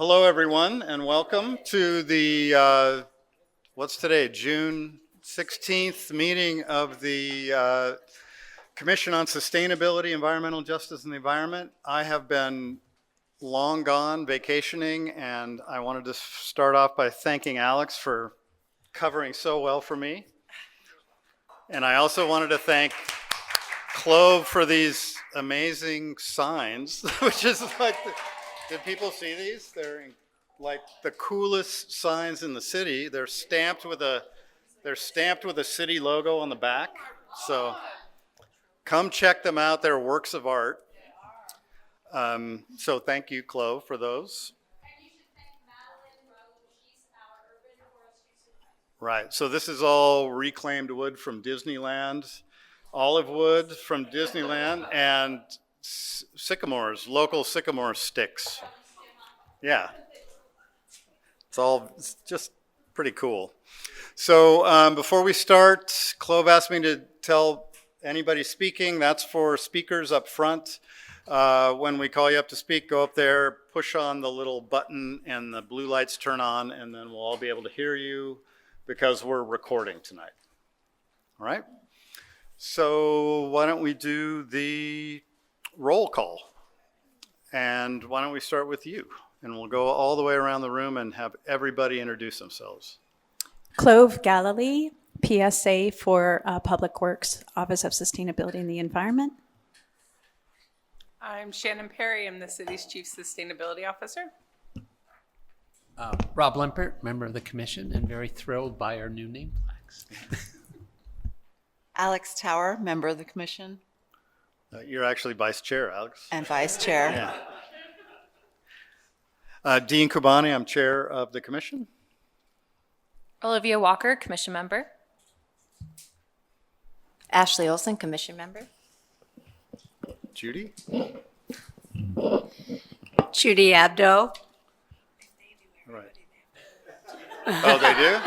Hello, everyone, and welcome to the, what's today, June 16th meeting of the Commission on Sustainability, Environmental Justice, and the Environment. I have been long gone vacationing, and I wanted to start off by thanking Alex for covering so well for me. And I also wanted to thank Clove for these amazing signs, which is like, did people see these? They're like the coolest signs in the city. They're stamped with a city logo on the back. So come check them out. They're works of art. So thank you, Clove, for those. Right, so this is all reclaimed wood from Disneyland, olive wood from Disneyland, and sycamores, local sycamore sticks. Yeah, it's just pretty cool. So before we start, Clove asked me to tell anybody speaking, that's for speakers up front. When we call you up to speak, go up there, push on the little button, and the blue lights turn on, and then we'll all be able to hear you because we're recording tonight. All right? So why don't we do the roll call? And why don't we start with you? And we'll go all the way around the room and have everybody introduce themselves. Clove Galilee, PSA for Public Works, Office of Sustainability and the Environment. I'm Shannon Perry. I'm the city's Chief Sustainability Officer. Rob Lempert, member of the commission, and very thrilled by our new name plaques. Alex Tower, member of the commission. You're actually vice chair, Alex. And vice chair. Yeah. Dean Kubani, I'm chair of the commission. Olivia Walker, commission member. Ashley Olson, commission member. Judy? Judy Abdo. Right. Oh, they do?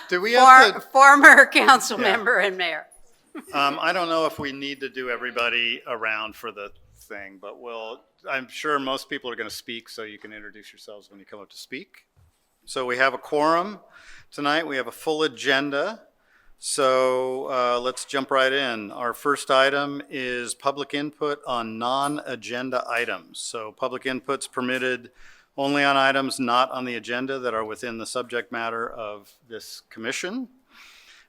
Do we have to? Former council member and mayor. I don't know if we need to do everybody around for the thing, but I'm sure most people are going to speak, so you can introduce yourselves when you come up to speak. So we have a quorum tonight. We have a full agenda. So let's jump right in. Our first item is public input on non-agenda items. So public input's permitted only on items not on the agenda that are within the subject matter of this commission.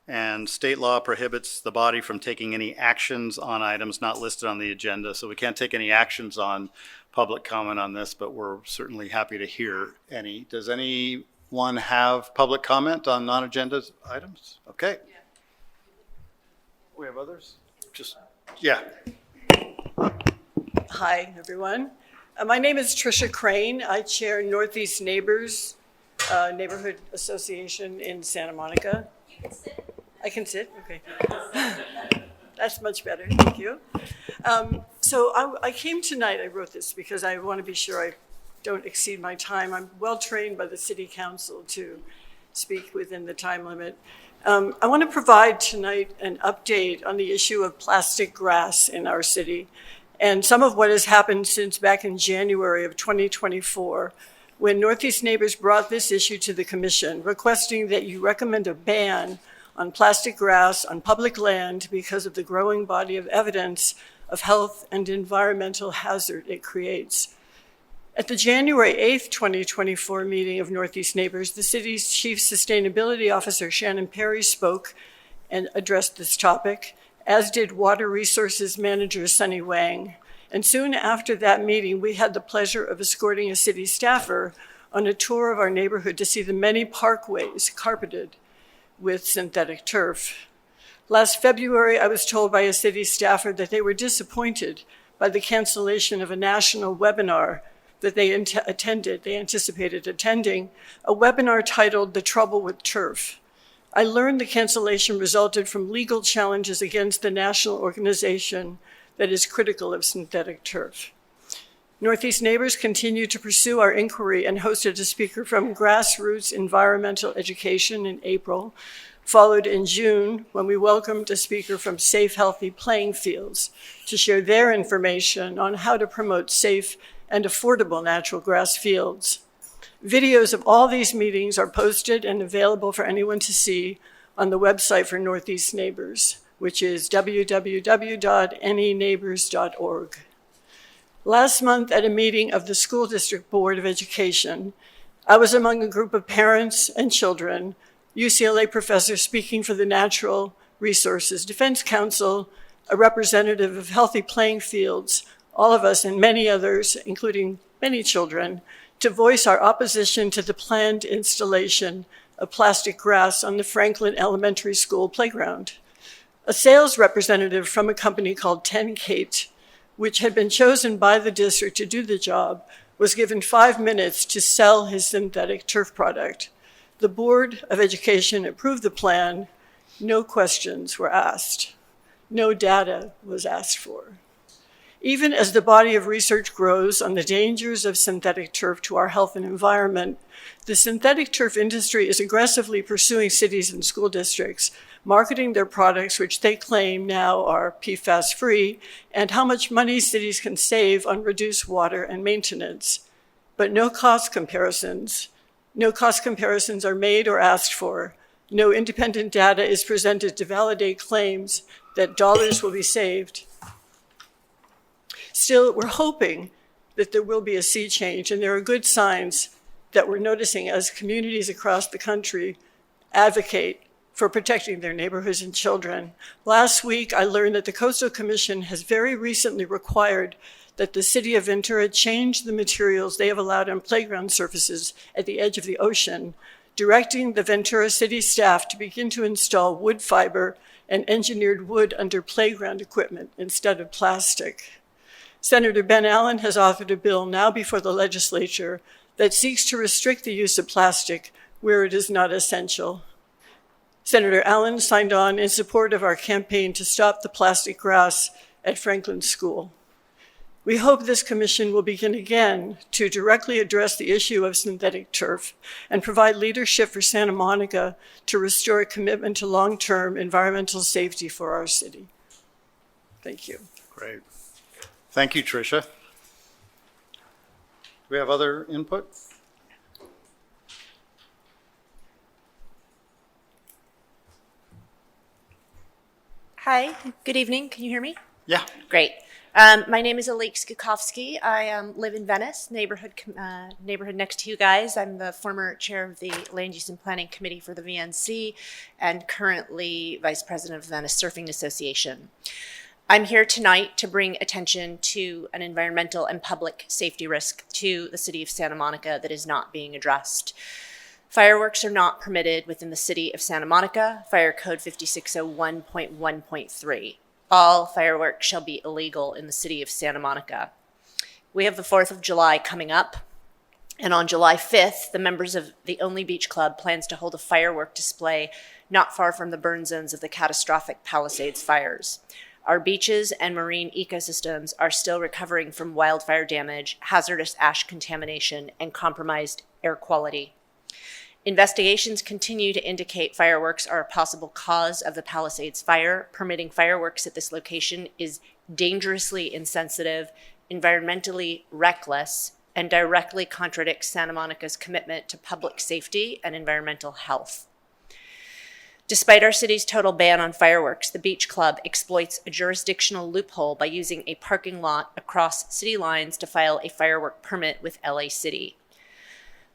And state law prohibits the body from taking any actions on items not listed on the agenda. So we can't take any actions on public comment on this, but we're certainly happy to hear any. Does anyone have public comment on non-agenda items? Okay. We have others? Yeah. Hi, everyone. My name is Tricia Crane. I chair Northeast Neighbors Neighborhood Association in Santa Monica. I can sit? Okay. That's much better, thank you. So I came tonight, I wrote this because I want to be sure I don't exceed my time. I'm well trained by the city council to speak within the time limit. I want to provide tonight an update on the issue of plastic grass in our city and some of what has happened since back in January of 2024, when Northeast Neighbors brought this issue to the commission, requesting that you recommend a ban on plastic grass on public land because of the growing body of evidence of health and environmental hazard it creates. At the January 8th, 2024 meeting of Northeast Neighbors, the city's Chief Sustainability Officer, Shannon Perry, spoke and addressed this topic, as did Water Resources Manager Sunny Wang. And soon after that meeting, we had the pleasure of escorting a city staffer on a tour of our neighborhood to see the many parkways carpeted with synthetic turf. Last February, I was told by a city staffer that they were disappointed by the cancellation of a national webinar that they anticipated attending, a webinar titled The Trouble with Turf. I learned the cancellation resulted from legal challenges against the national organization that is critical of synthetic turf. Northeast Neighbors continue to pursue our inquiry and hosted a speaker from Grassroots Environmental Education in April, followed in June when we welcomed a speaker from Safe Healthy Playing Fields to share their information on how to promote safe and affordable natural grass fields. Videos of all these meetings are posted and available for anyone to see on the website for Northeast Neighbors, which is www.neneighbors.org. Last month at a meeting of the School District Board of Education, I was among a group of parents and children, UCLA professors speaking for the Natural Resources Defense Council, a representative of Healthy Playing Fields, all of us and many others, including many children, to voice our opposition to the planned installation of plastic grass on the Franklin Elementary School playground. A sales representative from a company called 10 Kate, which had been chosen by the district to do the job, was given 5 minutes to sell his synthetic turf product. The Board of Education approved the plan. No questions were asked. No data was asked for. Even as the body of research grows on the dangers of synthetic turf to our health and environment, the synthetic turf industry is aggressively pursuing cities and school districts, marketing their products, which they claim now are PFAS-free, and how much money cities can save on reduced water and maintenance. But no cost comparisons are made or asked for. No independent data is presented to validate claims that dollars will be saved. Still, we're hoping that there will be a sea change, and there are good signs that we're noticing as communities across the country advocate for protecting their neighborhoods and children. Last week, I learned that the Coastal Commission has very recently required that the city of Ventura change the materials they have allowed on playground surfaces at the edge of the ocean, directing the Ventura city staff to begin to install wood fiber and engineered wood under playground equipment instead of plastic. Senator Ben Allen has authored a bill now before the legislature that seeks to restrict the use of plastic where it is not essential. Senator Allen signed on in support of our campaign to stop the plastic grass at Franklin School. We hope this commission will begin again to directly address the issue of synthetic turf and provide leadership for Santa Monica to restore a commitment to long-term environmental safety for our city. Thank you. Great. Thank you, Tricia. Do we have other input? Hi, good evening. Can you hear me? Yeah. Great. My name is Alek Skakowski. I live in Venice, neighborhood next to you guys. I'm the former chair of the Land Use and Planning Committee for the VNC and currently vice president of the Venice Surfing Association. I'm here tonight to bring attention to an environmental and public safety risk to the city of Santa Monica that is not being addressed. Fireworks are not permitted within the city of Santa Monica, Fire Code 5601.1.3. All fireworks shall be illegal in the city of Santa Monica. We have the 4th of July coming up, and on July 5th, the members of the Only Beach Club plans to hold a firework display not far from the burn zones of the catastrophic Palisades fires. Our beaches and marine ecosystems are still recovering from wildfire damage, hazardous ash contamination, and compromised air quality. Investigations continue to indicate fireworks are a possible cause of the Palisades fire. Permitting fireworks at this location is dangerously insensitive, environmentally reckless, and directly contradicts Santa Monica's commitment to public safety and environmental health. Despite our city's total ban on fireworks, the Beach Club exploits a jurisdictional loophole by using a parking lot across city lines to file a firework permit with LA City.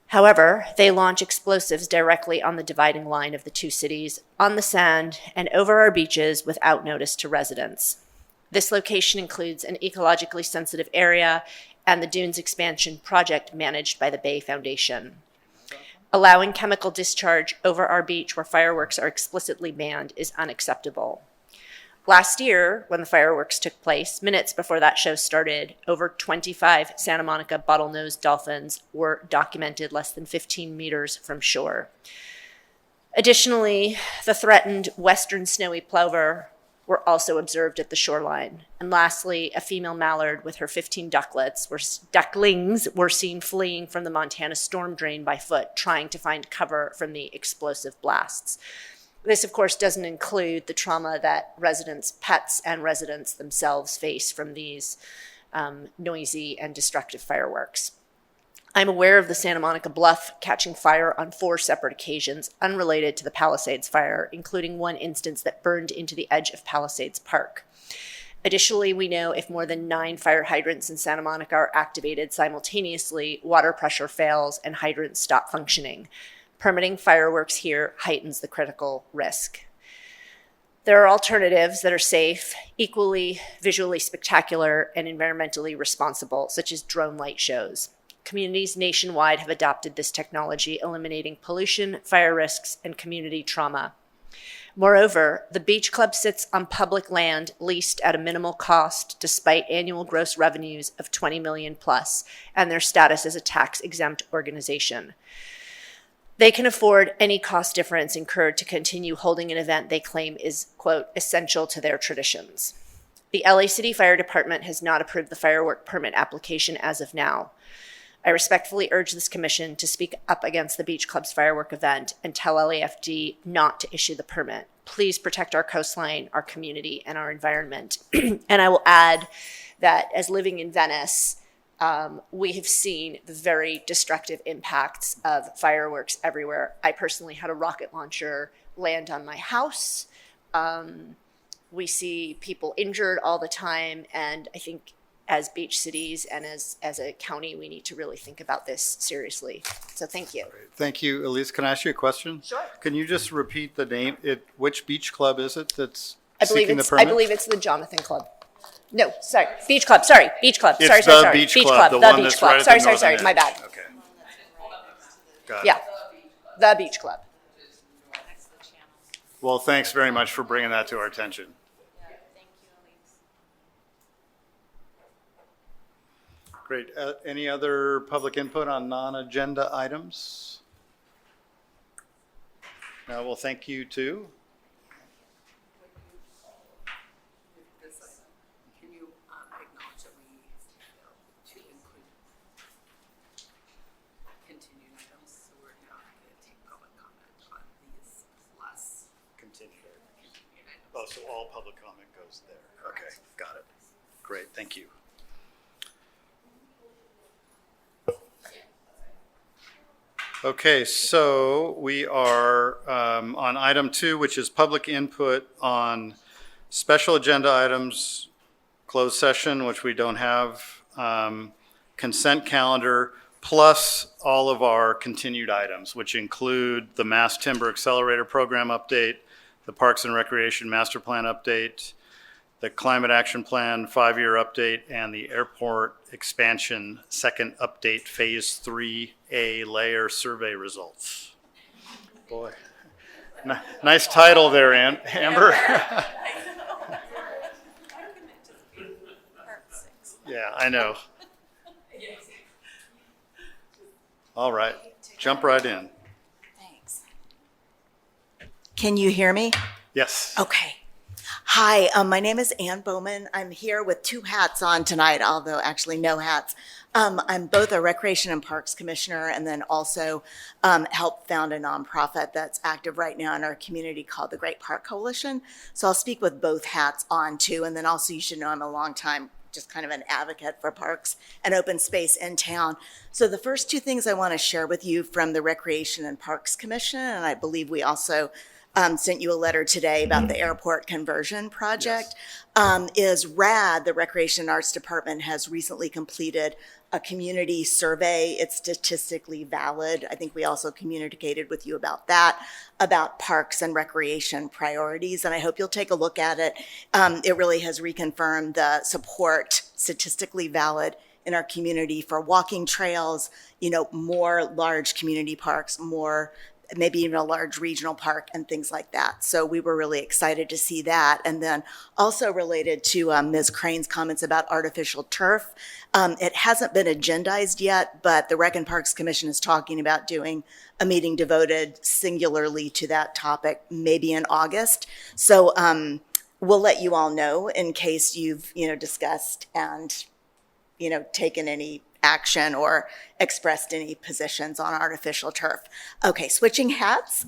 However, they launch explosives directly on the dividing line of the two cities, on the sand, and over our beaches without notice to residents. This location includes an ecologically sensitive area and the Dunes expansion project managed by the Bay Foundation. Allowing chemical discharge over our beach where fireworks are explicitly banned is unacceptable. Last year, when the fireworks took place, minutes before that show started, over 25 Santa Monica bottlenose dolphins were documented less than 15 meters from shore. Additionally, the threatened western snowy plover were also observed at the shoreline. And lastly, a female mallard with her 15 ducklings were seen fleeing from the Montana storm drain by foot, trying to find cover from the explosive blasts. This, of course, doesn't include the trauma that residents, pets, and residents themselves face from these noisy and destructive fireworks. I'm aware of the Santa Monica Bluff catching fire on 4 separate occasions unrelated to the Palisades fire, including one instance that burned into the edge of Palisades Park. Additionally, we know if more than 9 fire hydrants in Santa Monica are activated simultaneously, water pressure fails and hydrants stop functioning. Permitting fireworks here heightens the critical risk. There are alternatives that are safe, equally visually spectacular, and environmentally responsible, such as drone light shows. Communities nationwide have adopted this technology, eliminating pollution, fire risks, and community trauma. Moreover, the beach club sits on public land leased at a minimal cost despite annual gross revenues of $20 million plus and their status as a tax-exempt organization. They can afford any cost difference incurred to continue holding an event they claim is, quote, essential to their traditions. The LA City Fire Department has not approved the firework permit application as of now. I respectfully urge this commission to speak up against the Beach Club's firework event and tell LAFD not to issue the permit. Please protect our coastline, our community, and our environment. And I will add that as living in Venice, we have seen the very destructive impacts of fireworks everywhere. I personally had a rocket launcher land on my house. We see people injured all the time, and I think as beach cities and as a county, we need to really think about this seriously. So thank you. Thank you, Elise. Can I ask you a question? Sure. Can you just repeat the name? Which beach club is it that's I believe seeking the it's permit? I believe it's the Jonathan Club. No, sorry, Beach Club. Sorry, Beach Club. It's Sorry, the sorry. beach Beach club, Club. the The one Beach that's Club. right at Sorry, the sorry, sorry. northern My edge. bad. Okay. Got it. Yeah, the Beach Club. Well, thanks very much for bringing that to our attention. Great. Any other public input on non-agenda items? No, well, thank you too. Can you acknowledge that we to include continued items, so we're not going to take public comment on these plus Continue. continued items? Oh, so all public comment goes there. Okay, got it. Great, thank you. Okay, so we are on item 2, which is public input on special agenda items, closed session, which we don't have, consent calendar, plus all of our continued items, which include the Mass Timber Accelerator Program update, the Parks and Recreation Master Plan update, the Climate Action Plan 5-year update, and the Airport Expansion Second Update Phase 3A Layer Survey Results. Boy, nice title there, Amber. Yeah, I know. All right, jump right in. Thanks. Can you hear me? Yes. Okay. Hi, my name is Ann Bowman. I'm here with 2 hats on tonight, although actually no hats. I'm both a Recreation and Parks Commissioner and then also help found a nonprofit that's active right now in our community called the Great Park Coalition. So I'll speak with both hats on too. And then also you should know I'm a long time just kind of an advocate for parks and open space in town. So the first 2 things I want to share with you from the Recreation and Parks Commission, and I believe we also sent you a letter today about the airport conversion project, is RAD, the Recreation and Arts Department, has recently completed a community survey. It's statistically valid. I think we also communicated with you about that, about parks and recreation priorities, and I hope you'll take a look at it. It really has reconfirmed the support, statistically valid, in our community for walking trails, more large community parks, more maybe even a large regional park and things like that. So we were really excited to see that. And then also related to Ms. Crane's comments about artificial turf, it hasn't been agendized yet, but the Rec and Parks Commission is talking about doing a meeting devoted singularly to that topic, maybe in August. So we'll let you all know in case you've, discussed and, taken any action or expressed any positions on artificial turf. Okay, switching hats.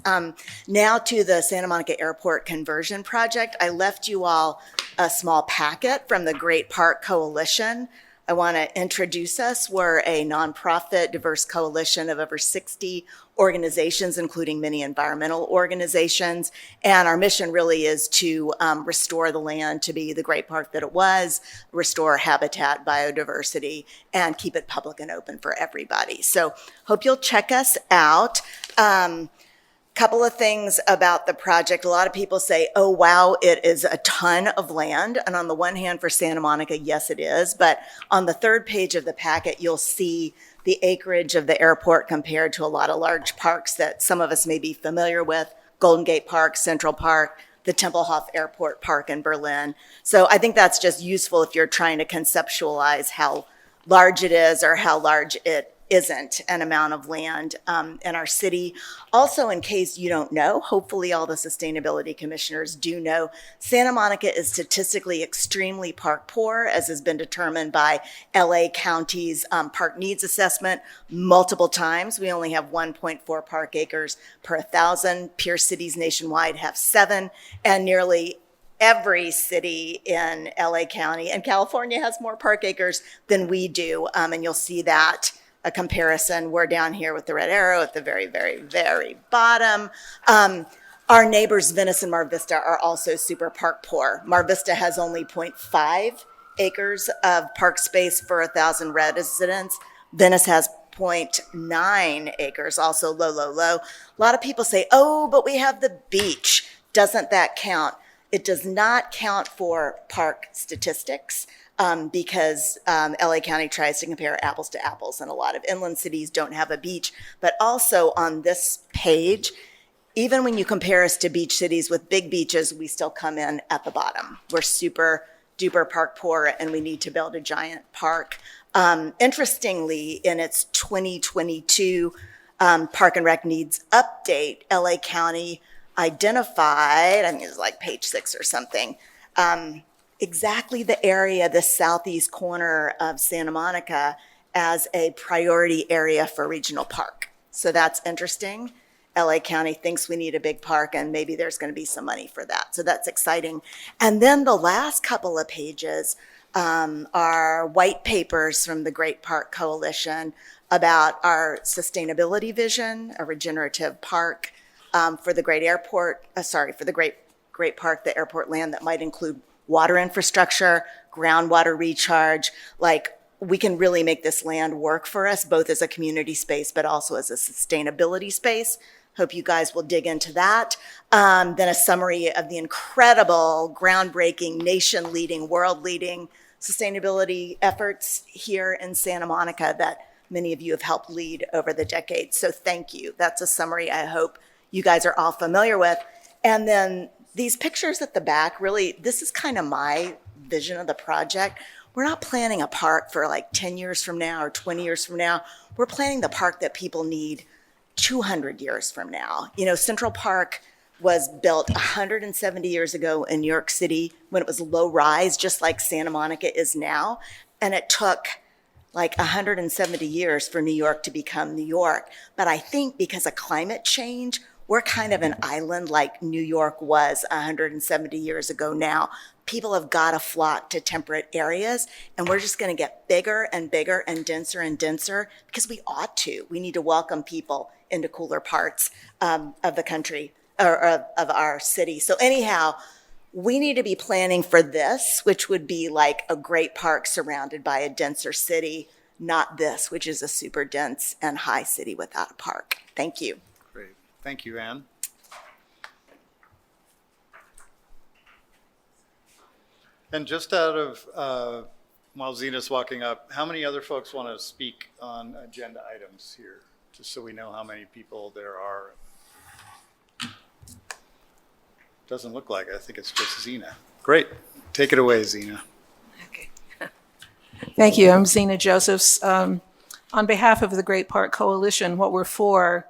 Now to the Santa Monica Airport conversion project. I left you all a small packet from the Great Park Coalition I want to introduce us. We're a nonprofit, diverse coalition of over 60 organizations, including many environmental organizations. And our mission really is to restore the land to be the great park that it was, restore habitat, biodiversity, and keep it public and open for everybody. So hope you'll check us out. Couple of things about the project. A lot of people say, oh, wow, it is a ton of land. And on the one hand, for Santa Monica, yes, it is. But on the third page of the packet, you'll see the acreage of the airport compared to a lot of large parks that some of us may be familiar with, Golden Gate Park, Central Park, the Tempelhof Airport Park in Berlin. So I think that's just useful if you're trying to conceptualize how large it is or how large it isn't an amount of land in our city. Also, in case you don't know, hopefully all the sustainability commissioners do know, Santa Monica is statistically extremely park poor, as has been determined by LA County's park needs assessment multiple times. We only have 1.4 park acres per 1,000. Peer cities nationwide have 7, and nearly every city in LA County and California has more park acres than we do, and you'll see that a comparison. We're down here with the red arrow at the very, very, very bottom. Our neighbors, Venice and Mar Vista, are also super park poor. Mar Vista has only 0.5 acres of park space for 1,000 residents. Venice has 0.9 acres, also low, low, low. A lot of people say, oh, but we have the beach. Doesn't that count? It does not count for park statistics. Because LA County tries to compare apples to apples, and a lot of inland cities don't have a beach. But also on this page, even when you compare us to beach cities with big beaches, we still come in at the bottom. We're super duper park poor, and we need to build a giant park. Interestingly, in its 2022 Park and Rec Needs Update, LA County identified, I think it's like page 6 or something, exactly the area, the southeast corner of Santa Monica, as a priority area for regional park. So that's interesting. LA County thinks we need a big park, and maybe there's going to be some money for that. So that's exciting. And then the last couple of pages are white papers from the Great Park Coalition about our sustainability vision, a regenerative park for the great airport, for the great park, the airport land that might include water infrastructure, groundwater recharge. Like, we can really make this land work for us, both as a community space, but also as a sustainability space. Hope you guys will dig into that. Then a summary of the incredible, groundbreaking, nation-leading, world-leading sustainability efforts here in Santa Monica that many of you have helped lead over the decades. So thank you. That's a summary I hope you guys are all familiar with. And then these pictures at the back, really, this is kind of my vision of the project. We're not planning a park for like 10 years from now or 20 years from now. We're planning the park that people need 200 years from now. You know, Central Park was built 170 years ago in New York City when it was low rise, just like Santa Monica is now. And it took like 170 years for New York to become New York. But I think because of climate change, we're kind of an island like New York was 170 years ago now. People have got to flock to temperate areas, and we're just going to get bigger and bigger and denser because we ought to. We need to welcome people into cooler parts of the country or of our city. So anyhow, we need to be planning for this, which would be like a great park surrounded by a denser city, not this, which is a super dense and high city without a park. Thank you. Great. Thank you, Ann. And just out of, while Zena's walking up, how many other folks want to speak on agenda items here? Just so we know how many people there are. Doesn't look like it. I think it's just Zena. Great. Take it away, Zena. Okay. Thank you. I'm Zena Josephs. On behalf of the Great Park Coalition, what we're for,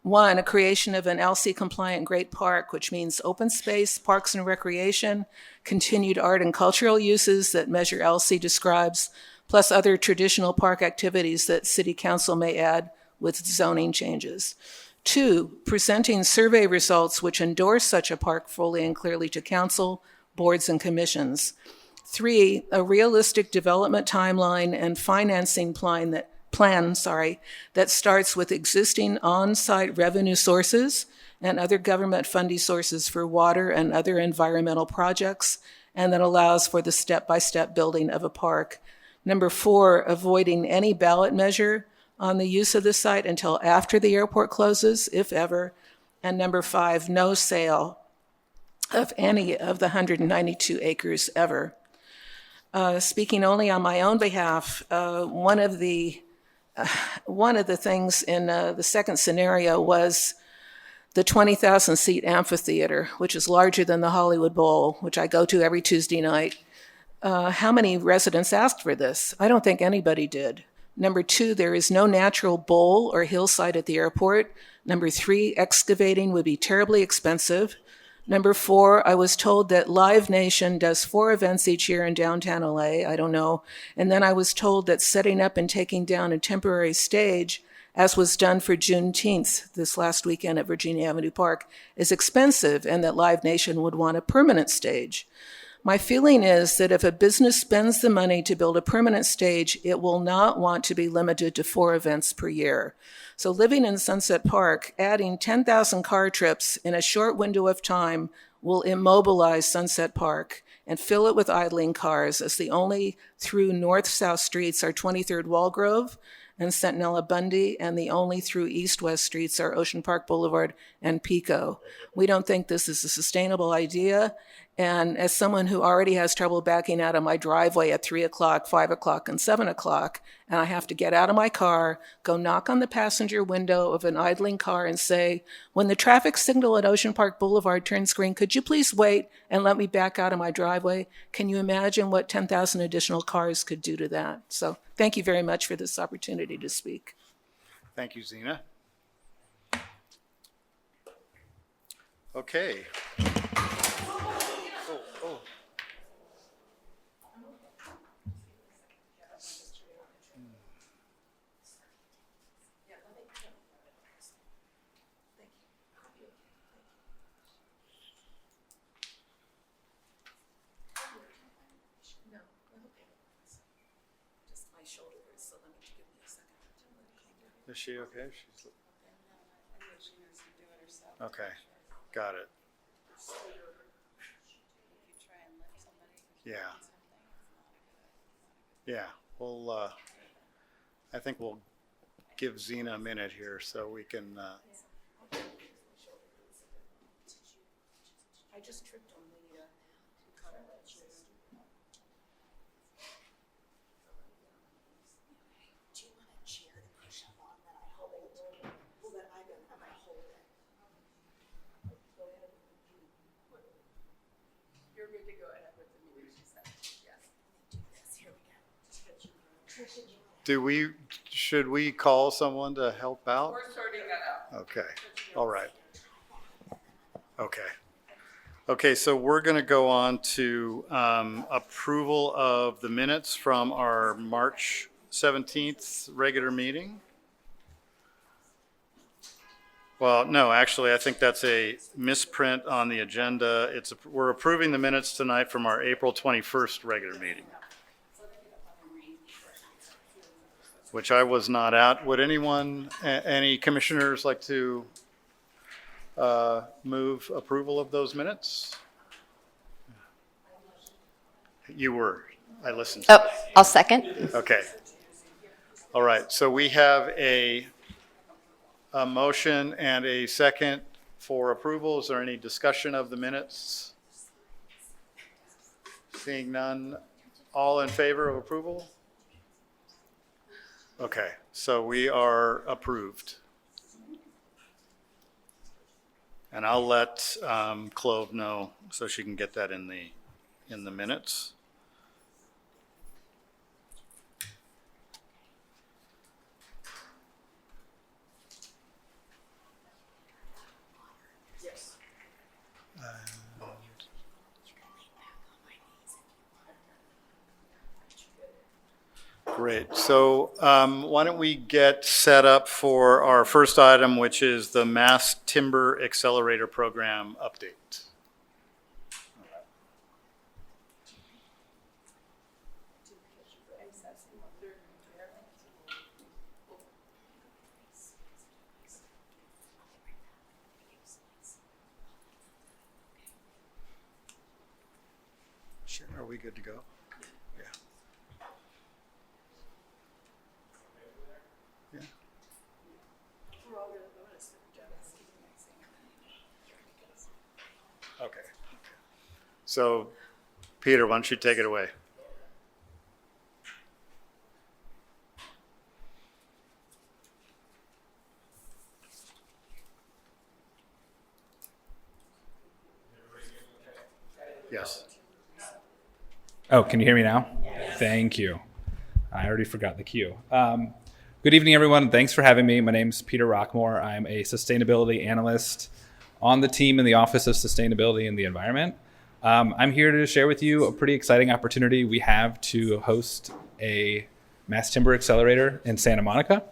one, a creation of an LC-compliant Great Park, which means open space, parks and recreation, continued art and cultural uses that Measure LC describes, plus other traditional park activities that City Council may add with zoning changes. Two, presenting survey results which endorse such a park fully and clearly to council, boards, and commissions. 3, a realistic development timeline and financing plan that starts with existing on-site revenue sources and other government funding sources for water and other environmental projects, and that allows for the step-by-step building of a park. Number 4, avoiding any ballot measure on the use of the site until after the airport closes, if ever. And number 5, no sale of any of the 192 acres ever. Speaking only on my own behalf, one of the things in the second scenario was the 20,000 seat amphitheater, which is larger than the Hollywood Bowl, which I go to every Tuesday night. How many residents asked for this? I don't think anybody did. Number 2, there is no natural bowl or hillside at the airport. Number 3, excavating would be terribly expensive. Number 4, I was told that Live Nation does 4 events each year in downtown LA. I don't know. And then I was told that setting up and taking down a temporary stage, as was done for Juneteenth this last weekend at Virginia Avenue Park, is expensive, and that Live Nation would want a permanent stage. My feeling is that if a business spends the money to build a permanent stage, it will not want to be limited to 4 events per year. So living in Sunset Park, adding 10,000 car trips in a short window of time will immobilize Sunset Park and fill it with idling cars, as the only through north-south streets are 23rd Walgrove and Centinela Bundy, and the only through east-west streets are Ocean Park Boulevard and Pico. We don't think this is a sustainable idea. And as someone who already has trouble backing out of my driveway at 3 o'clock, 5 o'clock, and 7 o'clock, and I have to get out of my car, go knock on the passenger window of an idling car and say, when the traffic signal at Ocean Park Boulevard turns green, could you please wait and let me back out of my driveway? Can you imagine what 10,000 additional cars could do to that? So thank you very much for this opportunity to speak. Thank you, Zena. Okay. Is she okay? She's okay. Got it. Yeah. Yeah. Well, I think we'll give Zena a minute here so we can. I just tripped on the Do you want a chair to push up on that I hold? Well, that I'm gonna hold it. You're good to go ahead with the meeting, she said. Yes. Do this. Here we go. Should we call someone to help out? We're sorting that out. Okay. All right. Okay. Okay, so we're going to go on to approval of the minutes from our March 17th regular meeting. Well, no, actually, I think that's a misprint on the agenda. We're approving the minutes tonight from our April 21st regular meeting, which I was not at. Would anyone, any commissioners like to move approval of those minutes? You were. I listened. Oh, I'll second. Okay. All right. So we have a motion and a second for approval. Is there any discussion of the minutes? Seeing none. All in favor of approval? Okay. So we are approved. And I'll let Clove know so she can get that in the minutes. Great. So why don't we get set up for our first item, which is the Mass Timber Accelerator Program update. Sure. Are we good to go? Yeah. Yeah. Okay. So, Peter, why don't you take it away? Yes. Oh, can you hear me now? Yes. Thank you. I already forgot the cue. Good evening, everyone. Thanks for having me. My name's Peter Rockmore. I'm a sustainability analyst on the team in the Office of Sustainability and the Environment. I'm here to share with you a pretty exciting opportunity we have to host a Mass Timber Accelerator in Santa Monica.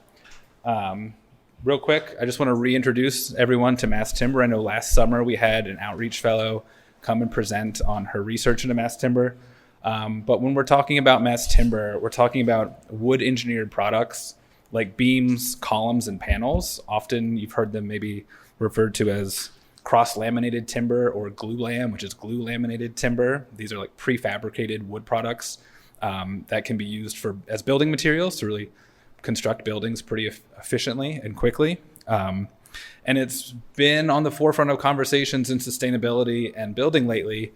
Real quick, I just want to reintroduce everyone to Mass Timber. I know last summer we had an outreach fellow come and present on her research into mass timber. But when we're talking about mass timber, we're talking about wood engineered products like beams, columns, and panels. Often you've heard them maybe referred to as cross-laminated timber or glue lam, which is glue laminated timber. These are like prefabricated wood products that can be used as building materials to really construct buildings pretty efficiently and quickly. And it's been on the forefront of conversations in sustainability and building lately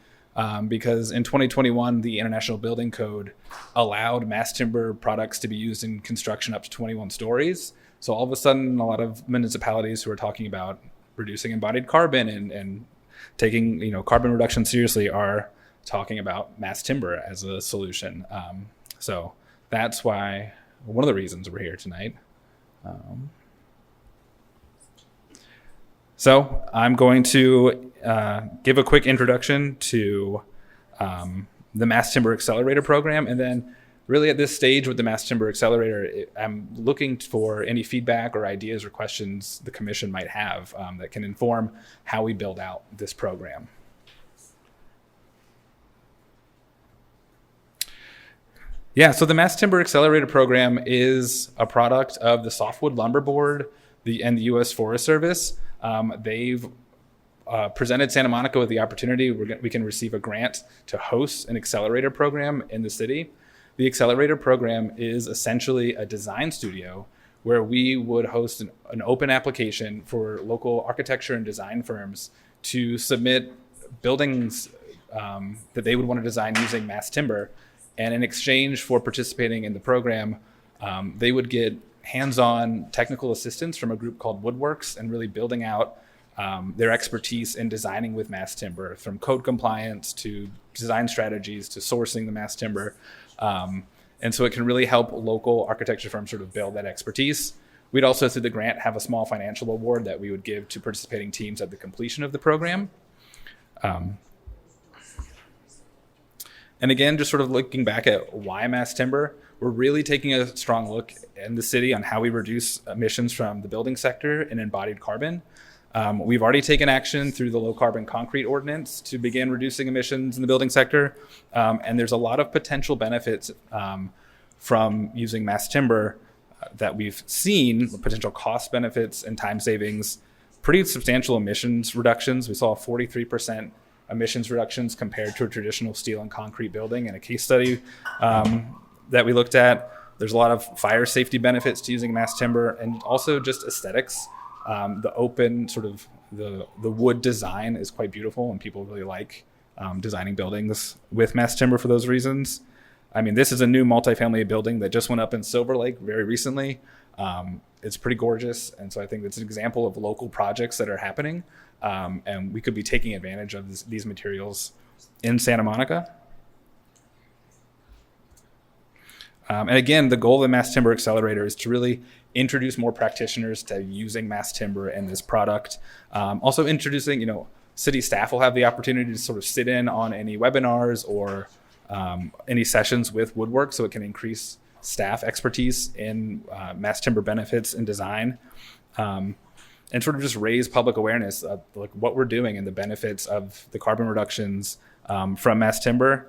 because in 2021, the International Building Code allowed mass timber products to be used in construction up to 21 stories. So all of a sudden, a lot of municipalities who are talking about reducing embodied carbon and taking carbon reduction seriously are talking about mass timber as a solution. So that's why one of the reasons we're here tonight. So I'm going to give a quick introduction to the Mass Timber Accelerator program. And then really at this stage with the Mass Timber Accelerator, I'm looking for any feedback or ideas or questions the commission might have that can inform how we build out this program. Yeah, so the Mass Timber Accelerator program is a product of the Softwood Lumber Board and the U.S. Forest Service. They've presented Santa Monica with the opportunity we can receive a grant to host an accelerator program in the city. The accelerator program is essentially a design studio where we would host an open application for local architecture and design firms to submit buildings that they would want to design using mass timber. And in exchange for participating in the program, they would get hands-on technical assistance from a group called Woodworks and really building out their expertise in designing with mass timber, from code compliance to design strategies to sourcing the mass timber. And so it can really help local architecture firms sort of build that expertise. We'd also, through the grant, have a small financial award that we would give to participating teams at the completion of the program. And again, just sort of looking back at why mass timber, we're really taking a strong look in the city on how we reduce emissions from the building sector and embodied carbon. We've already taken action through the low carbon concrete ordinance to begin reducing emissions in the building sector. And there's a lot of potential benefits from using mass timber that we've seen, potential cost benefits and time savings, pretty substantial emissions reductions. We saw 43% emissions reductions compared to a traditional steel and concrete building in a case study that we looked at. There's a lot of fire safety benefits to using mass timber and also just aesthetics. The open sort of the wood design is quite beautiful and people really like designing buildings with mass timber for those reasons. I mean, this is a new multifamily building that just went up in Silver Lake very recently. It's pretty gorgeous. And so I think it's an example of local projects that are happening. And we could be taking advantage of these materials in Santa Monica. And again, the goal of the Mass Timber Accelerator is to really introduce more practitioners to using mass timber and this product. Also introducing, city staff will have the opportunity to sort of sit in on any webinars or any sessions with Woodworks, so it can increase staff expertise in mass timber benefits and design. And sort of just raise public awareness of like what we're doing and the benefits of the carbon reductions from mass timber.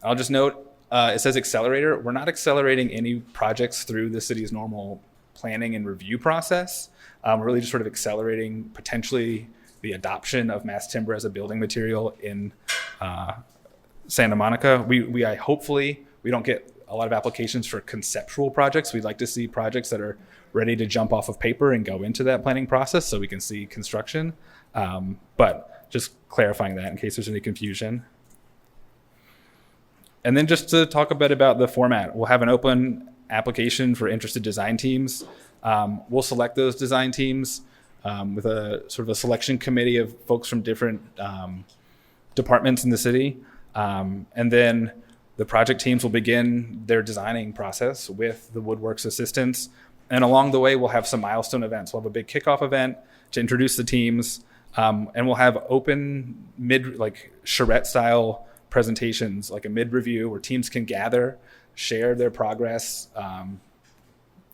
I'll just note, it says accelerator. We're not accelerating any projects through the city's normal planning and review process. We're really just sort of accelerating potentially the adoption of mass timber as a building material in Santa Monica. Hopefully we don't get a lot of applications for conceptual projects. We'd like to see projects that are ready to jump off of paper and go into that planning process so we can see construction. But just clarifying that in case there's any confusion. And then just to talk a bit about the format, we'll have an open application for interested design teams. We'll select those design teams with a sort of a selection committee of folks from different departments in the city. And then the project teams will begin their designing process with the Woodworks assistants. And along the way, we'll have some milestone events. We'll have a big kickoff event to introduce the teams. And we'll have open charrette style presentations, like a mid-review where teams can gather, share their progress,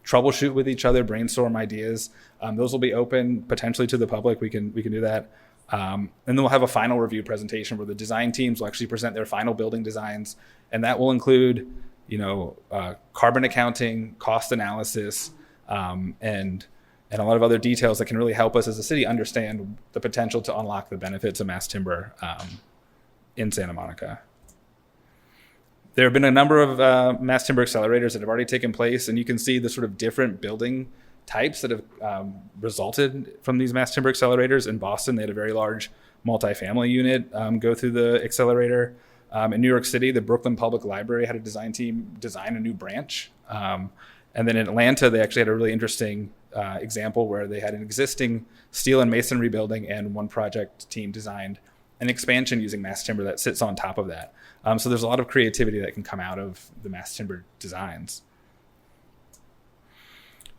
troubleshoot with each other, brainstorm ideas. Those will be open potentially to the public. We can do that. And then we'll have a final review presentation where the design teams will actually present their final building designs. And that will include, carbon accounting, cost analysis, and a lot of other details that can really help us as a city understand the potential to unlock the benefits of mass timber in Santa Monica. There have been a number of mass timber accelerators that have already taken place, and you can see the sort of different building types that have resulted from these mass timber accelerators. In Boston, they had a very large multifamily unit go through the accelerator. In New York City, the Brooklyn Public Library had a design team design a new branch. And then in Atlanta, they actually had a really interesting example where they had an existing steel and masonry building, and one project team designed an expansion using mass timber that sits on top of that. So there's a lot of creativity that can come out of the mass timber designs.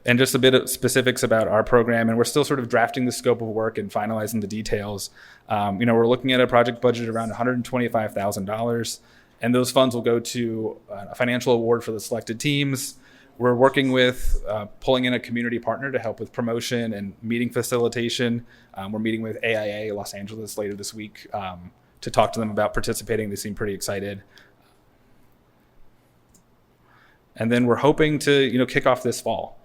And just a bit of specifics about our program, and we're still sort of drafting the scope of work and finalizing the details. We're looking at a project budget around $125,000, and those funds will go to a financial award for the selected teams. We're working with pulling in a community partner to help with promotion and meeting facilitation. We're meeting with AIA Los Angeles later this week to talk to them about participating. They seem pretty excited. And then we're hoping to, kick off this fall.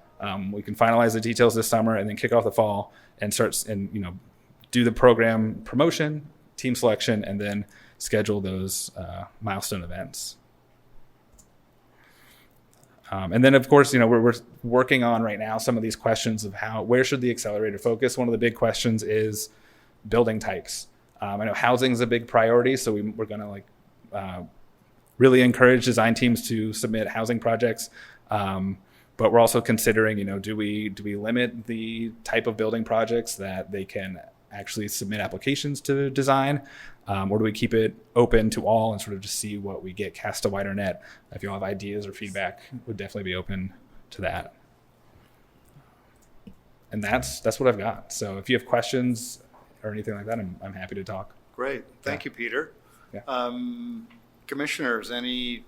We can finalize the details this summer and then kick off the fall and start and, do the program promotion, team selection, and then schedule those milestone events. And then, of course, we're working on right now some of these questions of where should the accelerator focus? One of the big questions is building types. I know housing is a big priority, so we're going to really encourage design teams to submit housing projects. But we're also considering, do we limit the type of building projects that they can actually submit applications to design? Or do we keep it open to all and sort of just see what we get, cast a wider net? If you all have ideas or feedback, would definitely be open to that. And that's what I've got. So if you have questions or anything like that, I'm happy to talk. Great. Thank you, Peter. Yeah. Commissioners, any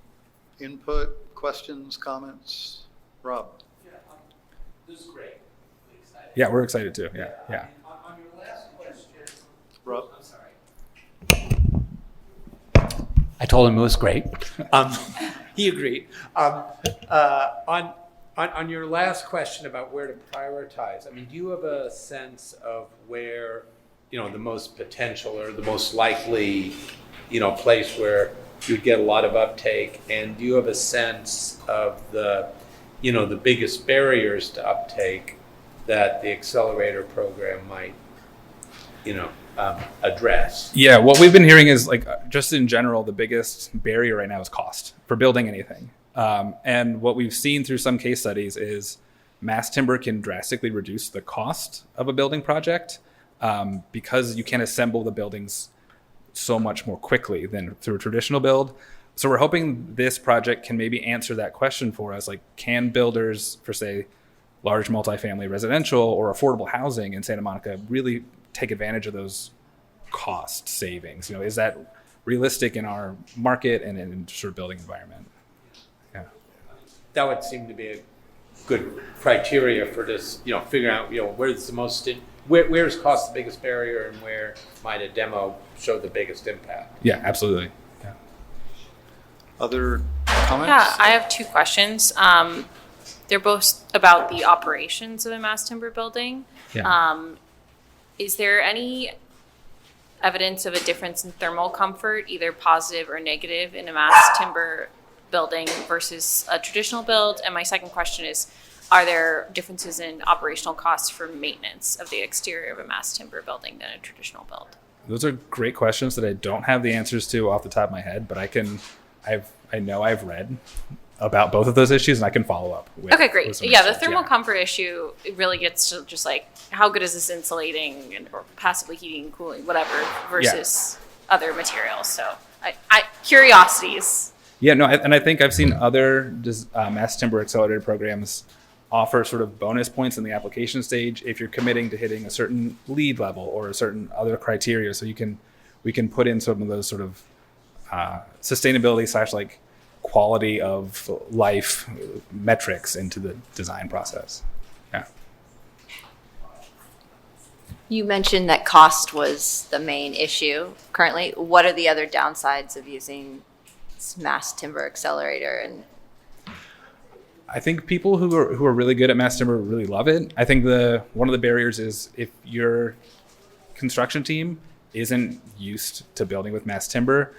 input, questions, comments? Rob? This is great. Yeah, we're excited too. Yeah. On your last question, Rob? I'm sorry. I told him it was great. He agreed. On your last question about where to prioritize, do you have a sense of where, the most potential or the most likely, place where you'd get a lot of uptake? And do you have a sense of the biggest barriers to uptake that the accelerator program might, address? Yeah, what we've been hearing is just in general, the biggest barrier right now is cost for building anything. And what we've seen through some case studies is mass timber can drastically reduce the cost of a building project because you can assemble the buildings so much more quickly than through a traditional build. So we're hoping this project can maybe answer that question for us. Can builders for, say, large multifamily residential or affordable housing in Santa Monica really take advantage of those cost savings? Is that realistic in our market and in sort of building environment? Yeah. That would seem to be a good criteria for this, figuring out, where's the most, where's cost the biggest barrier and where might a demo show the biggest impact? Yeah, absolutely. Yeah. Other comments? Yeah, I have two questions. They're both about the operations of a mass timber building. Yeah. Is there any evidence of a difference in thermal comfort, either positive or negative, in a mass timber building versus a traditional build? And my second question is, are there differences in operational costs for maintenance of the exterior of a mass timber building than a traditional build? Those are great questions that I don't have the answers to off the top of my head, but I know I've read about both of those issues, and I can follow up with. Okay, great. with some Yeah, the research, thermal comfort issue, it really gets to just like, how good is this insulating and or passively heating and cooling, whatever, versus other materials. So curiosities. Yeah, no, and I think I've seen other mass timber accelerator programs offer sort of bonus points in the application stage if you're committing to hitting a certain lead level or a certain other criteria. So we can put in some of those sort of sustainability / like quality of life metrics into the design process. Yeah. You mentioned that cost was the main issue currently. What are the other downsides of using mass timber accelerator? And I think people who are really good at mass timber really love it. I think one of the barriers is if your construction team isn't used to building with mass timber,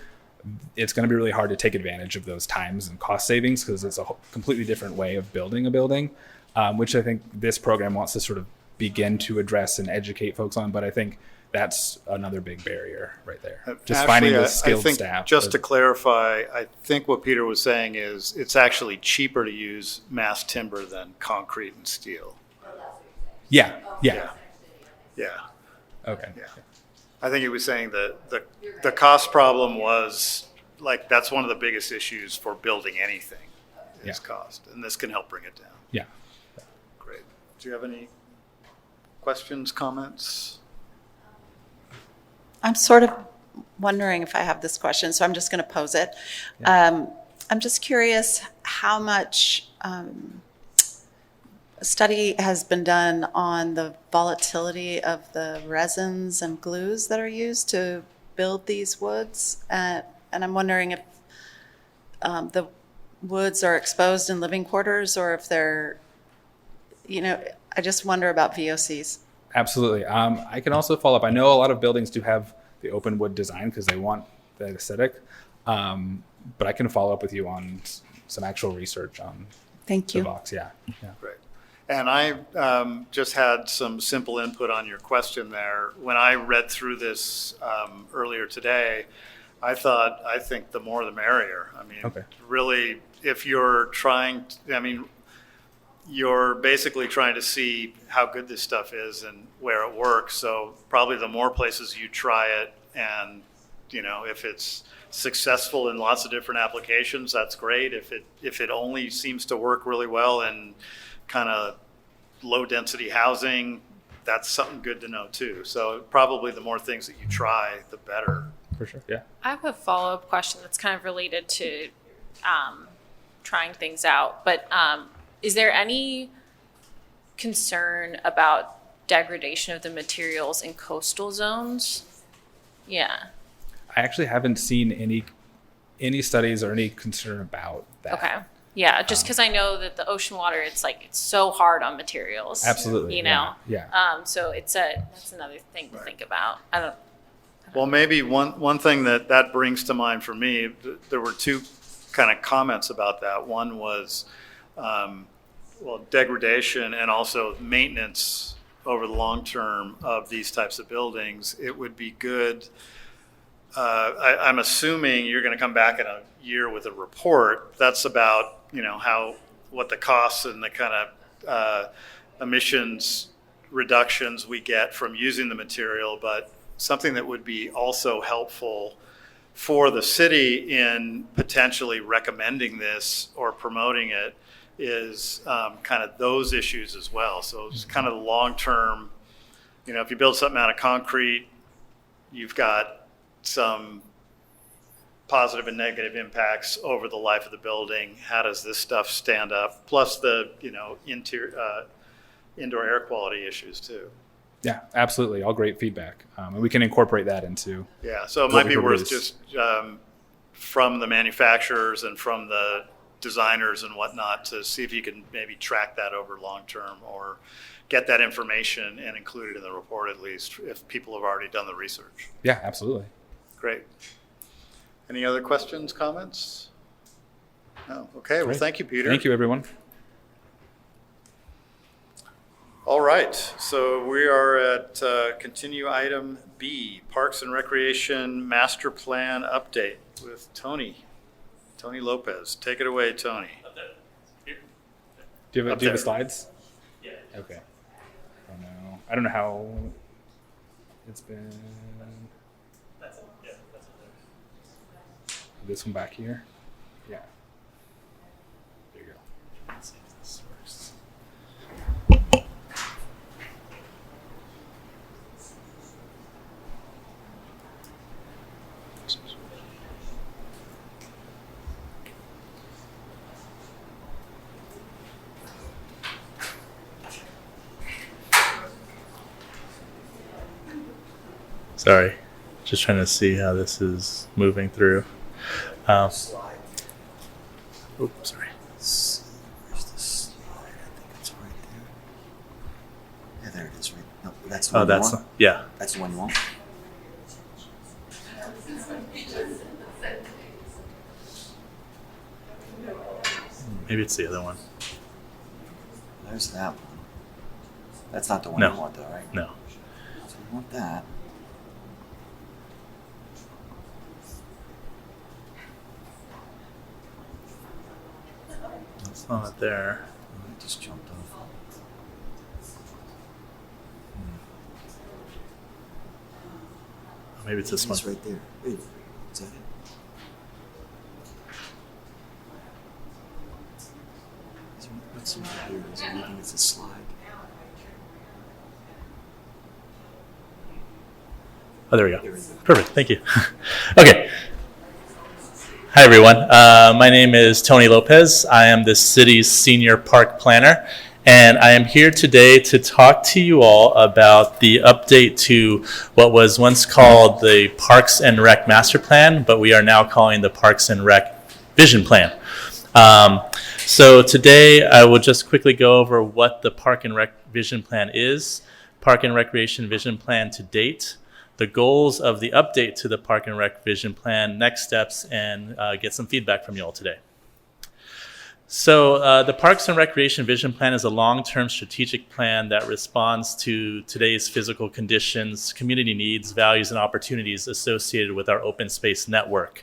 it's going to be really hard to take advantage of those times and cost savings because it's a completely different way of building a building, which I think this program wants to sort of begin to address and educate folks on. But I think that's another big barrier right there. Just Actually, finding the I skilled think, staff. just to clarify, I think what Peter was saying is it's actually cheaper to use mass timber than concrete and steel. Yeah. Yeah. Okay. Yeah. I think he was saying that the cost problem was, like, that's one of the biggest issues for building anything is cost, and this can help bring it down. Yeah. Great. Do you have any questions, comments? I'm sort of wondering if I have this question, so I'm just going to pose it. I'm just curious how much study has been done on the volatility of the resins and glues that are used to build these woods. And I'm wondering if the woods are exposed in living quarters or if they're, I just wonder about VOCs. Absolutely. I can also follow up. I know a lot of buildings do have the open wood design because they want that aesthetic. But I can follow up with you on some actual research on Thank you. the Vox. Yeah. Great. And I just had some simple input on your question there. When I read through this earlier today, I think the more the merrier. I mean, really, if you're you're basically trying to see how good this stuff is and where it works. So probably the more places you try it, and if it's successful in lots of different applications, that's great. If it only seems to work really well in kind of low density housing, that's something good to know too. So probably the more things that you try, the better. For sure. Yeah. I have a follow-up question that's kind of related to trying things out. But is there any concern about degradation of the materials in coastal zones? Yeah. I actually haven't seen any studies or any concern about that. Okay. Yeah, just because I know that the ocean water, it's so hard on materials. Absolutely. Yeah. So that's another thing to think about. Well, maybe one thing that brings to mind for me, there were two kind of comments about that. One was, degradation and also maintenance over the long term of these types of buildings. It would be good. I'm assuming you're going to come back in a year with a report that's about what the costs and the kind of emissions reductions we get from using the material, but something that would be also helpful for the city in potentially recommending this or promoting it is kind of those issues as well. So it's kind of the long term, if you build something out of concrete, you've got some positive and negative impacts over the life of the building. How does this stuff stand up? Plus the, indoor air quality issues too. Yeah, absolutely. All great feedback. And we can incorporate that into. Yeah, so it might be worth just from the manufacturers and from the designers and whatnot to see if you can maybe track that over long-term or get that information and include it in the report at least if people have already done the research. Yeah, absolutely. Great. Any other questions, comments? No. Okay. Well, Great. thank you, Peter. Thank you, everyone. All right. So we are at continue item B, Parks and Recreation Master Plan Update with Tony Lopez. Take it away, Tony. Do you Up have the there. slides? Yeah. Okay. I don't know how it's been. This one back here. Yeah. There you go. Let's see if this works. Sorry, just trying to see how this is moving through. Oops, sorry. Where's the slide? I think it's right there. Yeah, there it is. Right. No, that's the Oh, one that's you want? yeah. That's the one you want? Maybe it's the other one. There's that one. That's not the one No. you want, though, right? No. So you want that. It's not there. Oh, it just jumped off. Maybe it's this one. It's right there. Wait, is that it? What's in here? Is it reading it's a slide? Oh, there we go. Perfect. Thank you. Okay. Hi, everyone. My name is Tony Lopez. I am the city's senior park planner, and I am here today to talk to you all about the update to what was once called the Parks and Rec Master Plan, but we are now calling the Parks and Rec Vision Plan. So today I will just quickly go over what the Park and Rec Vision Plan is, Park and Recreation Vision Plan to date, the goals of the update to the Park and Rec Vision Plan, next steps, and get some feedback from you all today. So the Parks and Recreation Vision Plan is a long-term strategic plan that responds to today's physical conditions, community needs, values, and opportunities associated with our open space network.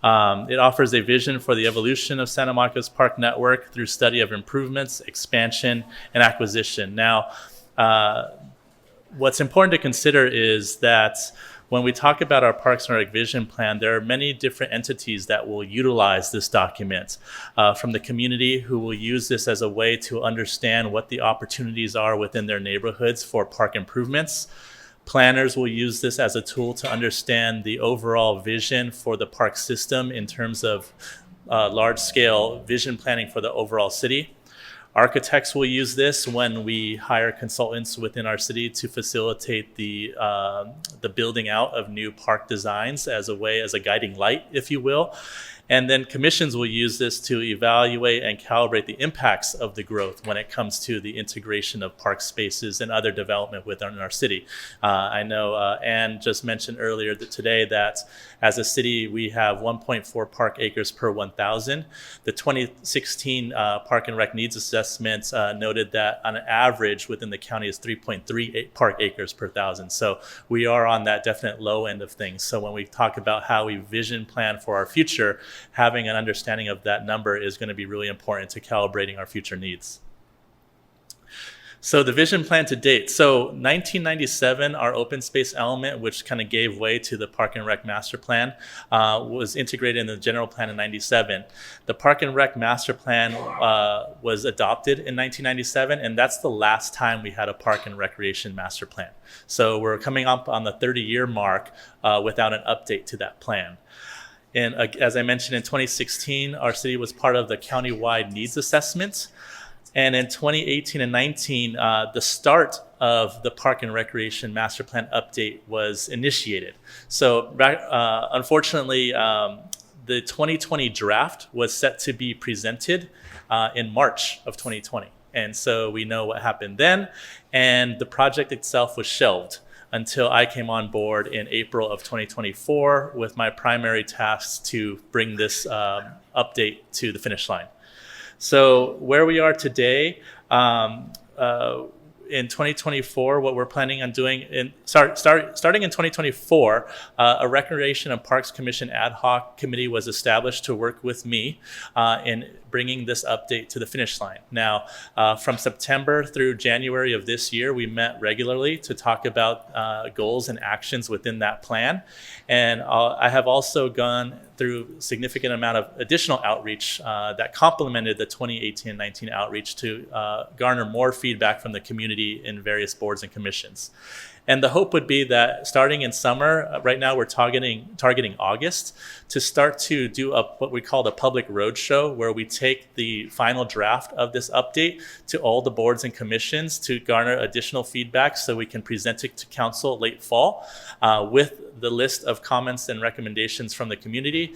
It offers a vision for the evolution of Santa Monica's park network through study of improvements, expansion, and acquisition. Now, what's important to consider is that when we talk about our Parks and Rec Vision Plan, there are many different entities that will utilize this document from the community who will use this as a way to understand what the opportunities are within their neighborhoods for park improvements. Planners will use this as a tool to understand the overall vision for the park system in terms of large-scale vision planning for the overall city. Architects will use this when we hire consultants within our city to facilitate the building out of new park designs as a guiding light, if you will. And then commissions will use this to evaluate and calibrate the impacts of the growth when it comes to the integration of park spaces and other development within our city. I know Ann just mentioned earlier today that as a city, we have 1.4 park acres per 1,000. The 2016 Park and Rec Needs Assessment noted that on average within the county is 3.3 park acres per 1,000. So we are on that definite low end of things. So when we talk about how we vision plan for our future, having an understanding of that number is going to be really important to calibrating our future needs. So the vision plan to date. So 1997, our open space element, which kind of gave way to the Park and Rec Master Plan, was integrated in the general plan in 97. The Park and Rec Master Plan was adopted in 1997, and that's the last time we had a Park and Recreation Master Plan. So we're coming up on the 30-year mark without an update to that plan. And as I mentioned, in 2016, our city was part of the countywide needs assessment. And in 2018 and 19, the start of the Park and Recreation Master Plan update was initiated. So unfortunately, the 2020 draft was set to be presented in March of 2020. And so we know what happened then, and the project itself was shelved until I came on board in April of 2024 with my primary tasks to bring this update to the finish line. So where we are today, in 2024, what we're planning on doing starting in 2024, a Recreation and Parks Commission ad hoc committee was established to work with me in bringing this update to the finish line. Now, from September through January of this year, we met regularly to talk about goals and actions within that plan. And I have also gone through a significant amount of additional outreach that complemented the 2018-19 outreach to garner more feedback from the community in various boards and commissions. And the hope would be that starting in summer, right now we're targeting August, to start to do what we call the public roadshow, where we take the final draft of this update to all the boards and commissions to garner additional feedback so we can present it to council late fall with the list of comments and recommendations from the community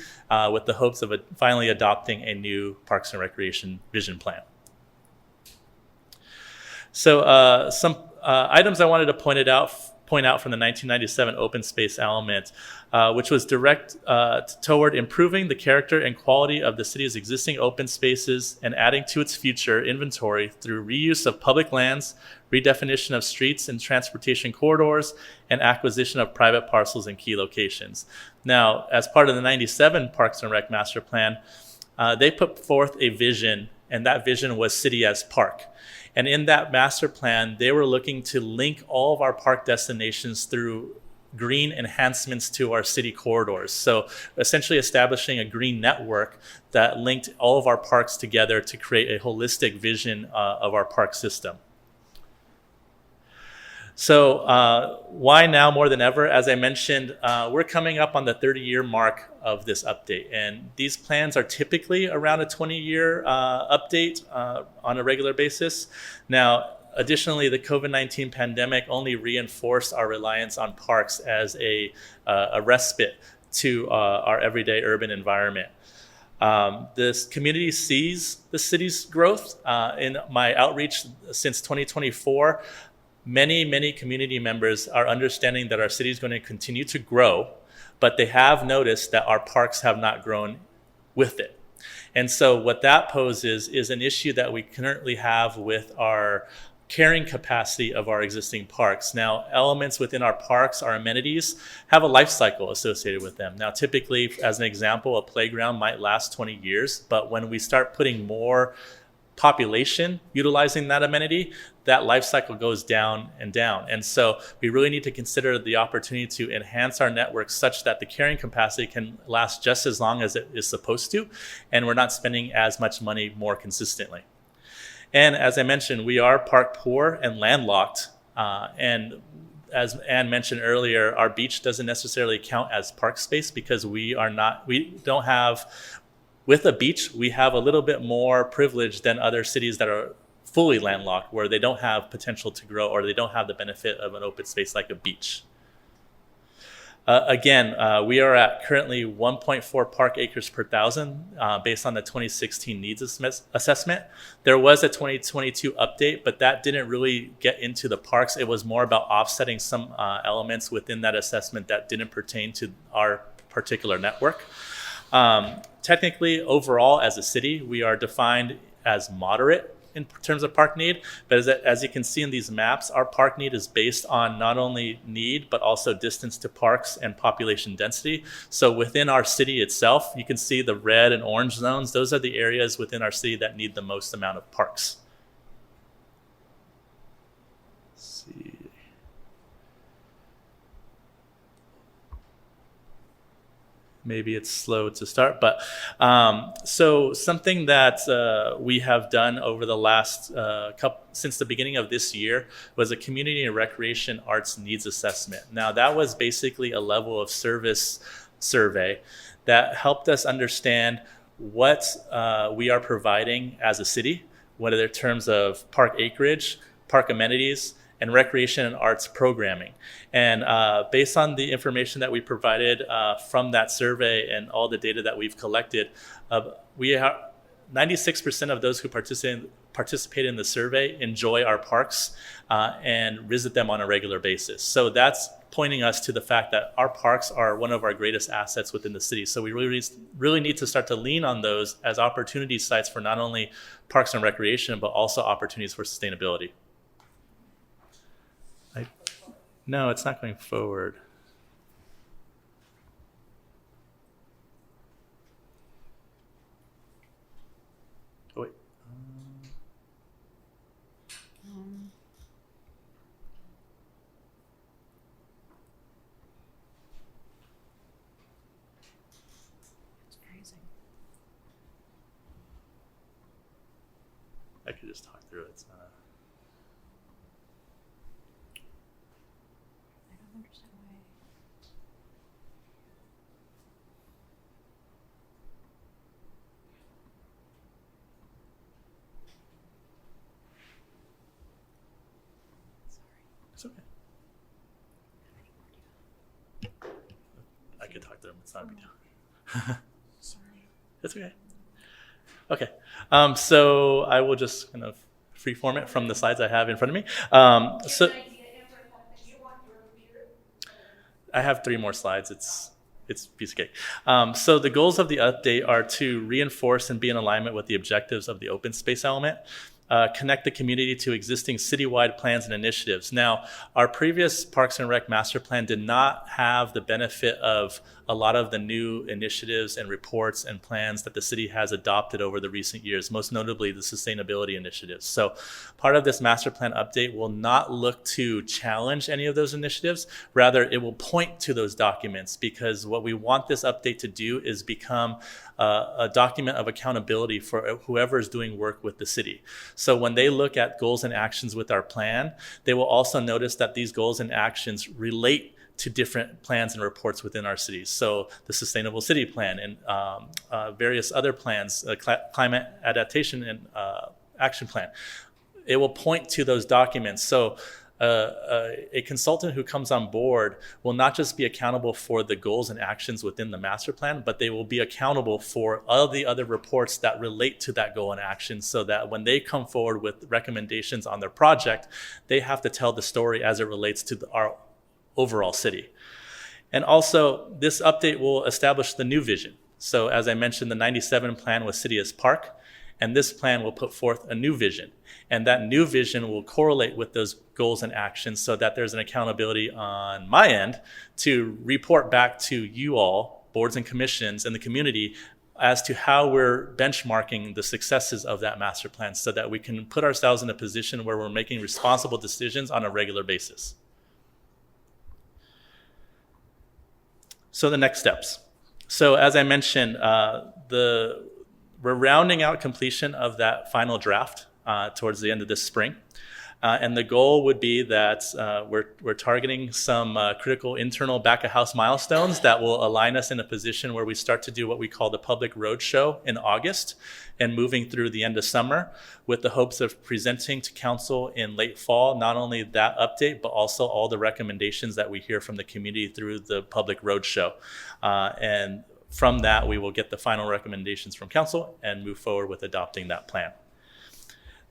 with the hopes of finally adopting a new Parks and Recreation vision plan. So some items I wanted to point out from the 1997 open space element, which was direct toward improving the character and quality of the city's existing open spaces and adding to its future inventory through reuse of public lands, redefinition of streets and transportation corridors, and acquisition of private parcels in key locations. Now, as part of the 97 Parks and Rec Master Plan, they put forth a vision, and that vision was City as Park. And in that master plan, they were looking to link all of our park destinations through green enhancements to our city corridors. So essentially establishing a green network that linked all of our parks together to create a holistic vision of our park system. So why now more than ever? As I mentioned, we're coming up on the 30-year mark of this update. And these plans are typically around a 20-year update on a regular basis. Now, additionally, the COVID-19 pandemic only reinforced our reliance on parks as a respite to our everyday urban environment. This community sees the city's growth. In my outreach since 2024, many community members are understanding that our city is going to continue to grow, but they have noticed that our parks have not grown with it. And so what that poses is an issue that we currently have with our carrying capacity of our existing parks. Now, elements within our parks, our amenities, have a life cycle associated with them. Now, typically, as an example, a playground might last 20 years, but when we start putting more population utilizing that amenity, that life cycle goes down and down. And so we really need to consider the opportunity to enhance our network such that the carrying capacity can last just as long as it is supposed to, and we're not spending as much money more consistently. And as I mentioned, we are park poor and landlocked. And as Anne mentioned earlier, our beach doesn't necessarily count as park space because we don't have, with a beach, we have a little bit more privilege than other cities that are fully landlocked, where they don't have potential to grow or they don't have the benefit of an open space like a beach. We are at currently 1.4 park acres per thousand based on the 2016 needs assessment. There was a 2022 update, but that didn't really get into the parks. It was more about offsetting some elements within that assessment that didn't pertain to our particular network. Technically, overall, as a city, we are defined as moderate in terms of park need, but as you can see in these maps, our park need is based on not only need, but also distance to parks and population density. So within our city itself, you can see the red and orange zones. Those are the areas within our city that need the most amount of parks. Let's see. Maybe it's slow to start, but so something that we have done over the last since the beginning of this year was a community and recreation arts needs assessment. Now that was basically a level of service survey that helped us understand what we are providing as a city, whether in terms of park acreage, park amenities, and recreation and arts programming. And based on the information that we provided from that survey and all the data that we've collected, we have 96% of those who participate in the survey enjoy our parks and visit them on a regular basis. So that's pointing us to the fact that our parks are one of our greatest assets within the city. So we really need to start to lean on those as opportunity sites for not only parks and recreation, but also opportunities for sustainability. No, it's not going forward. Oh, wait. I could just talk through it. It's not. I don't understand why. It's okay. I could talk to them. It's not a big deal. Sorry. It's okay. Okay. So I will just kind of freeform it from the slides I have in front of me. So I have 3 more slides. It's a piece of cake. So the goals of the update are to reinforce and be in alignment with the objectives of the open space element. Connect the community to existing citywide plans and initiatives. Now, our previous Parks and Rec master plan did not have the benefit of a lot of the new initiatives and reports and plans that the city has adopted over the recent years, most notably the sustainability initiatives. So part of this master plan update will not look to challenge any of those initiatives. Rather, it will point to those documents, because what we want this update to do is become a document of accountability for whoever is doing work with the city. So when they look at goals and actions with our plan, they will also notice that these goals and actions relate to different plans and reports within our cities. So the Sustainable City Plan and various other plans, Climate Adaptation and Action Plan. It will point to those documents. So a consultant who comes on board will not just be accountable for the goals and actions within the master plan, but they will be accountable for all the other reports that relate to that goal and action, so that when they come forward with recommendations on their project, they have to tell the story as it relates to our overall city. And also, this update will establish the new vision. So as I mentioned, the 97 plan was City as Park, and this plan will put forth a new vision. And that new vision will correlate with those goals and actions, so that there's an accountability on my end to report back to you all, boards and commissions, and the community as to how we're benchmarking the successes of that master plan, so that we can put ourselves in a position where we're making responsible decisions on a regular basis. So the next steps. So as I mentioned, we're rounding out completion of that final draft towards the end of this spring. And the goal would be that we're targeting some critical internal back-of-house milestones that will align us in a position where we start to do what we call the public roadshow in August, and moving through the end of summer, with the hopes of presenting to council in late fall, not only that update, but also all the recommendations that we hear from the community through the public roadshow. And from that, we will get the final recommendations from council and move forward with adopting that plan.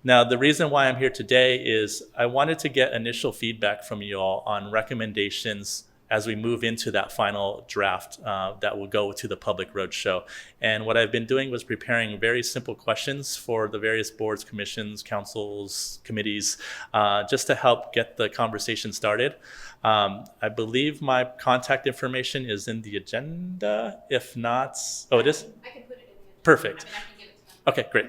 Now, the reason why I'm here today is I wanted to get initial feedback from you all on recommendations as we move into that final draft that will go to the public roadshow. And what I've been doing was preparing very simple questions for the various boards, commissions, councils, committees, just to help get the conversation started. I believe my contact information is in the agenda. If not, oh, it is? I can put it in the agenda. Perfect. Okay, great.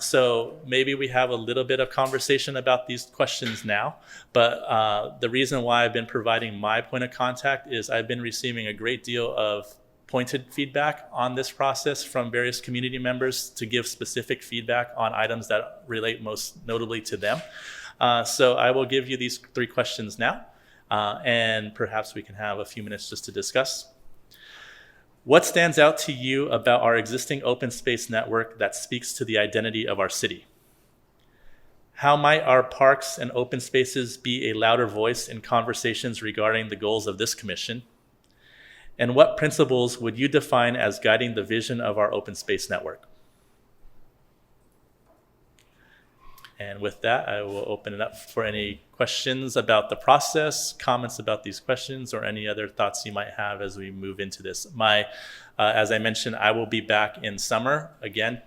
So maybe we have a little bit of conversation about these questions now, but the reason why I've been providing my point of contact is I've been receiving a great deal of pointed feedback on this process from various community members to give specific feedback on items that relate most notably to them. So I will give you these 3 questions now, and perhaps we can have a few minutes just to discuss. What stands out to you about our existing open space network that speaks to the identity of our city? How might our parks and open spaces be a louder voice in conversations regarding the goals of this commission? And what principles would you define as guiding the vision of our open space network? And with that, I will open it up for any questions about the process, comments about these questions, or any other thoughts you might have as we move into this. As I mentioned, I will be back in summer again.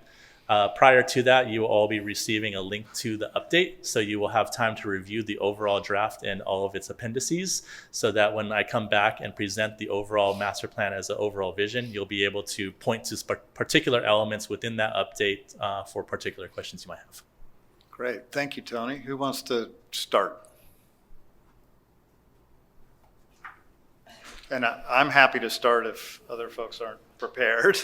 Prior to that, you will all be receiving a link to the update, so you will have time to review the overall draft and all of its appendices, so that when I come back and present the overall master plan as an overall vision, you'll be able to point to particular elements within that update for particular questions you might have. Great. Thank you, Tony. Who wants to start? And I'm happy to start if other folks aren't prepared.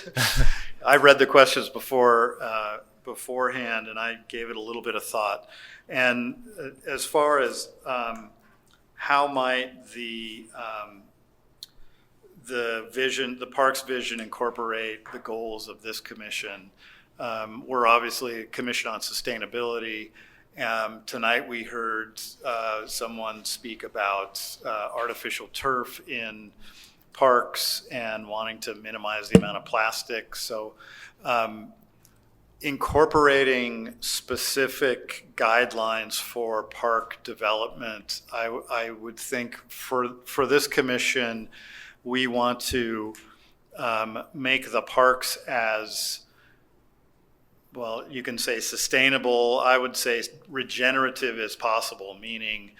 I read the questions beforehand, and I gave it a little bit of thought. And as far as how might the vision, the parks vision, incorporate the goals of this commission? We're obviously a commission on sustainability. Tonight we heard someone speak about artificial turf in parks and wanting to minimize the amount of plastic. So incorporating specific guidelines for park development, I would think for this commission, we want to make the parks as, well, you can say sustainable, I would say regenerative as possible, meaning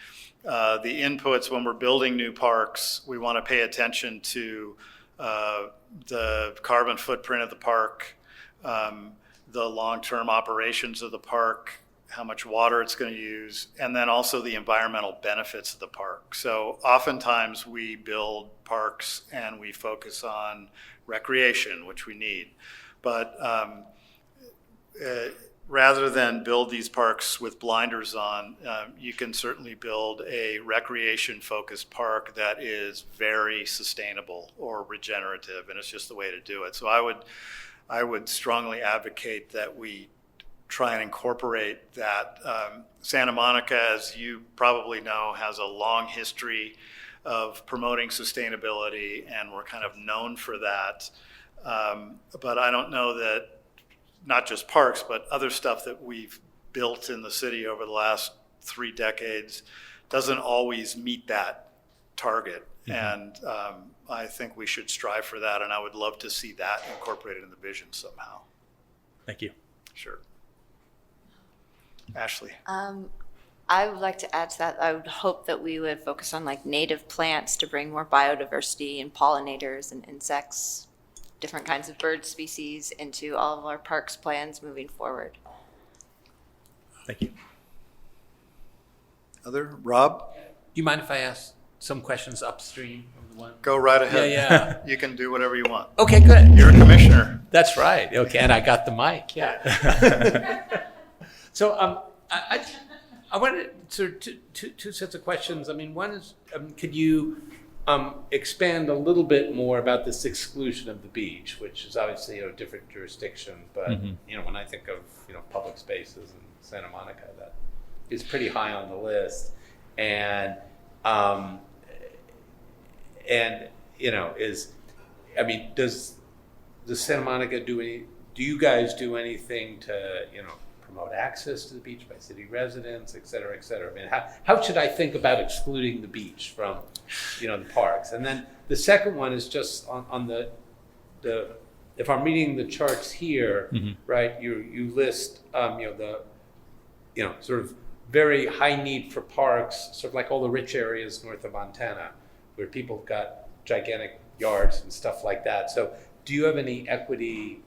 the inputs when we're building new parks, we want to pay attention to the carbon footprint of the park, the long-term operations of the park, how much water it's going to use, and then also the environmental benefits of the park. So oftentimes we build parks and we focus on recreation, which we need. But rather than build these parks with blinders on, you can certainly build a recreation-focused park that is very sustainable or regenerative, and it's just the way to do it. So I would strongly advocate that we try and incorporate that. Santa Monica, as you probably know, has a long history of promoting sustainability, and we're kind of known for that. But I don't know that not just parks, but other stuff that we've built in the city over the last 3 decades doesn't always meet that target. And I think we should strive for that, and I would love to see that incorporated in the vision somehow. Thank you. Sure. Ashley. I would like to add to that. I would hope that we would focus on like native plants to bring more biodiversity and pollinators and insects, different kinds of bird species into all of our parks plans moving forward. Thank you. Other? Rob? Do you mind if I ask some questions upstream of the one? Go right ahead. Yeah. You can do whatever you want. Okay, good. You're a commissioner. That's right. Okay, and I got the mic. Yeah. So I wanted two sets of questions. I mean, one is, could you expand a little bit more about this exclusion of the beach, which is obviously a different jurisdiction, but when I think of public spaces in Santa Monica, that is pretty high on the list, and does Santa Monica do you guys do anything to promote access to the beach by city residents, et cetera, et cetera? I mean, how should I think about excluding the beach from, the parks? And then the second one is just on the if I'm reading the charts here, right, you list, the sort of very high need for parks, sort of like all the rich areas north of Montana, where people have got gigantic yards and stuff like that. So do you have any equity,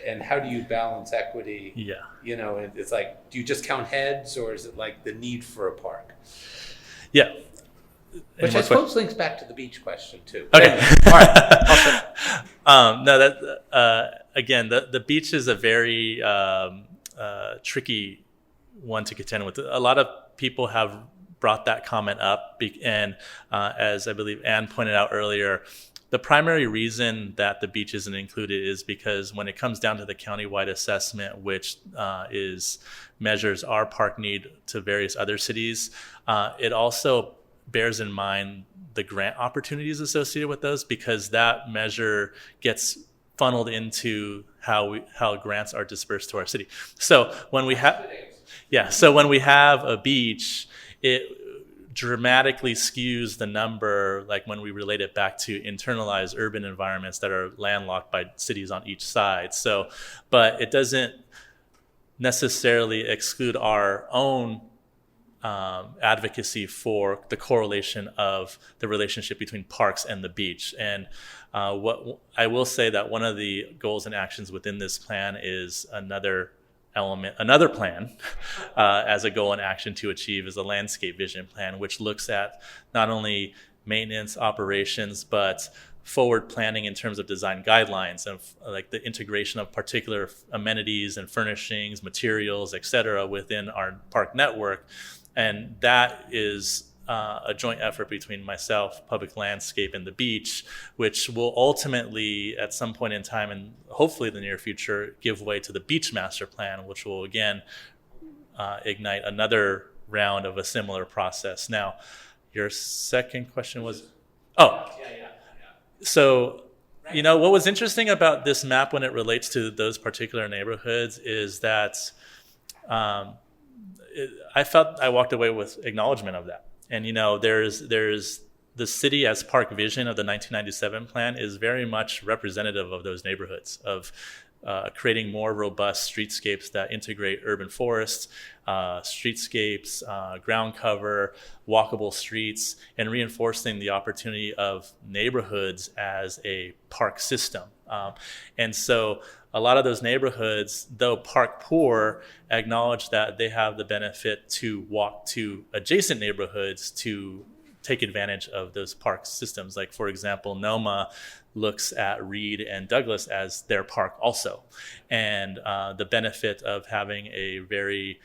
and how do you balance equity? Yeah. It's like, do you just count heads, or is it like the need for a park? Yeah. Which I suppose links back to the beach question too. Okay. Anyway, all right. No, again, the beach is a very tricky one to contend with. A lot of people have brought that comment up, and as I believe Anne pointed out earlier, the primary reason that the beach isn't included is because when it comes down to the countywide assessment, which measures our park need to various other cities, it also bears in mind the grant opportunities associated with those, because that measure gets funneled into how grants are dispersed to our city. So when we have a beach, it dramatically skews the number, like when we relate it back to internalized urban environments that are landlocked by cities on each side. So, but it doesn't necessarily exclude our own advocacy for the correlation of the relationship between parks and the beach. And what I will say that one of the goals and actions within this plan is another plan as a goal and action to achieve is a landscape vision plan, which looks at not only maintenance operations, but forward planning in terms of design guidelines of like the integration of particular amenities and furnishings, materials, et cetera, within our park network. And that is a joint effort between myself, Public Landscape, and the beach, which will ultimately, at some point in time, and hopefully the near future, give way to the Beach Master Plan, which will again ignite another round of a similar process. Now, your second question was, so, you know, what was interesting about this map when it relates to those particular neighborhoods is that I felt I walked away with acknowledgement of that. And, you know, there's the city as park vision of the 1997 plan is very much representative of those neighborhoods, of creating more robust streetscapes that integrate urban forests, streetscapes, ground cover, walkable streets, and reinforcing the opportunity of neighborhoods as a park system. And so a lot of those neighborhoods, though park poor, acknowledge that they have the benefit to walk to adjacent neighborhoods to take advantage of those park systems. Like, for example, Noma looks at Reed and Douglas as their park also. And the benefit of having a very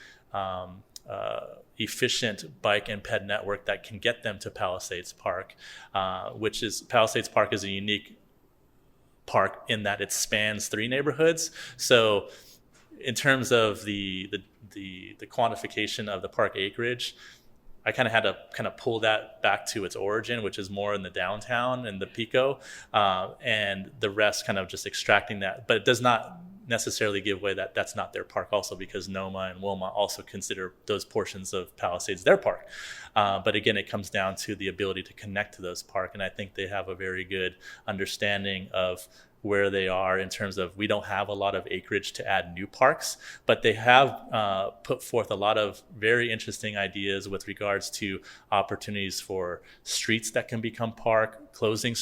efficient bike and ped network that can get them to Palisades Park, Palisades Park is a unique park in that it spans 3 neighborhoods. So in terms of the quantification of the park acreage, I kind of had to pull that back to its origin, which is more in the downtown and the Pico, and the rest kind of just extracting that. But it does not necessarily give way that that's not their park also, because Noma and Wilma also consider those portions of Palisades their park. But again, it comes down to the ability to connect to those parks, and I think they have a very good understanding of where they are in terms of, we don't have a lot of acreage to add new parks, but they have put forth a lot of very interesting ideas with regards to opportunities for streets that can become park, closing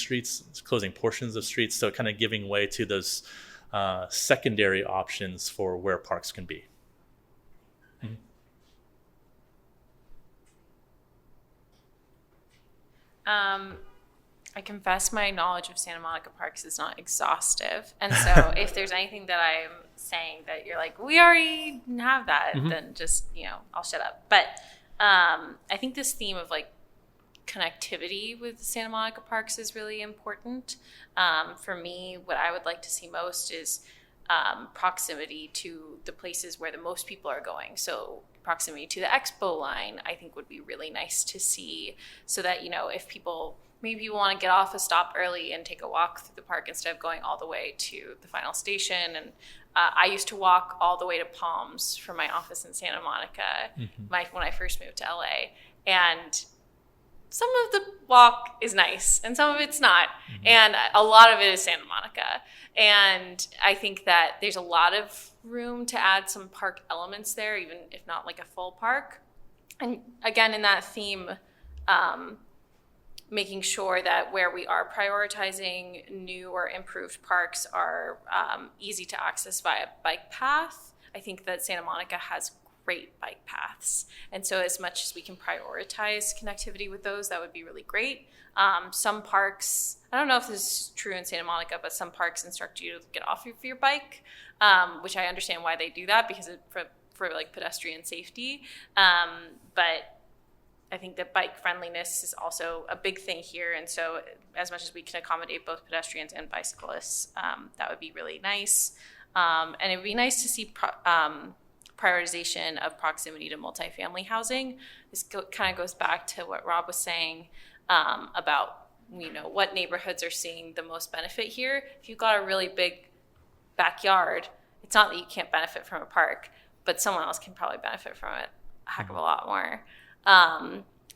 portions of streets, so kind of giving way to those secondary options for where parks can be. Mm-hmm. I confess my knowledge of Santa Monica parks is not exhaustive. And so if there's anything that I'm saying that you're like, we already have that, then just, I'll shut up. But I think this theme of like connectivity with Santa Monica parks is really important. For me, what I would like to see most is proximity to the places where the most people are going. So proximity to the expo line, I think, would be really nice to see, so that, if maybe you want to get off a stop early and take a walk through the park instead of going all the way to the final station. And I used to walk all the way to Palms from my office in Santa Monica when I first moved to LA. And some of the walk is nice and some of it's not. And a lot of it is Santa Monica. And I think that there's a lot of room to add some park elements there, even if not like a full park. And again, in that theme, making sure that where we are prioritizing new or improved parks are easy to access via bike path. I think that Santa Monica has great bike paths. And so as much as we can prioritize connectivity with those, that would be really great. Some parks, I don't know if this is true in Santa Monica, but some parks instruct you to get off of your bike, which I understand why they do that, because for like pedestrian safety. But I think that bike friendliness is also a big thing here. And so as much as we can accommodate both pedestrians and bicyclists, that would be really nice. And it would be nice to see prioritization of proximity to multifamily housing. This kind of goes back to what Rob was saying about, what neighborhoods are seeing the most benefit here. If you've got a really big backyard, it's not that you can't benefit from a park, but someone else can probably benefit from it a heck of a lot more.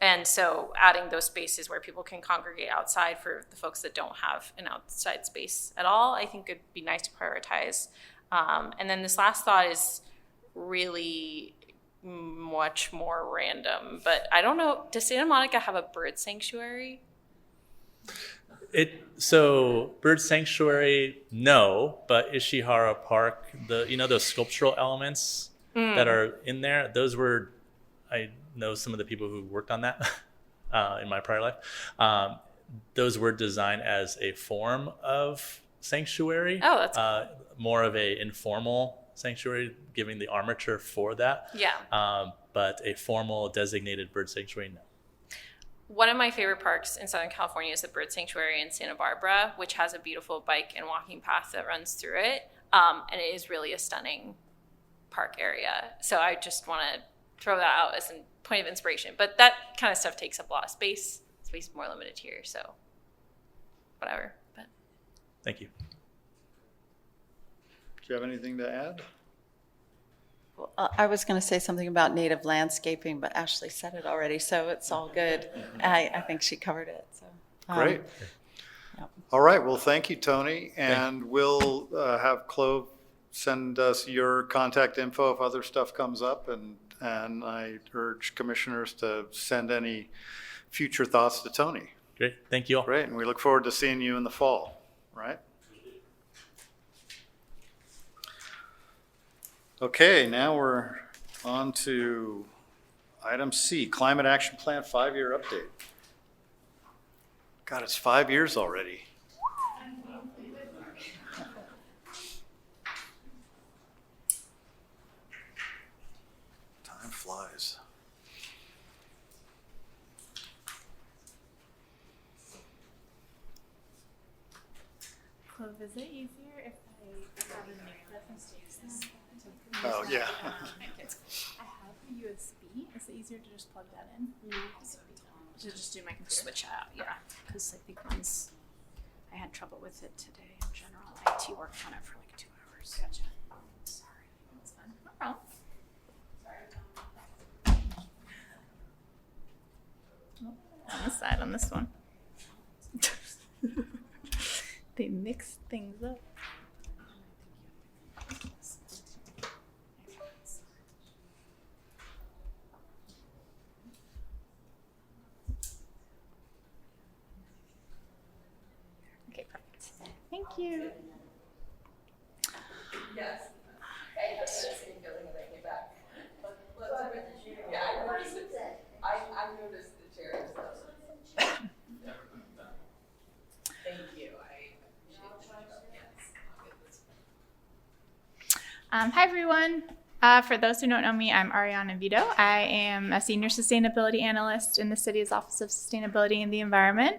And so adding those spaces where people can congregate outside for the folks that don't have an outside space at all, I think it'd be nice to prioritize. And then this last thought is really much more random, but I don't know, does Santa Monica have a bird sanctuary? So bird sanctuary, no, but Ishihara Park, those sculptural elements that are in there, I know some of the people who worked on that in my prior life. Those were designed as a form of sanctuary. Oh, that's cool. More of a informal sanctuary, giving the armature for that. Yeah. But a formal designated bird sanctuary, no. One of my favorite parks in Southern California is the Bird Sanctuary in Santa Barbara, which has a beautiful bike and walking path that runs through it. And it is really a stunning park area. So I just want to throw that out as a point of inspiration. But that kind of stuff takes up a lot of space. Space is more limited here, so whatever. But thank you. Do you have anything to add? Well, I was going to say something about native landscaping, but Ashley said it already, so it's all good. I think she covered it. So Great. Yep. All right. Well, thank you, Tony. And we'll have Clove send us your contact info if other stuff comes up. And I urge commissioners to send any future thoughts to Tony. Great. Thank you all. Great. And we look forward to seeing you in the fall, right? Okay, now we're on to item C, Climate Action Plan 5-year update. God, it's 5 years already. Time flies. Clove, is it easier if I have a new reference to use this? Oh, yeah. I have a USB. Is it easier to just plug that in? To just do my computer? Switch out, yeah, because I think mine's, I had trouble with it today in general. IT worked on it for like 2 hours. Gotcha. Sorry. That's fine. No problem. On this side, on this one. They mix things up. Okay, perfect. Thank you. Yes. I have the same feeling when I came back. Yeah, I noticed the chairs. Thank you. Hi, everyone. For those who don't know me, I'm Ariana Vito. I am a senior sustainability analyst in the city's Office of Sustainability and the Environment,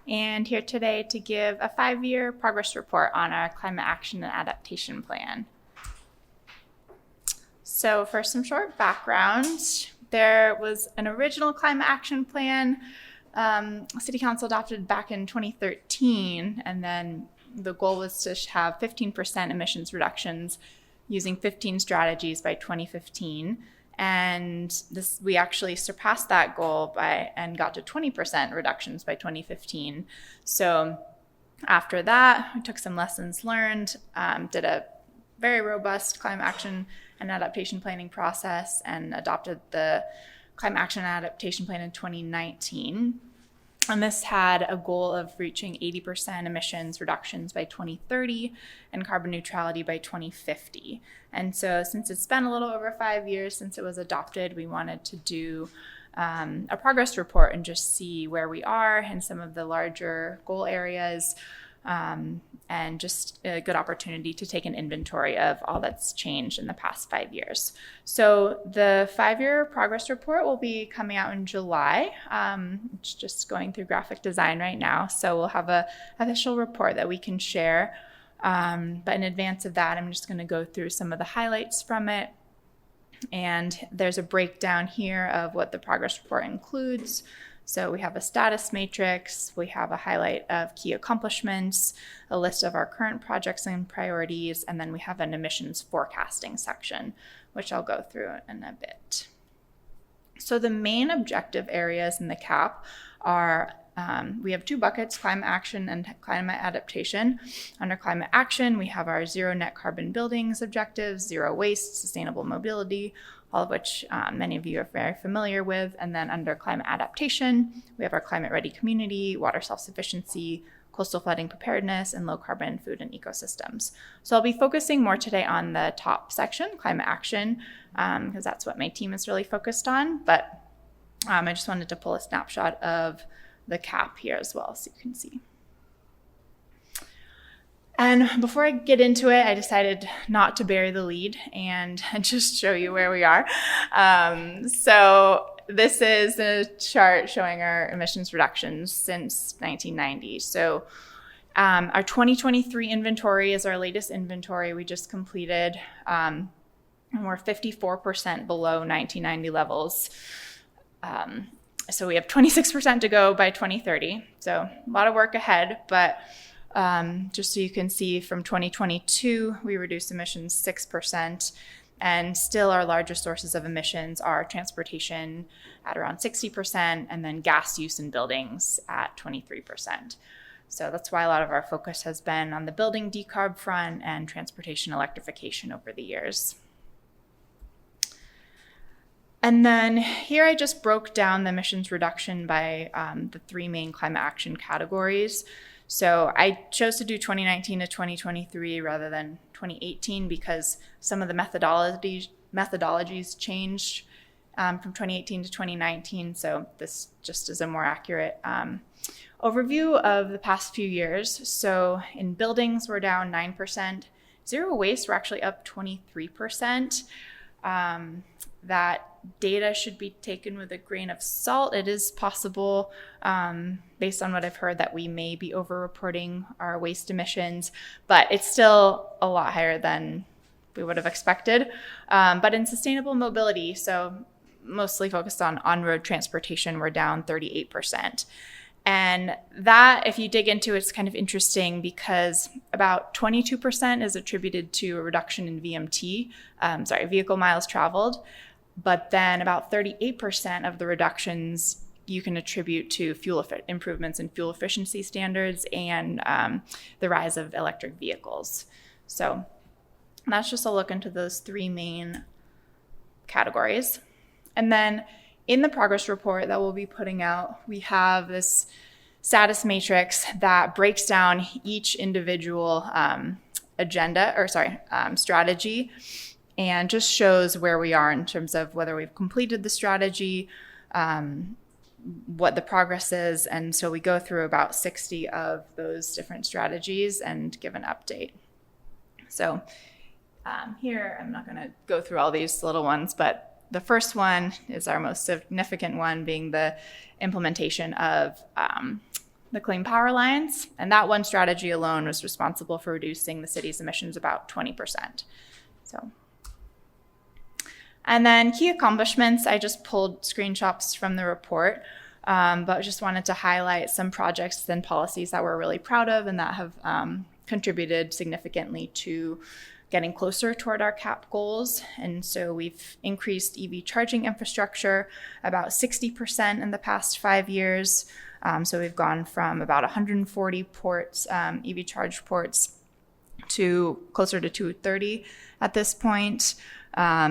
and here today to give a 5-year progress report on our climate action and adaptation plan. So for some short background, there was an original climate action plan City Council adopted back in 2013, and then the goal was to have 15% emissions reductions using 15 strategies by 2015. And we actually surpassed that goal and got to 20% reductions by 2015. So after that, we took some lessons learned, did a very robust climate action and adaptation planning process, and adopted the climate action and adaptation plan in 2019. And this had a goal of reaching 80% emissions reductions by 2030 and carbon neutrality by 2050. And so since it's been a little over 5 years since it was adopted, we wanted to do a progress report and just see where we are in some of the larger goal areas. and just a good opportunity to take an inventory of all that's changed in the past 5 years. So the 5-year progress report will be coming out in July. It's just going through graphic design right now, so we'll have a official report that we can share. But in advance of that, I'm just going to go through some of the highlights from it. And there's a breakdown here of what the progress report includes. So we have a status matrix, we have a highlight of key accomplishments, a list of our current projects and priorities, and then we have an emissions forecasting section, which I'll go through in a bit. So the main objective areas in the CAP are we have 2 buckets, climate action and climate adaptation. Under climate action, we have our zero net carbon buildings objectives, zero waste, sustainable mobility, all of which many of you are very familiar with. And then under climate adaptation, we have our climate ready community, water self-sufficiency, coastal flooding preparedness, and low carbon food and ecosystems. So I'll be focusing more today on the top section, climate action, because that's what my team is really focused on. But I just wanted to pull a snapshot of the CAP here as well, so you can see. And before I get into it, I decided not to bury the lead and just show you where we are. So this is a chart showing our emissions reductions since 1990. So our 2023 inventory is our latest inventory we just completed. And we're 54% below 1990 levels. So we have 26% to go by 2030. So a lot of work ahead, but just so you can see, from 2022, we reduced emissions 6%, and still our largest sources of emissions are transportation at around 60%, and then gas use in buildings at 23%. So that's why a lot of our focus has been on the building decarb front and transportation electrification over the years. And then here I just broke down the emissions reduction by the 3 main climate action categories. So I chose to do 2019 to 2023 rather than 2018 because some of the methodologies changed from 2018 to 2019. So this just is a more accurate overview of the past few years. So in buildings, we're down 9%. Zero waste, we're actually up 23%. That data should be taken with a grain of salt. It is possible, based on what I've heard, that we may be over-reporting our waste emissions, but it's still a lot higher than we would have expected. But in sustainable mobility, so mostly focused on on-road transportation, we're down 38%. And that, if you dig into it, it's kind of interesting because about 22% is attributed to a reduction in VMT, vehicle miles traveled. But then about 38% of the reductions you can attribute to improvements in fuel efficiency standards and the rise of electric vehicles. So that's just a look into those 3 main categories. And then in the progress report that we'll be putting out, we have this status matrix that breaks down each individual strategy, and just shows where we are in terms of whether we've completed the strategy, what the progress is. And so we go through about 60 of those different strategies and give an update. So here, I'm not going to go through all these little ones, but the first one is our most significant one, being the implementation of the Clean Power Alliance. And that one strategy alone was responsible for reducing the city's emissions about 20%. So. And then key accomplishments, I just pulled screenshots from the report, but I just wanted to highlight some projects and policies that we're really proud of and that have contributed significantly to getting closer toward our CAP goals. And so we've increased EV charging infrastructure about 60% in the past 5 years. So we've gone from about 140 ports, EV charge ports, to closer to 230 at this point. That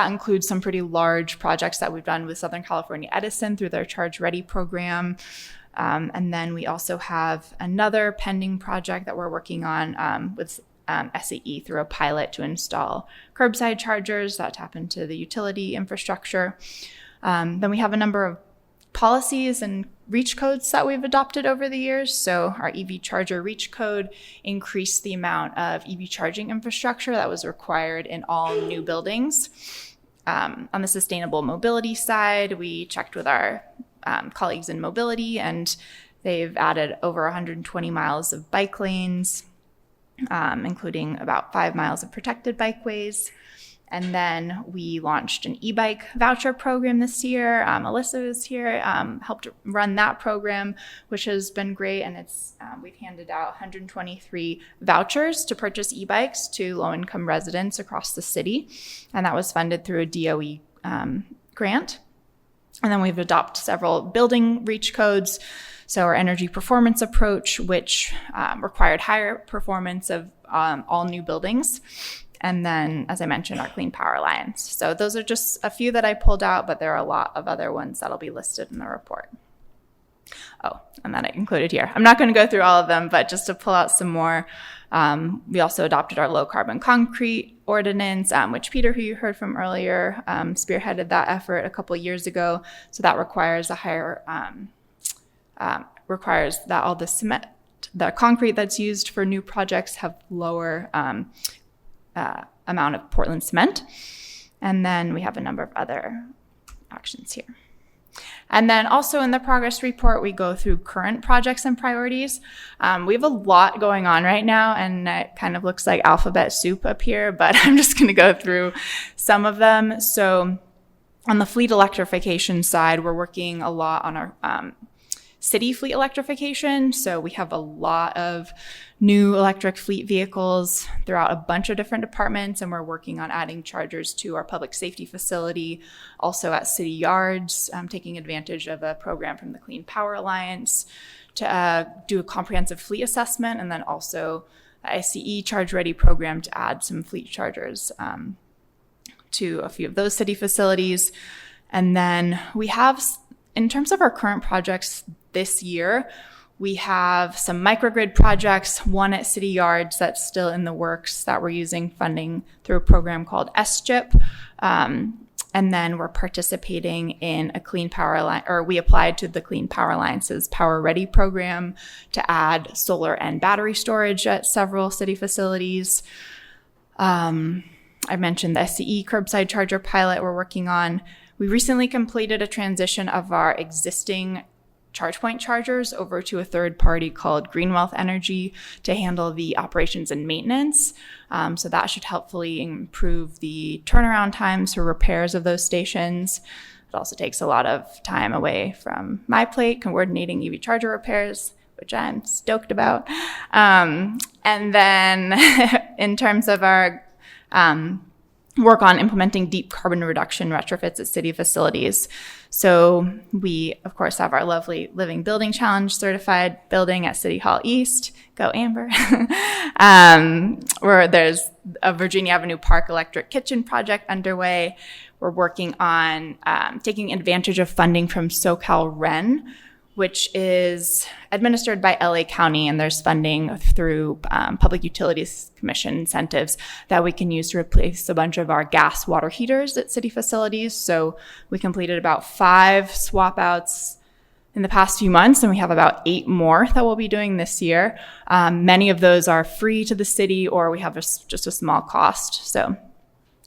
includes some pretty large projects that we've done with Southern California Edison through their Charge Ready program. And then we also have another pending project that we're working on with SAE through a pilot to install curbside chargers that tap into the utility infrastructure. Then we have a number of policies and reach codes that we've adopted over the years. So our EV charger reach code increased the amount of EV charging infrastructure that was required in all new buildings. On the sustainable mobility side, we checked with our colleagues in mobility, and they've added over 120 miles of bike lanes, including about 5 miles of protected bikeways. And then we launched an e-bike voucher program this year. Alyssa is here, helped run that program, which has been great. And we've handed out 123 vouchers to purchase e-bikes to low-income residents across the city. And that was funded through a DOE grant. And then we've adopted several building reach codes. So our energy performance approach, which required higher performance of all new buildings. And then, as I mentioned, our Clean Power Alliance. So those are just a few that I pulled out, but there are a lot of other ones that'll be listed in the report. Oh, and that I included here. I'm not going to go through all of them, but just to pull out some more, we also adopted our low carbon concrete ordinance, which Peter, who you heard from earlier, spearheaded that effort a couple years ago. So that requires a higher, requires that all the cement, the concrete that's used for new projects have lower amount of Portland cement. And then we have a number of other actions here. And then also in the progress report, we go through current projects and priorities. We have a lot going on right now, and it kind of looks like alphabet soup up here, but I'm just going to go through some of them. So on the fleet electrification side, we're working a lot on our city fleet electrification. So we have a lot of new electric fleet vehicles throughout a bunch of different departments, and we're working on adding chargers to our public safety facility, also at city yards, taking advantage of a program from the Clean Power Alliance to do a comprehensive fleet assessment, and then also the ICE Charge Ready program to add some fleet chargers to a few of those city facilities. And then we have, in terms of our current projects this year, we have some microgrid projects, one at city yards that's still in the works that we're using funding through a program called SGIP. And then we're participating in a Clean Power Alliance, or we applied to the Clean Power Alliance's Power Ready program to add solar and battery storage at several city facilities. I mentioned the SCE curbside charger pilot we're working on. We recently completed a transition of our existing ChargePoint chargers over to a third party called Greenwealth Energy to handle the operations and maintenance. So that should helpfully improve the turnaround times for repairs of those stations. It also takes a lot of time away from my plate, coordinating EV charger repairs, which I'm stoked about. And then in terms of our work on implementing deep carbon reduction retrofits at city facilities. So we, of course, have our lovely Living Building Challenge certified building at City Hall East. Go Amber. Where there's a Virginia Avenue Park electric kitchen project underway. We're working on taking advantage of funding from SoCal REN, which is administered by LA County, and there's funding through Public Utilities Commission incentives that we can use to replace a bunch of our gas water heaters at city facilities. So we completed about 5 swap outs in the past few months, and we have about 8 more that we'll be doing this year. Many of those are free to the city, or we have just a small cost. So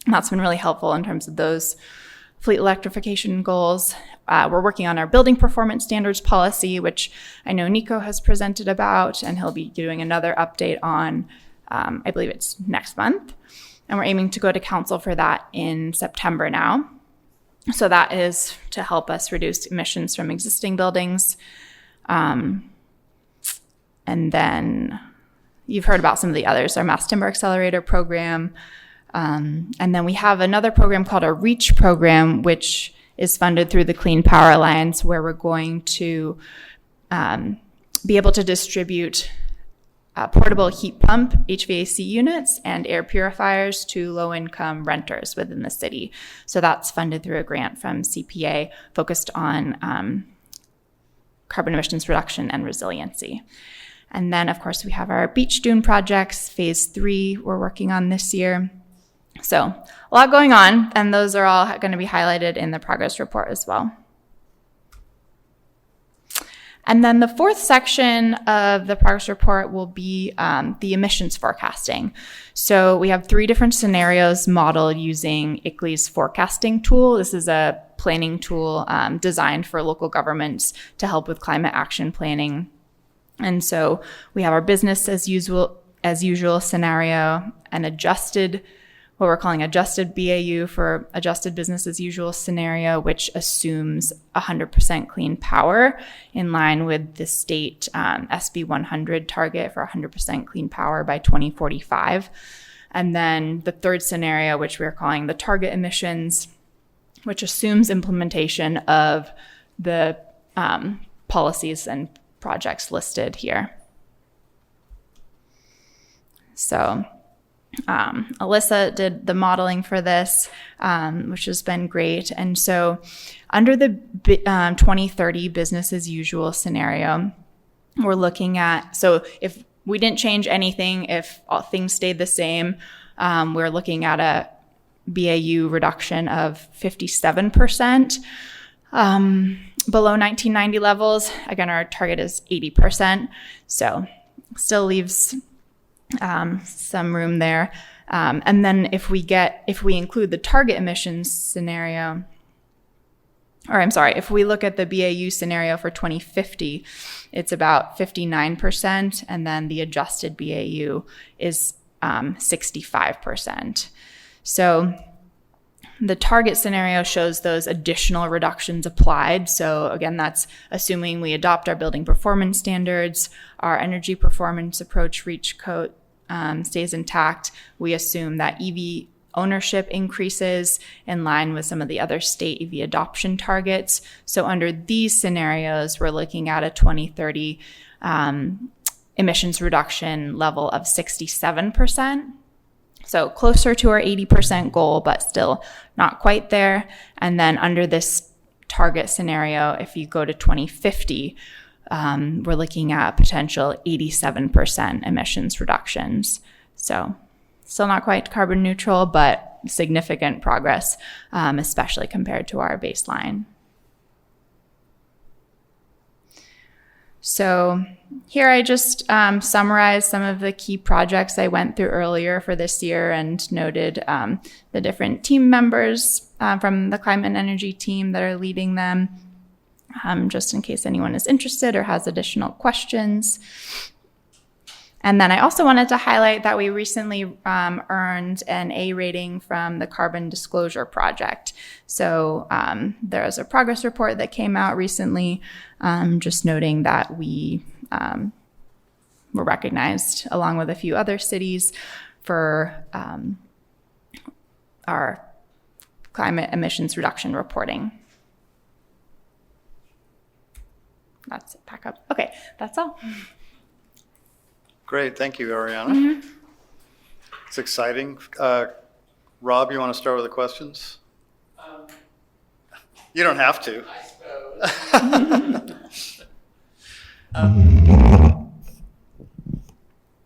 that's been really helpful in terms of those fleet electrification goals. We're working on our building performance standards policy, which I know Nico has presented about, and he'll be doing another update on, I believe it's next month. And we're aiming to go to council for that in September now. So that is to help us reduce emissions from existing buildings. And then you've heard about some of the others, our Mass Timber Accelerator program. And then we have another program called our REACH program, which is funded through the Clean Power Alliance, where we're going to be able to distribute portable heat pump HVAC units and air purifiers to low-income renters within the city. So that's funded through a grant from CPA focused on carbon emissions reduction and resiliency. And then, of course, we have our beach dune projects, phase 3 we're working on this year. So a lot going on, and those are all going to be highlighted in the progress report as well. And then the fourth section of the progress report will be the emissions forecasting. So we have 3 different scenarios modeled using ICLEI's forecasting tool. This is a planning tool designed for local governments to help with climate action planning. And so we have our business as usual scenario, an adjusted, what we're calling adjusted BAU for adjusted business as usual scenario, which assumes 100% clean power in line with the state SB 100 target for 100% clean power by 2045. And then the third scenario, which we're calling the target emissions, which assumes implementation of the policies and projects listed here. So Alyssa did the modeling for this, which has been great. And so under the 2030 business as usual scenario, we're looking at, so if we didn't change anything, if all things stayed the same, we're looking at a BAU reduction of 57%. Below 1990 levels, again, our target is 80%. So still leaves some room there. And then if we include the target emissions scenario, if we look at the BAU scenario for 2050, it's about 59%, and then the adjusted BAU is 65%. So the target scenario shows those additional reductions applied. So again, that's assuming we adopt our building performance standards, our energy performance approach REACH code stays intact. We assume that EV ownership increases in line with some of the other state EV adoption targets. So under these scenarios, we're looking at a 2030 emissions reduction level of 67%. So closer to our 80% goal, but still not quite there. And then under this target scenario, if you go to 2050, we're looking at potential 87% emissions reductions. So still not quite carbon neutral, but significant progress, especially compared to our baseline. So here I just summarized some of the key projects I went through earlier for this year and noted the different team members from the climate and energy team that are leading them, just in case anyone is interested or has additional questions. And then I also wanted to highlight that we recently earned an A rating from the Carbon Disclosure Project. So there was a progress report that came out recently, just noting that we were recognized along with a few other cities for our climate emissions reduction reporting. That's it, pack up. Okay, that's all. Great, thank you, Ariana. It's exciting. Rob, you want to start with the questions? You don't have to.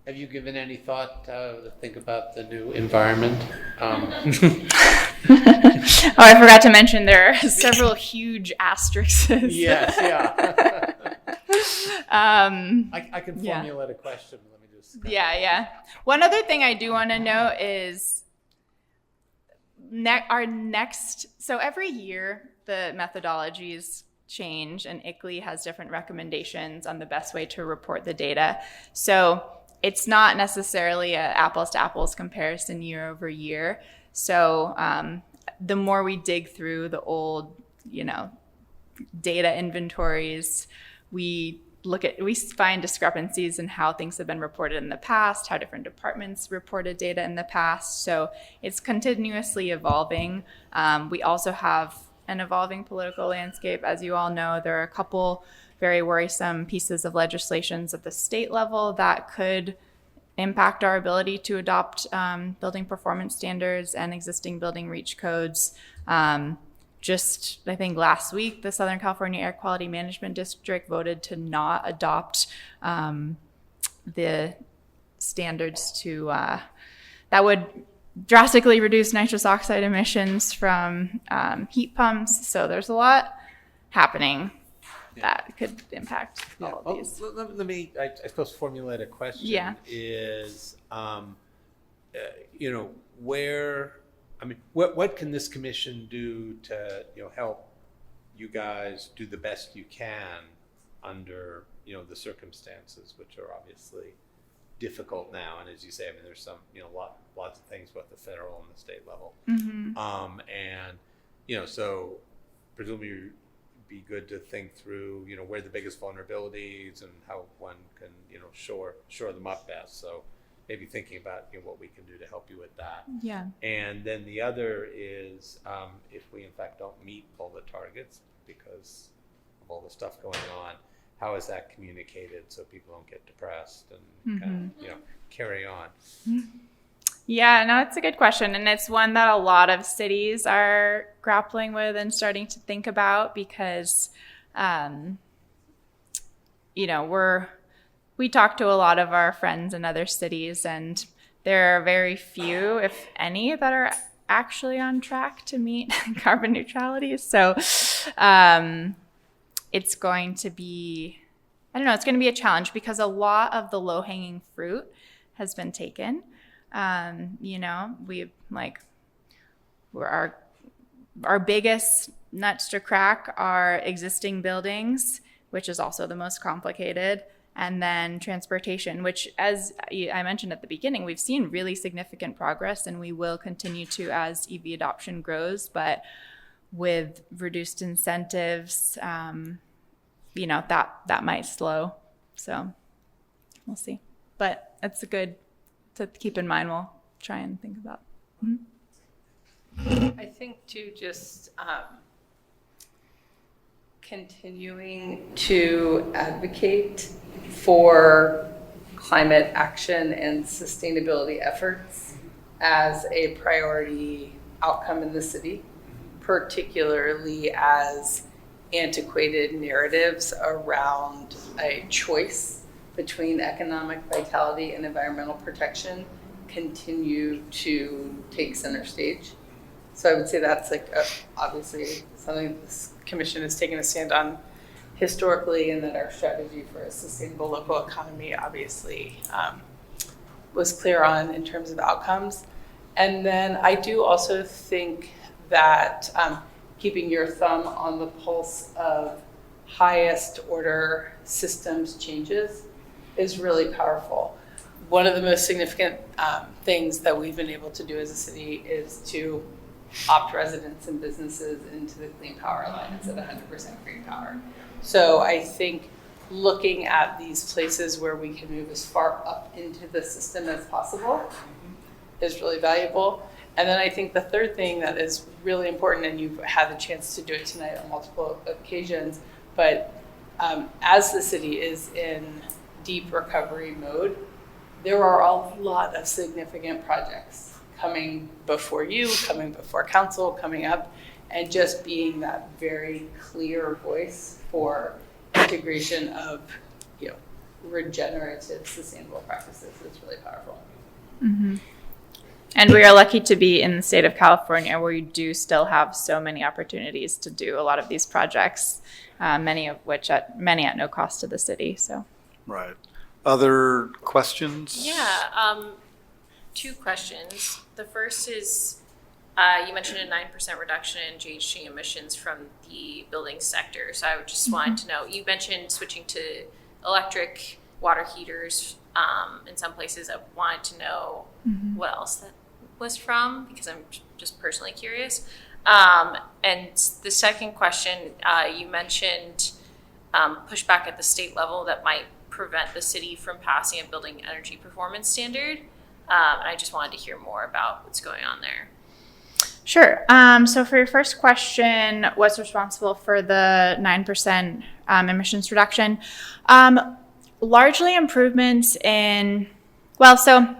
Have you given any thought to think about the new environment? Oh, I forgot to mention there are several huge asterisks. Yes, yeah. I can formulate a question. Let me just. Yeah. One other thing I do want to note is so every year the methodologies change and ICLEI has different recommendations on the best way to report the data. So it's not necessarily an apples to apples comparison year over year. So the more we dig through the old, data inventories, we find discrepancies in how things have been reported in the past, how different departments reported data in the past. So it's continuously evolving. We also have an evolving political landscape. As you all know, there are a couple very worrisome pieces of legislations at the state level that could impact our ability to adopt building performance standards and existing building REACH codes. Just, I think last week, the Southern California Air Quality Management District voted to not adopt the standards that would drastically reduce nitrous oxide emissions from heat pumps. So there's a lot happening. that could impact all of Well, these. let me, I suppose, formulate a question. Yeah. Is, where, what can this commission do to, help you guys do the best you can under, the circumstances, which are obviously difficult now? And as you say, there's some, lots of things, both the federal and the state level. So presumably it'd be good to think through, where the biggest vulnerabilities and how one can, shore them up best. So maybe thinking about, what we can do to help you with that. Yeah. And then the other is, if we in fact don't meet all the targets because of all the stuff going on, how is that communicated so people don't get depressed and kind of, carry on? Yeah, no, it's a good question. And it's one that a lot of cities are grappling with and starting to think about because, we talk to a lot of our friends in other cities, and there are very few, if any, that are actually on track to meet carbon neutrality. So it's going to be, it's going to be a challenge because a lot of the low-hanging fruit has been taken. Our biggest nuts to crack are existing buildings, which is also the most complicated, and then transportation, which, as I mentioned at the beginning, we've seen really significant progress, and we will continue to as EV adoption grows, but with reduced incentives, that might slow. So we'll see. But it's good to keep in mind. We'll try and think about. I think too, just continuing to advocate for climate action and sustainability efforts as a priority outcome in the city, particularly as antiquated narratives around a choice between economic vitality and environmental protection continue to take center stage. So I would say that's obviously something this commission has taken a stand on historically, and that our strategy for a sustainable local economy obviously was clear on in terms of outcomes. And then I do also think that keeping your thumb on the pulse of highest order systems changes is really powerful. One of the most significant things that we've been able to do as a city is to opt residents and businesses into the Clean Power Alliance at 100% green power. So I think looking at these places where we can move as far up into the system as possible is really valuable. And then I think the third thing that is really important, and you've had the chance to do it tonight on multiple occasions, but as the city is in deep recovery mode, there are a lot of significant projects coming before you, coming before council, coming up, and just being that very clear voice for integration of, regenerative, sustainable practices is really powerful. Mm-hmm. And we are lucky to be in the state of California, where you do still have so many opportunities to do a lot of these projects, many at no cost to the city. So, right. Other questions? Yeah, 2 questions. The first is, you mentioned a 9% reduction in GHG emissions from the building sector. So I would just wanted to know, you mentioned switching to electric water heaters in some places. I wanted to know what else that was from, because I'm just personally curious. And the second question, you mentioned pushback at the state level that might prevent the city from passing a building energy performance standard. And I just wanted to hear more about what's going on there. Sure. So for your first question, what's responsible for the 9% emissions reduction? Largely improvements in, so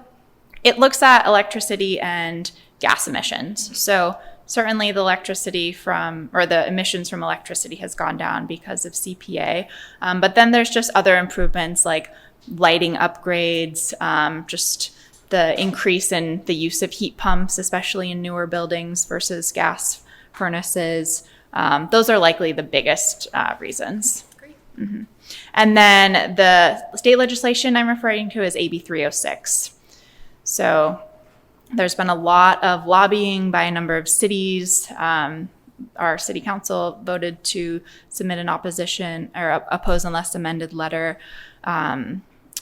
it looks at electricity and gas emissions. So certainly the the emissions from electricity has gone down because of CPA. But then there's just other improvements like lighting upgrades, just the increase in the use of heat pumps, especially in newer buildings versus gas furnaces. Those are likely the biggest reasons. Great. And then the state legislation I'm referring to is AB 306. So there's been a lot of lobbying by a number of cities. Our city council voted to submit an opposition or oppose unless amended letter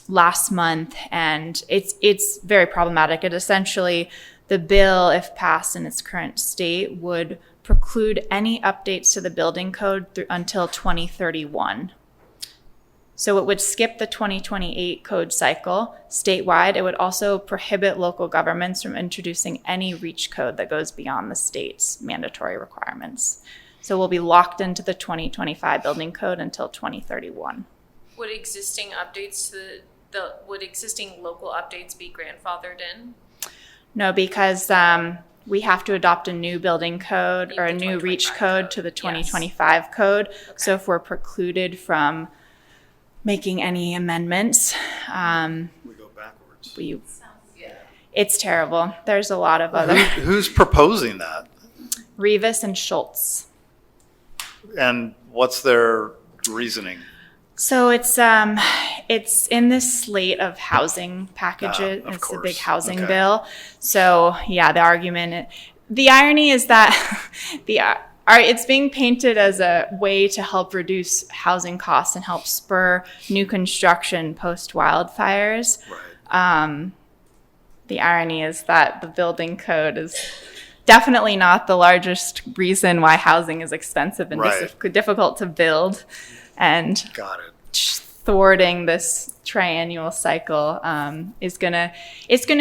last month, and it's very problematic. It essentially, the bill, if passed in its current state, would preclude any updates to the building code until 2031. So it would skip the 2028 code cycle statewide. It would also prohibit local governments from introducing any REACH code that goes beyond the state's mandatory requirements. So we'll be locked into the 2025 building code until 2031. Would existing updates to would existing local updates be grandfathered in? No, because we have to adopt a new building code or a new REACH code to the 2025 code. So if we're precluded from making any amendments, We go backwards. it's terrible. There's a lot of other. Who's proposing that? Rivas and Schultz. And what's their reasoning? So it's in this slate of housing packages. Of It's a course. big housing Okay. bill. So yeah, the argument, the irony is that it's being painted as a way to help reduce housing costs and help spur new construction post wildfires. The irony is that the building code is definitely not the largest reason why housing is expensive and difficult to build. And thwarting this triennial cycle is gonna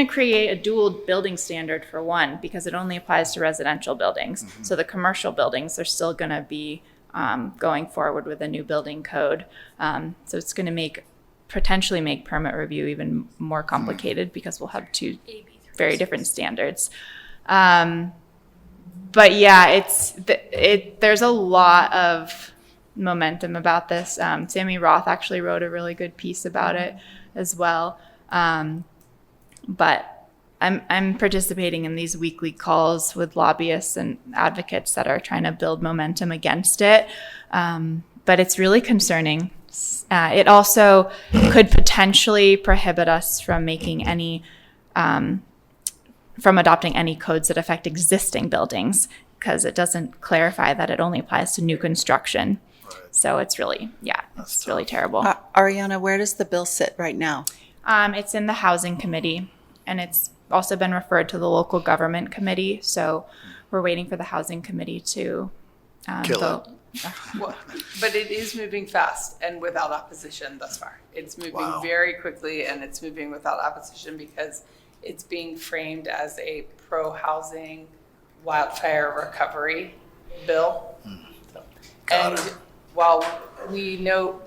create a dual building standard for one, because it only applies to residential buildings. So the commercial buildings are still gonna be going forward with a new building code. So it's gonna potentially make permit review even more complicated because we'll have two very different standards. But yeah, there's a lot of momentum about this. Sammy Roth actually wrote a really good piece about it as well. But I'm participating in these weekly calls with lobbyists and advocates that are trying to build momentum against it. But it's really concerning. It also could potentially prohibit us from making any, from adopting any codes that affect existing buildings, because it doesn't clarify that it only applies to new construction. So it's really, it's really terrible. Ariana, where does the bill sit right now? It's in the Housing Committee, and it's also been referred to the Local Government Committee. So we're waiting for the Housing Committee to vote. Well, but it is moving fast and without opposition thus far. It's moving very quickly, and it's moving without opposition because it's being framed as a pro-housing wildfire recovery bill. And while we know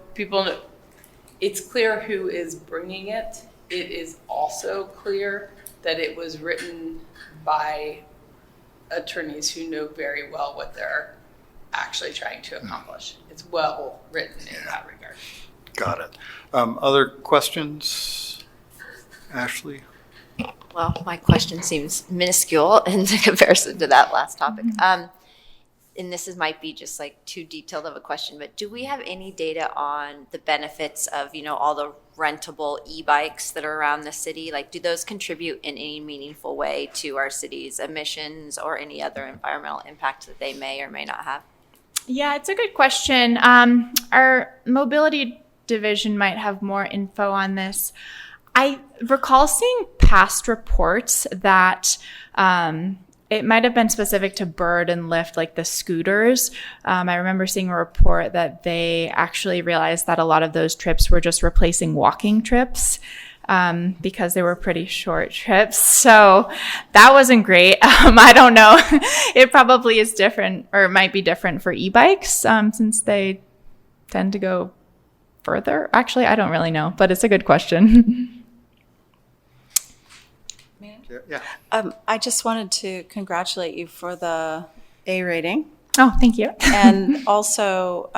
it's clear who is bringing it, it is also clear that it was written by attorneys who know very well what they're actually trying to accomplish. It's well written in that regard. Got it. Other questions? Ashley? Well, my question seems minuscule in comparison to that last topic. And this might be just like too detailed of a question, but do we have any data on the benefits of, all the rentable e-bikes that are around the city? Like, do those contribute in any meaningful way to our city's emissions or any other environmental impact that they may or may not have? Yeah, it's a good question. Our mobility division might have more info on this. I recall seeing past reports that it might have been specific to Bird and Lyft, like the scooters. I remember seeing a report that they actually realized that a lot of those trips were just replacing walking trips because they were pretty short trips. So that wasn't great. I don't know. It probably is different, or it might be different for e-bikes since they tend to go further. Actually, I don't really know, but it's a good question. Yeah. I just wanted to congratulate you for the A rating. Oh, thank you. And also,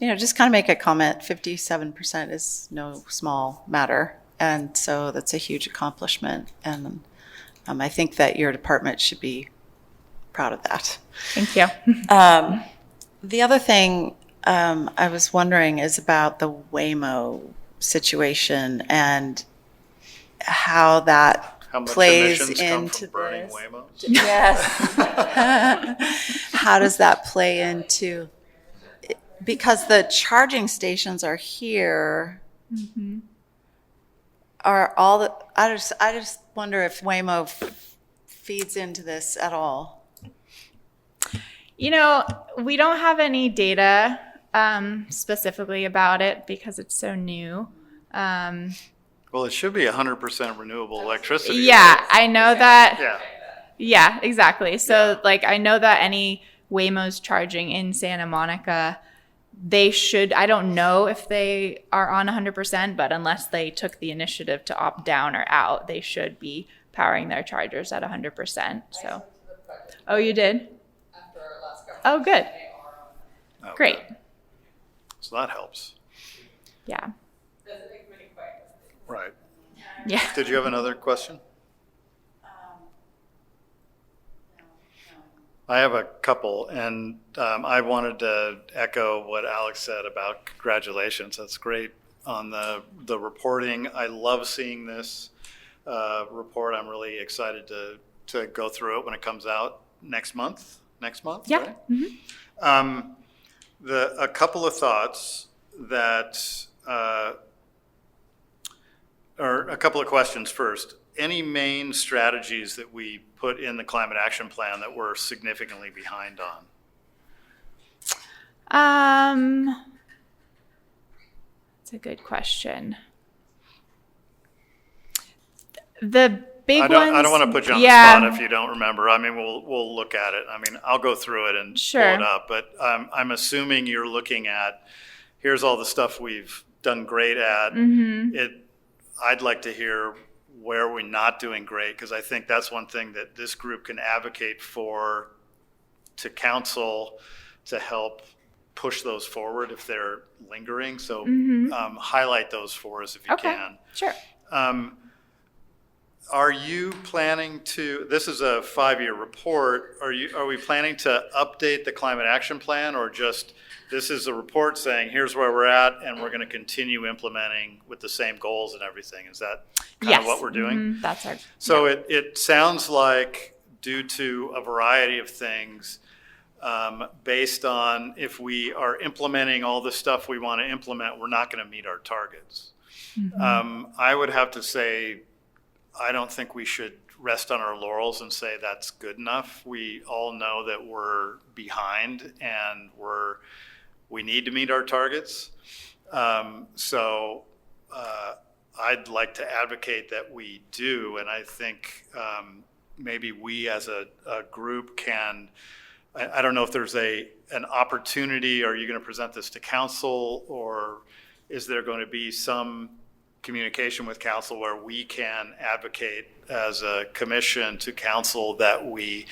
just kind of make a comment. 57% is no small matter. And so that's a huge accomplishment. And I think that your department should be proud of that. Thank you. The other thing, I was wondering is about the Waymo situation and how that How much plays emissions come into from burning this. Waymos? Yes. How does that play into? Because the charging stations are here. Mm-hmm. Are all the? I just wonder if Waymo feeds into this at all. You know, we don't have any data specifically about it because it's so new. Well, it should be 100% renewable electricity. Yeah, right? I know that. Yeah. Yeah, exactly. So, like, I know that any Waymos charging in Santa Monica, they should, I don't know if they are on 100%, but unless they took the initiative to opt down or out, they should be powering their chargers at 100%. So, oh, you did? Oh, good. Okay. Great. So that helps. Yeah. Right. Yeah. Did you have another question? I have a couple, and I wanted to echo what Alex said about congratulations. That's great on the reporting. I love seeing this report. I'm really excited to go through it when it comes out next month. Next month, Yeah. right? Mm-hmm. A couple of thoughts that, or a couple of questions first. Any main strategies that we put in the climate action plan that we're significantly behind on? That's a good question. The big ones. I don't want to put you on the spot if you don't remember. I mean, we'll look at it. I mean, I'll go through it and pull it up. But I'm assuming you're looking at, here's all the stuff we've done great at. Mm-hmm. I'd like to hear where we're not doing great, because I think that's one thing that this group can advocate for to council to help push those forward if they're lingering. So highlight those for us if you can. Sure. Are you planning to, this is a 5-year report, are we planning to update the climate action plan, or just this is a report saying here's where we're at and we're going to continue implementing with the same goals and everything? Is that kind of what we're doing? Mm-hmm. That's our. So it sounds like, due to a variety of things, based on if we are implementing all the stuff we want to implement, we're not going to meet our targets. Mm-hmm. I would have to say, I don't think we should rest on our laurels and say that's good enough. We all know that we're behind and we need to meet our targets. So I'd like to advocate that we do, and I think maybe we as a group can, I don't know if there's an opportunity. Are you going to present this to council, or is there going to be some communication with council where we can advocate as a commission to council that we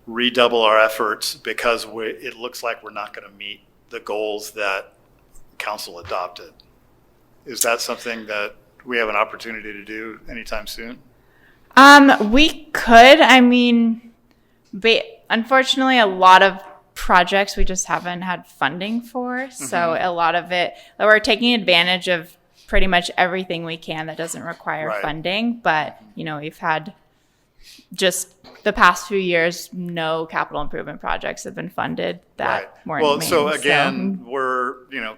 redouble our efforts, because it looks like we're not going to meet the goals that council adopted? Is that something that we have an opportunity to do anytime soon? We could. I mean, unfortunately, a lot of projects we just haven't had funding for. So a lot of it, we're taking advantage of pretty much everything we can that doesn't require funding. But, we've had just the past few years, no capital improvement projects have been funded that weren't Well, main, so again,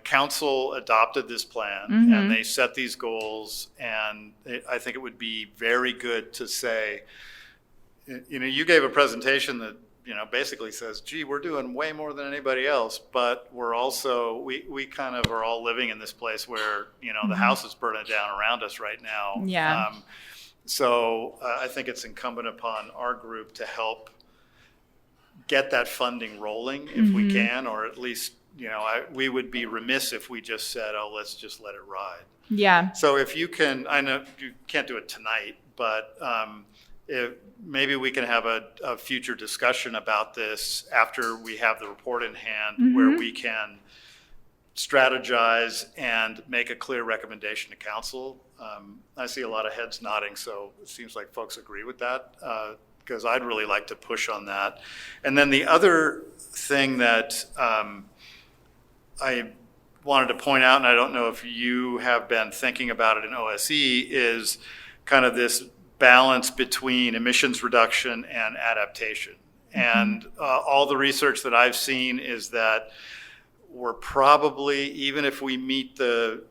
council adopted this plan and they set these goals. And I think it would be very good to say, you gave a presentation that, basically says, gee, we're doing way more than anybody else, but we're also, we kind of are all living in this place where, the house is burning down around us right now. Yeah. So I think it's incumbent upon our group to help get that funding rolling if we can, or at least, we would be remiss if we just said, oh, let's just let it ride. Yeah. So if you can, I know you can't do it tonight, but maybe we can have a future discussion about this after we have the report in hand, where we can strategize and make a clear recommendation to council. I see a lot of heads nodding, so it seems like folks agree with that, because I'd really like to push on that. And then the other thing that I wanted to point out, and I don't know if you have been thinking about it in OSE, is kind of this balance between emissions reduction and adaptation. And all the research that I've seen is that we're probably, even if we meet the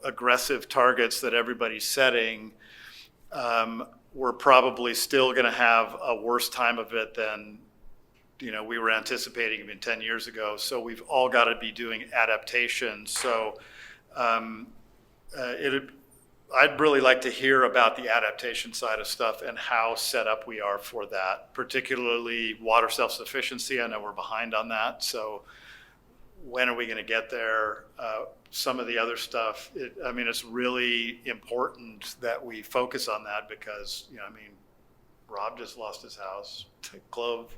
aggressive targets that everybody's setting, we're probably still going to have a worse time of it than we were anticipating even 10 years ago. So we've all got to be doing adaptation. So I'd really like to hear about the adaptation side of stuff and how set up we are for that, particularly water self-sufficiency. I know we're behind on that. So when are we going to get there? Some of the other stuff, it's really important that we focus on that because, Rob just lost his house. Clove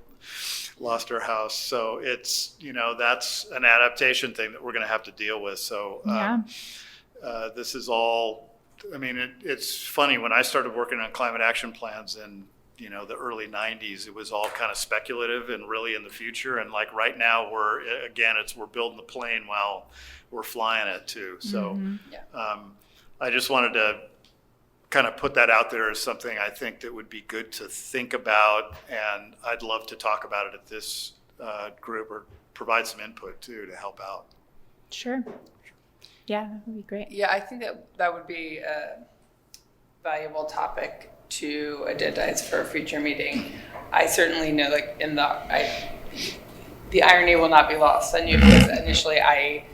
lost her house. So it's, that's an adaptation thing that we're going to have to deal with. So this is all, it's funny, when I started working on climate action plans in, the early 90s, it was all kind of speculative and really in the future. And like right now we're building the plane while we're flying it too. So I just wanted to kind of put that out there as something I think that would be good to think about. And I'd love to talk about it at this group or provide some input too to help out. Sure. Yeah, that would be great. Yeah, I think that would be a valuable topic to agendize for a future meeting. I certainly know, the irony will not be lost on you, because initially I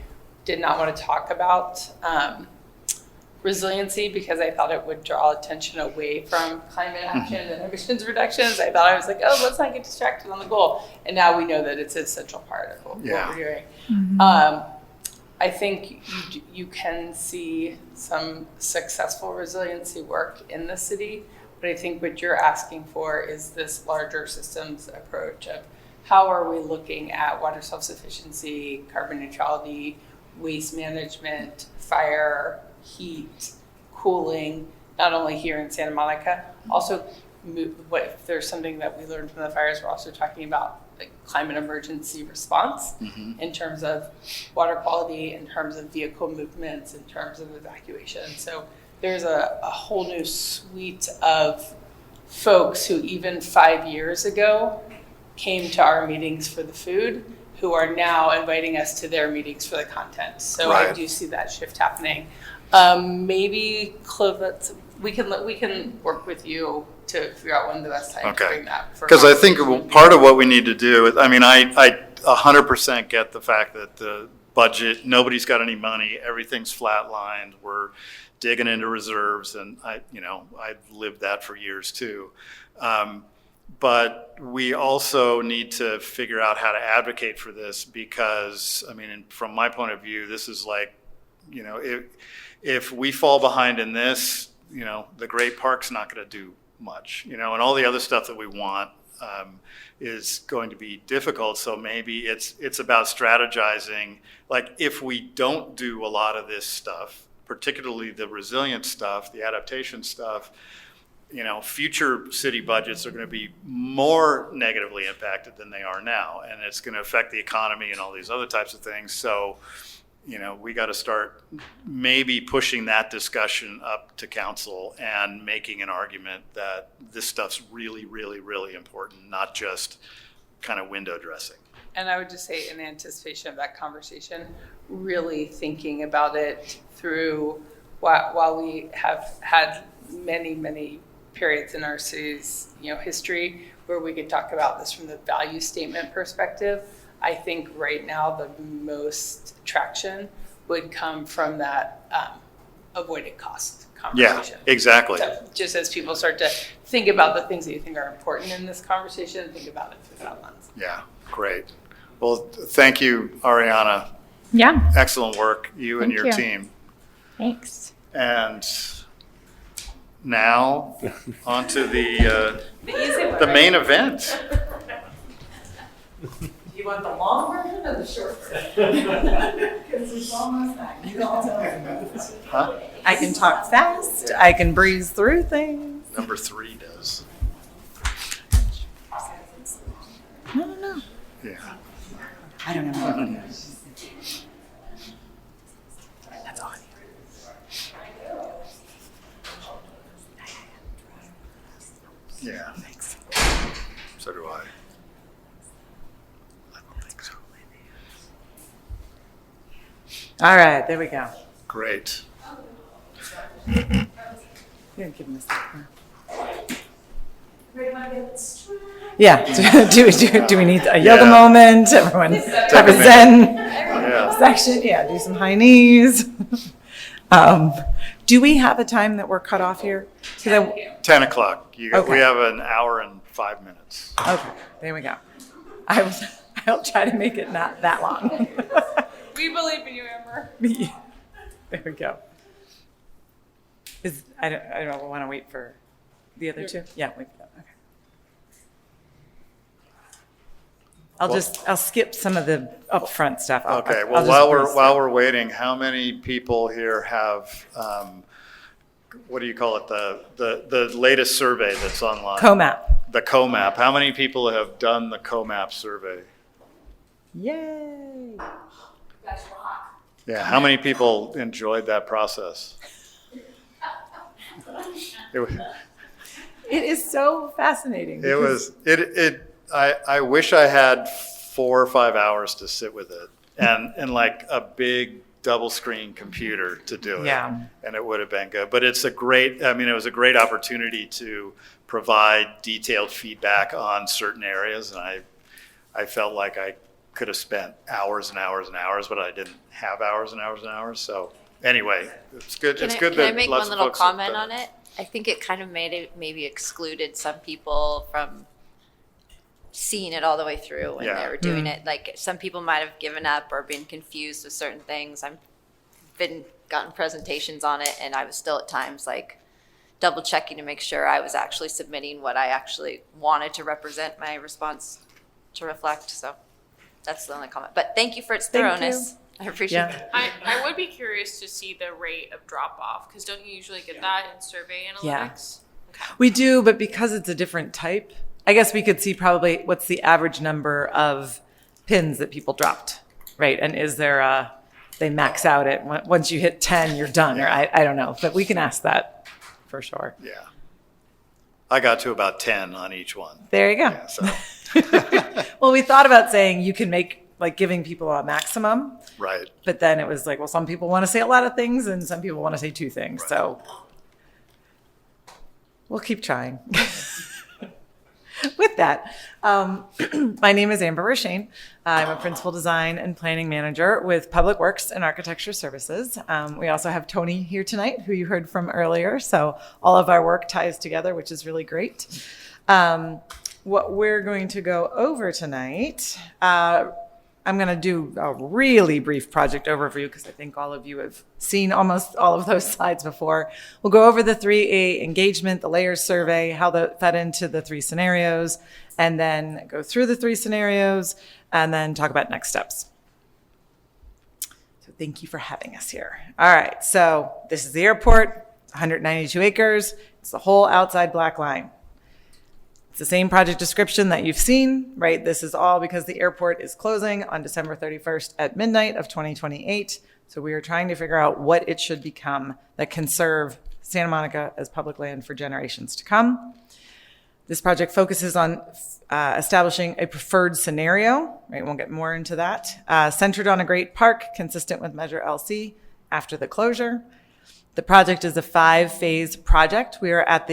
did not want to talk about resiliency because I thought it would draw attention away from climate action and emissions reductions. I thought, I was like, oh, let's not get distracted on the goal. And now we know that it's an essential part of what we're doing. I think you can see some successful resiliency work in the city, but I think what you're asking for is this larger systems approach of how are we looking at water self-sufficiency, carbon neutrality, waste management, fire, heat, cooling, not only here in Santa Monica, also if there's something that we learned from the fires, we're also talking about the climate emergency response in terms of water quality, in terms of vehicle movements, in terms of evacuation. So there's a whole new suite of folks who even 5 years ago came to our meetings for the food, who are now inviting us to their meetings for the content. So I do see that shift happening. Maybe Clove, we can work with you to figure out when the best time to bring that. Because I think part of what we need to do is, I 100% get the fact that the budget, nobody's got any money, everything's flatlined, we're digging into reserves, and I've lived that for years too. But we also need to figure out how to advocate for this because, from my point of view, this is like, if we fall behind in this, the Great Park's not going to do much, and all the other stuff that we want is going to be difficult. So maybe it's about strategizing. Like if we don't do a lot of this stuff, particularly the resilience stuff, the adaptation stuff, future city budgets are going to be more negatively impacted than they are now. And it's going to affect the economy and all these other types of things. So, we got to start maybe pushing that discussion up to council and making an argument that this stuff's really, really, really important, not just kind of window dressing. And I would just say, in anticipation of that conversation, really thinking about it through while we have had many, many periods in our city's history where we could talk about this from the value statement perspective. I think right now the most traction would come from that avoided cost conversation. Yeah, exactly. So just as people start to think about the things that you think are important in this conversation, think about it through that lens. Yeah, great. Well, thank you, Ariana. Yeah. Excellent work, you and your team. Thanks. And now on to the main event. Do you want the long version or the short version? Because it's almost back. You all know. I can talk fast. I can breeze through things. Number 3 does. No. Yeah. I don't know. All right, there we go. Great. Yeah, give him this. Yeah. Do we need a yoga moment? Everyone have a Zen section. Yeah. Do some high knees. Do we have a time that we're cut off here? 10 o'clock. We have an hour and 5 minutes. Okay. There we go. I'll try to make it not that long. We believe in you, Amber. There we go. I don't want to wait for the other two. Yeah, wait for that. Okay. I'll skip some of the upfront stuff. Okay. I'll Well, while we're waiting, how many people here have what do you call it? The latest survey that's online. COMAP. The COMAP. How many people have done the COMAP survey? Yay! Yeah. How many people enjoyed that process? It is so fascinating. It was. I wish I had 4 or 5 hours to sit with it and like a big double screen computer to do it. Yeah. And it would have been good. But it was a great opportunity to provide detailed feedback on certain areas. And I felt like I could have spent hours and hours and hours, but I didn't have hours and hours and hours. So anyway, it's good. It's good Can that I make lots one of little folks have comment done on it? I think it kind of maybe excluded some people from seeing it all the way through when they were doing it. Like some people might have given up or been confused with certain things. I've gotten presentations on it, and I was still at times like double checking to make sure I was actually submitting what I actually wanted to represent my response to reflect. So that's the only comment. But thank you for its thoroughness. I appreciate it. I would be curious to see the rate of drop off, because don't you usually get that in survey analytics? Yeah. We do, but because it's a different type, I guess we could see probably what's the average number of pins that people dropped, right? And is there they max out at once you hit 10, you're done, or I don't know, but we can ask that for sure. Yeah. I got to about 10 on each one. There you go. Yeah, so. Well, we thought about saying you can make like giving people a maximum. Right. But then it was like, well, some people want to say a lot of things and some people want to say 2 things. Right. So we'll keep trying. With that, my name is Amber Roshane. I'm a principal design and planning manager with Public Works and Architecture Services. We also have Tony here tonight, who you heard from earlier. So all of our work ties together, which is really great. What we're going to go over tonight, I'm going to do a really brief project overview because I think all of you have seen almost all of those slides before. We'll go over the 3A engagement, the layers survey, how that fed into the 3 scenarios, and then go through the 3 scenarios and then talk about next steps. So thank you for having us here. All right, so this is the airport, 192 acres. It's the whole outside black line. It's the same project description that you've seen, right? This is all because the airport is closing on December 31st at midnight of 2028. So we are trying to figure out what it should become that can serve Santa Monica as public land for generations to come. This project focuses on establishing a preferred scenario, right? We'll get more into that. Centered on a great park, consistent with Measure LC after the closure. The project is a 5-phase project. We are at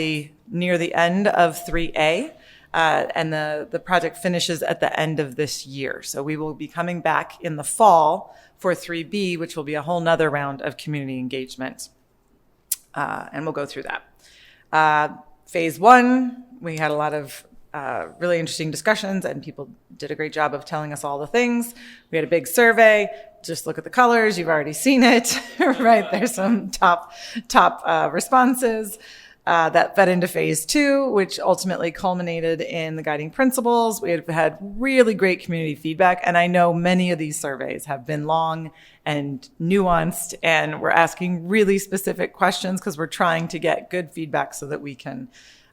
near the end of 3A, and the project finishes at the end of this year. So we will be coming back in the fall for 3B, which will be a whole nother round of community engagement. And we'll go through that. Phase 1, we had a lot of really interesting discussions, and people did a great job of telling us all the things. We had a big survey. Just look at the colors. You've already seen it, right? There's some top responses that fed into phase 2, which ultimately culminated in the guiding principles. We have had really great community feedback, and I know many of these surveys have been long and nuanced, and we're asking really specific questions because we're trying to get good feedback so that we can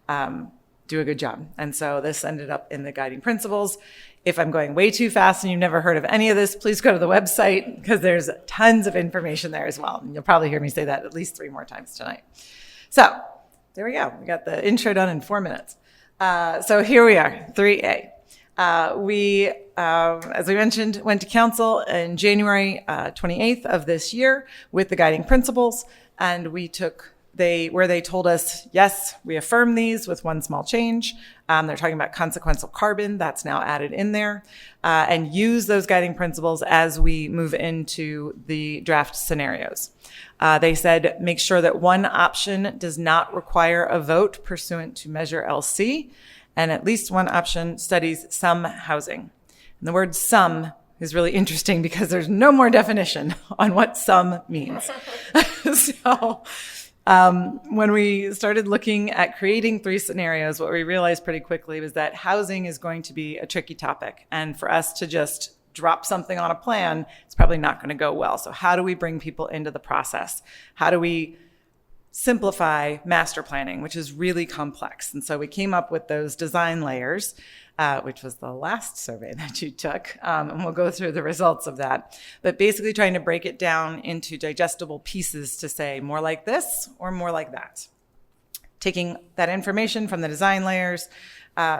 do a good job. And so this ended up in the guiding principles. If I'm going way too fast and you've never heard of any of this, please go to the website because there's tons of information there as well. And you'll probably hear me say that at least 3 more times tonight. So there we go. We got the intro done in 4 minutes. So here we are, 3A. We as we mentioned, went to council in January 28th of this year with the guiding principles, and we took where they told us, yes, we affirm these with one small change. They're talking about consequential carbon. That's now added in there, and use those guiding principles as we move into the draft scenarios. They said, make sure that one option does not require a vote pursuant to Measure LC, and at least one option studies some housing. And the word some is really interesting because there's no more definition on what some means. So when we started looking at creating 3 scenarios, what we realized pretty quickly was that housing is going to be a tricky topic. And for us to just drop something on a plan, it's probably not going to go well. So how do we bring people into the process? How do we simplify master planning, which is really complex? And so we came up with those design layers, which was the last survey that you took, and we'll go through the results of that. But basically trying to break it down into digestible pieces to say more like this or more like that. Taking that information from the design layers,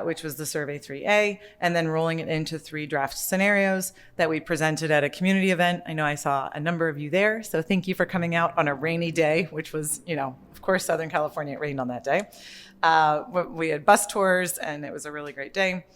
which was the survey 3A, and then rolling it into 3 draft scenarios that we presented at a community event. I know I saw a number of you there, so thank you for coming out on a rainy day, which was, of course, Southern California, it rained on that day. We had bus tours, and it was a really great day.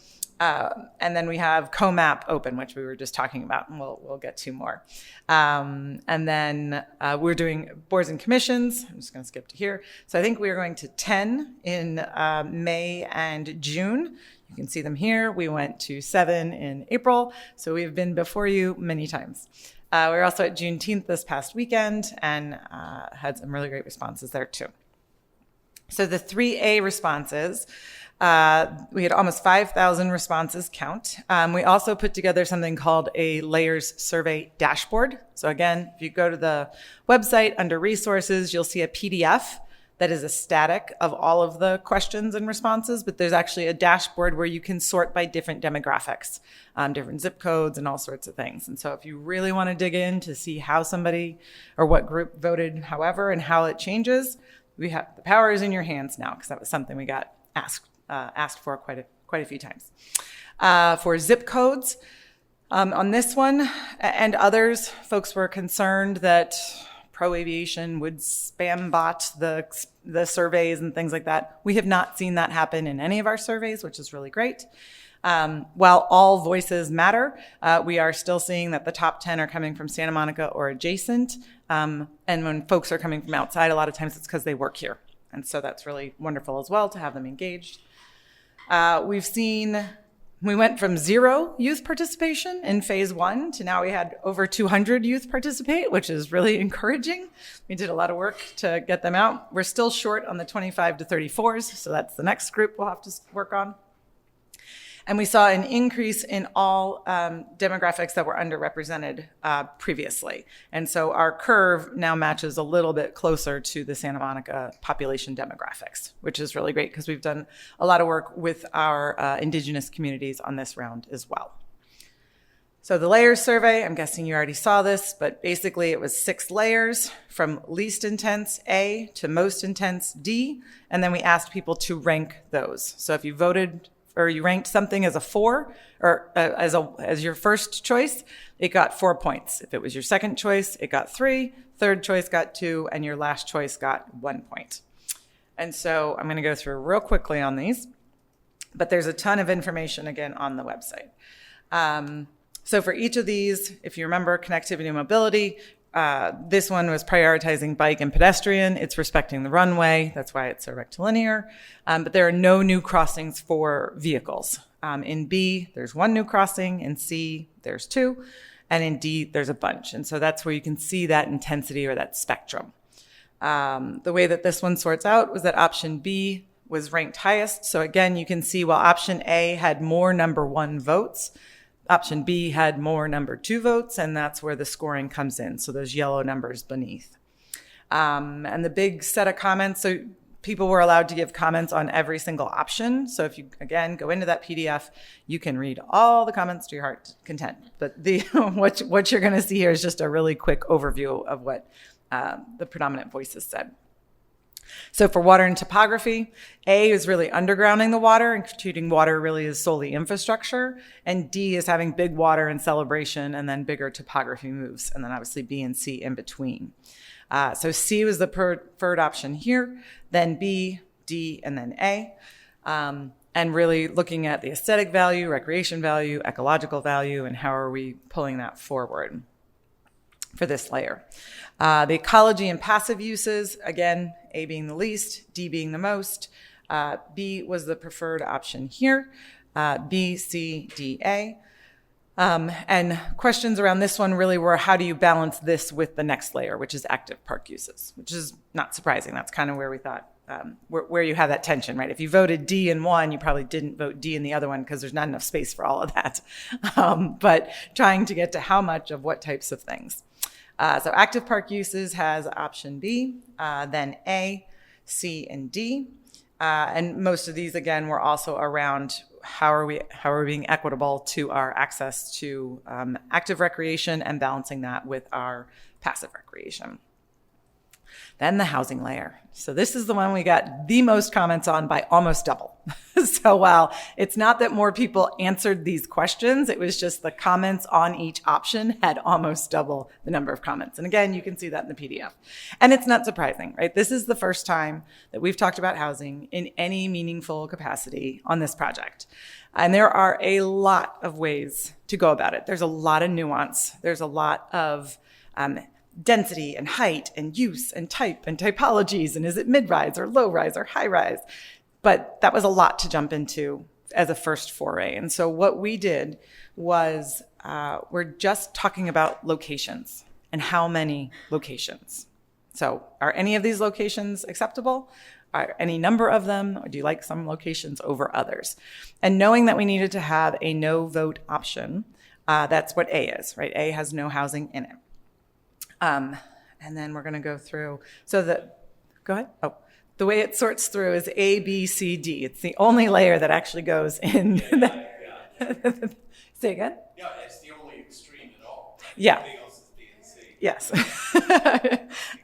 And then we have CoMap open, which we were just talking about, and we'll get to more. And then we're doing boards and commissions. I'm just going to skip to here. So I think we are going to 10 in May and June. You can see them here. We went to 7 in April. So we've been before you many times. We were also at Juneteenth this past weekend and had some really great responses there too. So the 3A responses, we had almost 5,000 responses count. We also put together something called a layers survey dashboard. So again, if you go to the website under resources, you'll see a PDF that is a static of all of the questions and responses, but there's actually a dashboard where you can sort by different demographics, different zip codes and all sorts of things. And so if you really want to dig in to see how somebody or what group voted however and how it changes, we have the power is in your hands now, because that was something we got asked for quite a few times. For zip codes, on this one and others, folks were concerned that Pro Aviation would spam bot the surveys and things like that. We have not seen that happen in any of our surveys, which is really great. While all voices matter, we are still seeing that the top 10 are coming from Santa Monica or adjacent. And when folks are coming from outside, a lot of times it's because they work here. And so that's really wonderful as well to have them engaged. We went from 0 youth participation in phase 1 to now we had over 200 youth participate, which is really encouraging. We did a lot of work to get them out. We're still short on the 25 to 34s, so that's the next group we'll have to work on. And we saw an increase in all demographics that were underrepresented previously. And so our curve now matches a little bit closer to the Santa Monica population demographics, which is really great because we've done a lot of work with our indigenous communities on this round as well. So the layers survey, I'm guessing you already saw this, but basically it was 6 layers from least intense A to most intense D. And then we asked people to rank those. So if you voted or you ranked something as a 4 or as your first choice, it got 4 points. If it was your second choice, it got 3, third choice got 2, and your last choice got 1 point. And so I'm going to go through real quickly on these, but there's a ton of information again on the website. So for each of these, if you remember connectivity and mobility, this one was prioritizing bike and pedestrian. It's respecting the runway. That's why it's a rectilinear. But there are no new crossings for vehicles. In B, there's 1 new crossing. In C, there's 2. And in D, there's a bunch. And so that's where you can see that intensity or that spectrum. The way that this one sorts out was that option B was ranked highest. So again, you can see while option A had more number 1 votes, option B had more number 2 votes, and that's where the scoring comes in. So those yellow numbers beneath. And the big set of comments, so people were allowed to give comments on every single option. So if you, again, go into that PDF, you can read all the comments to your heart's content. But what you're going to see here is just a really quick overview of what the predominant voices said. So for water and topography, A is really undergrounding the water and treating water really as solely infrastructure. And D is having big water and celebration and then bigger topography moves. And then obviously B and C in between. So C was the preferred option here, then B, D, and then A. And really looking at the aesthetic value, recreation value, ecological value, and how are we pulling that forward for this layer. The ecology and passive uses, again, A being the least, D being the most. B was the preferred option here. B, C, D, A. And questions around this one really were, how do you balance this with the next layer, which is active park uses, which is not surprising. That's kind of where we thought, where you have that tension, right? If you voted D in one, you probably didn't vote D in the other one because there's not enough space for all of that. But trying to get to how much of what types of things. So active park uses has option B, then A, C, and D. And most of these, again, were also around how are we being equitable to our access to active recreation and balancing that with our passive recreation. Then the housing layer. So this is the one we got the most comments on by almost double. So while it's not that more people answered these questions, it was just the comments on each option had almost double the number of comments. And again, you can see that in the PDF. And it's not surprising, right? This is the first time that we've talked about housing in any meaningful capacity on this project. And there are a lot of ways to go about it. There's a lot of nuance. There's a lot of density and height and use and type and typologies, and is it mid-rise or low-rise or high-rise? But that was a lot to jump into as a first foray. And so what we did was we're just talking about locations and how many locations. So are any of these locations acceptable? Are any number of them? Or do you like some locations over others? And knowing that we needed to have a no vote option, that's what A is, right? A has no housing in it. And then we're going to go through. So go ahead. Oh, the way it sorts through is A, B, C, D. It's the only layer that actually goes in. Say again? No, it's the only extreme at all. Yeah. Everything else is B and C. Yes.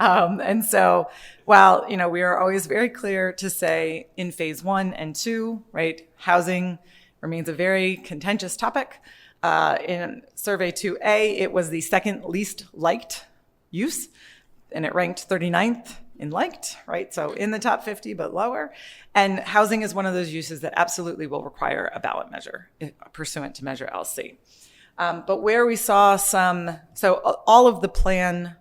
And so while, we are always very clear to say in phase 1 and 2, right, housing remains a very contentious topic. In survey 2A, it was the second least liked use, and it ranked 39th in liked, right? So in the top 50, but lower. And housing is one of those uses that absolutely will require a ballot measure pursuant to Measure LC. But where we saw so all of the plan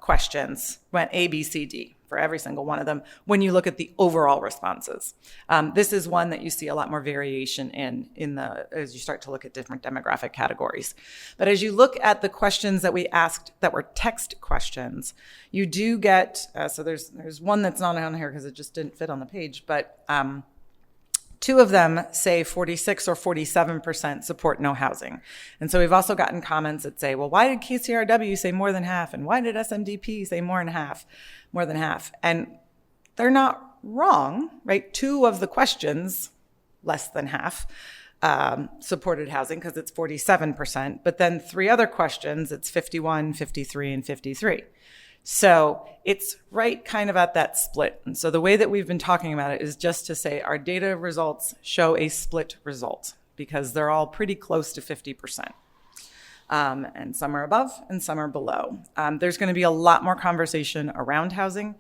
questions went A, B, C, D for every single one of them when you look at the overall responses. This is one that you see a lot more variation as you start to look at different demographic categories. But as you look at the questions that we asked that were text questions, you do get, so there's one that's not on here because it just didn't fit on the page, but 2 of them say 46 or 47% support no housing. And so we've also gotten comments that say, well, why did KCRW say more than half? And why did SMDP say more than half? And they're not wrong, right? 2 of the questions, less than half, supported housing because it's 47%. But then 3 other questions, it's 51, 53, and 53. So it's right kind of at that split. And so the way that we've been talking about it is just to say our data results show a split result because they're all pretty close to 50%. And some are above and some are below. There's going to be a lot more conversation around housing.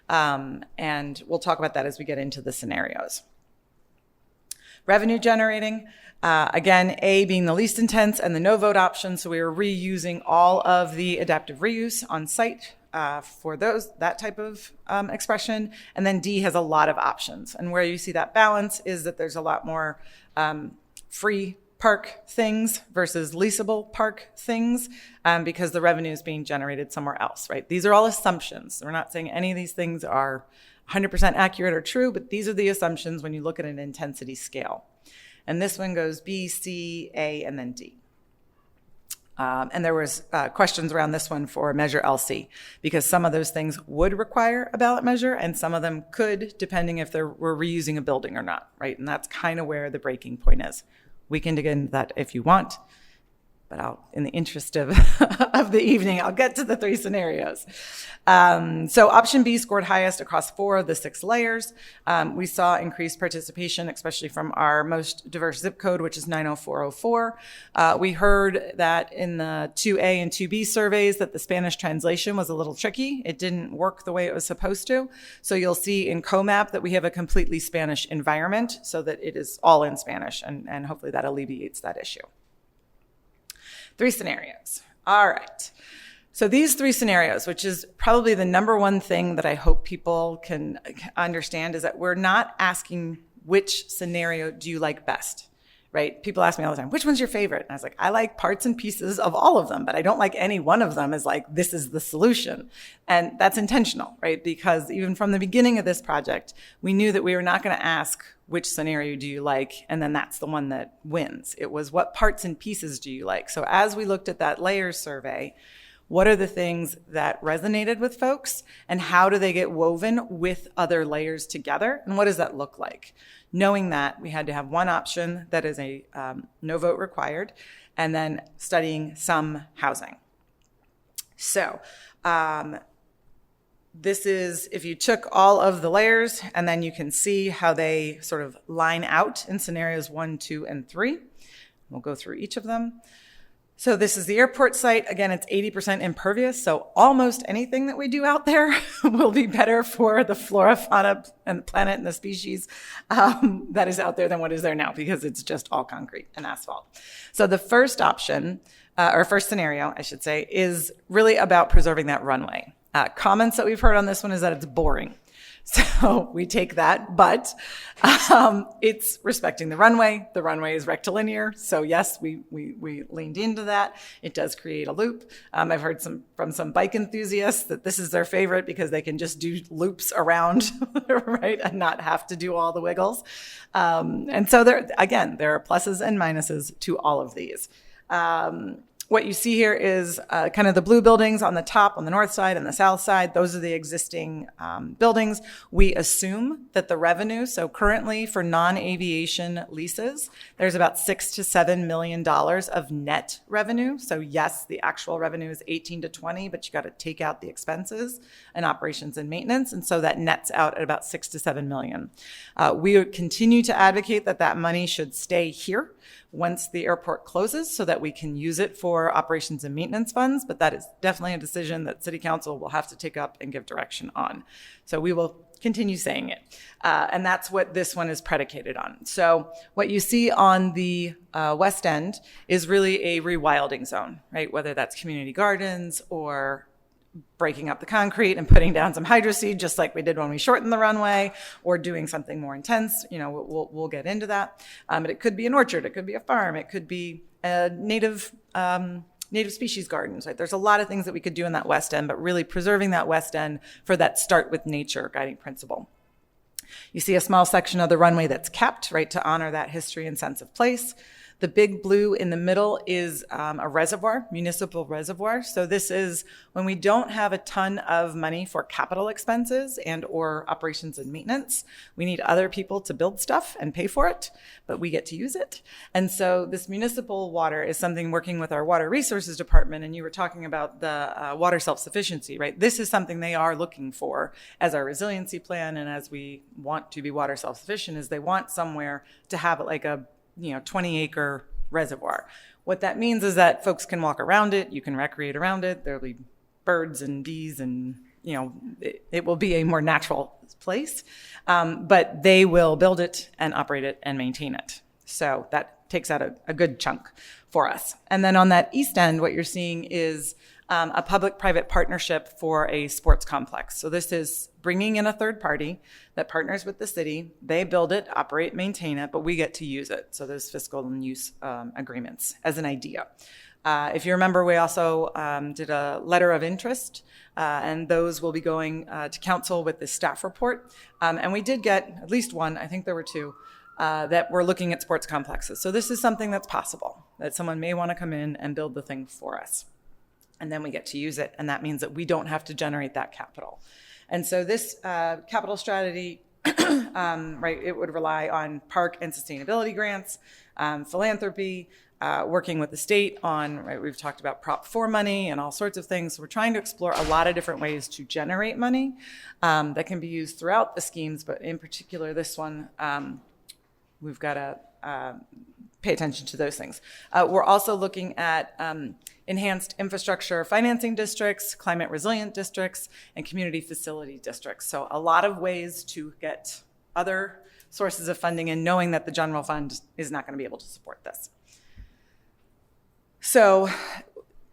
And we'll talk about that as we get into the scenarios. Revenue generating, again, A being the least intense and the no vote option. So we are reusing all of the adaptive reuse on site for that type of expression. And then D has a lot of options. And where you see that balance is that there's a lot more free park things versus leasable park things because the revenue is being generated somewhere else, right? These are all assumptions. We're not saying any of these things are 100% accurate or true, but these are the assumptions when you look at an intensity scale. And this one goes B, C, A, and then D. And there was questions around this one for Measure LC because some of those things would require a ballot measure and some of them could, depending if we're reusing a building or not, right? And that's kind of where the breaking point is. We can dig into that if you want, but in the interest of, of the evening, I'll get to the 3 scenarios. So option B scored highest across 4 of the 6 layers. We saw increased participation, especially from our most diverse zip code, which is 90404. We heard that in the 2A and 2B surveys that the Spanish translation was a little tricky. It didn't work the way it was supposed to. So you'll see in COMAP that we have a completely Spanish environment so that it is all in Spanish, and hopefully that alleviates that issue. 3 scenarios. All right. So these 3 scenarios, which is probably the number one thing that I hope people can understand, is that we're not asking which scenario do you like best, right? People ask me all the time, which one's your favorite? And I was like, I like parts and pieces of all of them, but I don't like any one of them as like, this is the solution. And that's intentional, right? Because even from the beginning of this project, we knew that we were not going to ask which scenario do you like, and then that's the one that wins. It was what parts and pieces do you like? So as we looked at that layers survey, what are the things that resonated with folks, and how do they get woven with other layers together, and what does that look like? Knowing that, we had to have one option that is a no vote required, and then studying some housing. So this is, if you took all of the layers, and then you can see how they sort of line out in scenarios 1, 2, and 3. We'll go through each of them. So this is the airport site. Again, it's 80% impervious, so almost anything that we do out there will be better for the flora, fauna, and the planet and the species that is out there than what is there now, because it's just all concrete and asphalt. So the first option, or first scenario, I should say, is really about preserving that runway. Comments that we've heard on this one is that it's boring. So we take that, but it's respecting the runway. The runway is rectilinear. So yes, we leaned into that. It does create a loop. I've heard from some bike enthusiasts that this is their favorite because they can just do loops around, right, and not have to do all the wiggles. And so there are pluses and minuses to all of these. What you see here is kind of the blue buildings on the top, on the north side and the south side. Those are the existing buildings. We assume that the revenue, so currently for non-aviation leases, there's about $6 to $7 million of net revenue. So yes, the actual revenue is 18 to 20, but you got to take out the expenses and operations and maintenance. And so that nets out at about 6 to 7 million. We continue to advocate that that money should stay here once the airport closes so that we can use it for operations and maintenance funds, but that is definitely a decision that City Council will have to take up and give direction on. So we will continue saying it. And that's what this one is predicated on. So what you see on the west end is really a rewilding zone, right? Whether that's community gardens or breaking up the concrete and putting down some hydroseed, just like we did when we shortened the runway, or doing something more intense. You know, we'll get into that. But it could be an orchard, it could be a farm, it could be a native species gardens. Right? There's a lot of things that we could do in that west end, but really preserving that west end for that start with nature guiding principle. You see a small section of the runway that's kept, right, to honor that history and sense of place. The big blue in the middle is a reservoir, municipal reservoir. So this is when we don't have a ton of money for capital expenses and or operations and maintenance. We need other people to build stuff and pay for it, but we get to use it. And so this municipal water is something working with our water resources department. And you were talking about the water self-sufficiency, right? This is something they are looking for as our resiliency plan. And as we want to be water self-sufficient, is they want somewhere to have like a 20-acre reservoir. What that means is that folks can walk around it, you can recreate around it, there'll be birds and bees and, it will be a more natural place, but they will build it and operate it and maintain it. So that takes out a good chunk for us. And then on that east end, what you're seeing is a public-private partnership for a sports complex. So this is bringing in a third party that partners with the city. They build it, operate, maintain it, but we get to use it. So there's fiscal and use agreements as an idea. If you remember, we also did a letter of interest, and those will be going to council with the staff report. And we did get at least one, I think there were 2, that we're looking at sports complexes. So this is something that's possible, that someone may want to come in and build the thing for us. And then we get to use it, and that means that we don't have to generate that capital. And so this capital strategy, right, it would rely on park and sustainability grants, philanthropy, working with the state on, right, we've talked about Prop 4 money and all sorts of things. So we're trying to explore a lot of different ways to generate money that can be used throughout the schemes, but in particular this one, we've got to pay attention to those things. We're also looking at enhanced infrastructure financing districts, climate resilient districts, and community facility districts. So a lot of ways to get other sources of funding and knowing that the general fund is not going to be able to support this. So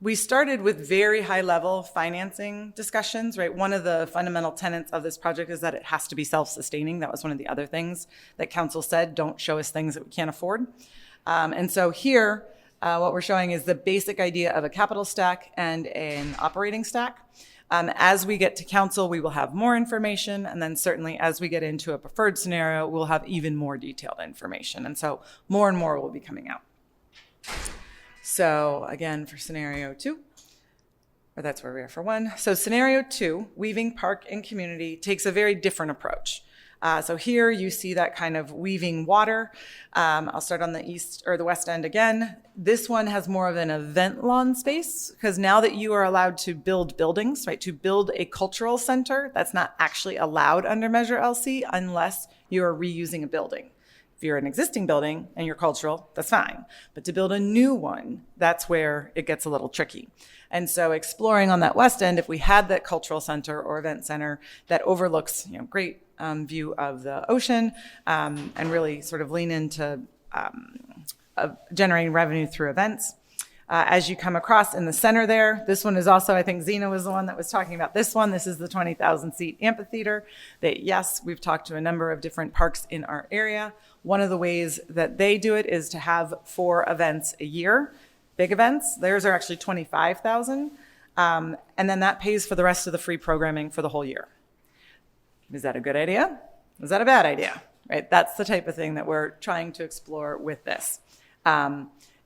we started with very high level financing discussions, right? One of the fundamental tenets of this project is that it has to be self-sustaining. That was one of the other things that council said, don't show us things that we can't afford. And so here, what we're showing is the basic idea of a capital stack and an operating stack. As we get to council, we will have more information. And then certainly as we get into a preferred scenario, we'll have even more detailed information. And so more and more will be coming out. So again, for scenario 2, or that's where we are for 1. So scenario 2, weaving park and community, takes a very different approach. So here you see that kind of weaving water. I'll start on the east or the west end again. This one has more of an event lawn space because now that you are allowed to build buildings, right, to build a cultural center, that's not actually allowed under Measure LC unless you are reusing a building. If you're an existing building and you're cultural, that's fine. But to build a new one, that's where it gets a little tricky. And so exploring on that west end, if we had that cultural center or event center that overlooks, great view of the ocean and really sort of lean into generating revenue through events. As you come across in the center there, this one is also, I think Zena was the one that was talking about this one. This is the 20,000 seat amphitheater that, yes, we've talked to a number of different parks in our area. One of the ways that they do it is to have 4 events a year, big events. Theirs are actually 25,000. And then that pays for the rest of the free programming for the whole year. Is that a good idea? Is that a bad idea? Right? That's the type of thing that we're trying to explore with this.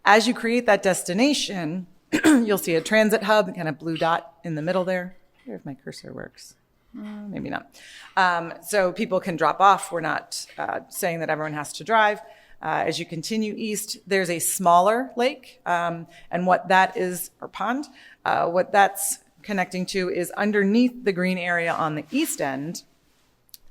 As you create that destination, you'll see a transit hub, kind of blue dot in the middle there. I wonder if my cursor works. Maybe not. So people can drop off. We're not saying that everyone has to drive. As you continue east, there's a smaller lake. And what that is, or pond, what that's connecting to is underneath the green area on the east end.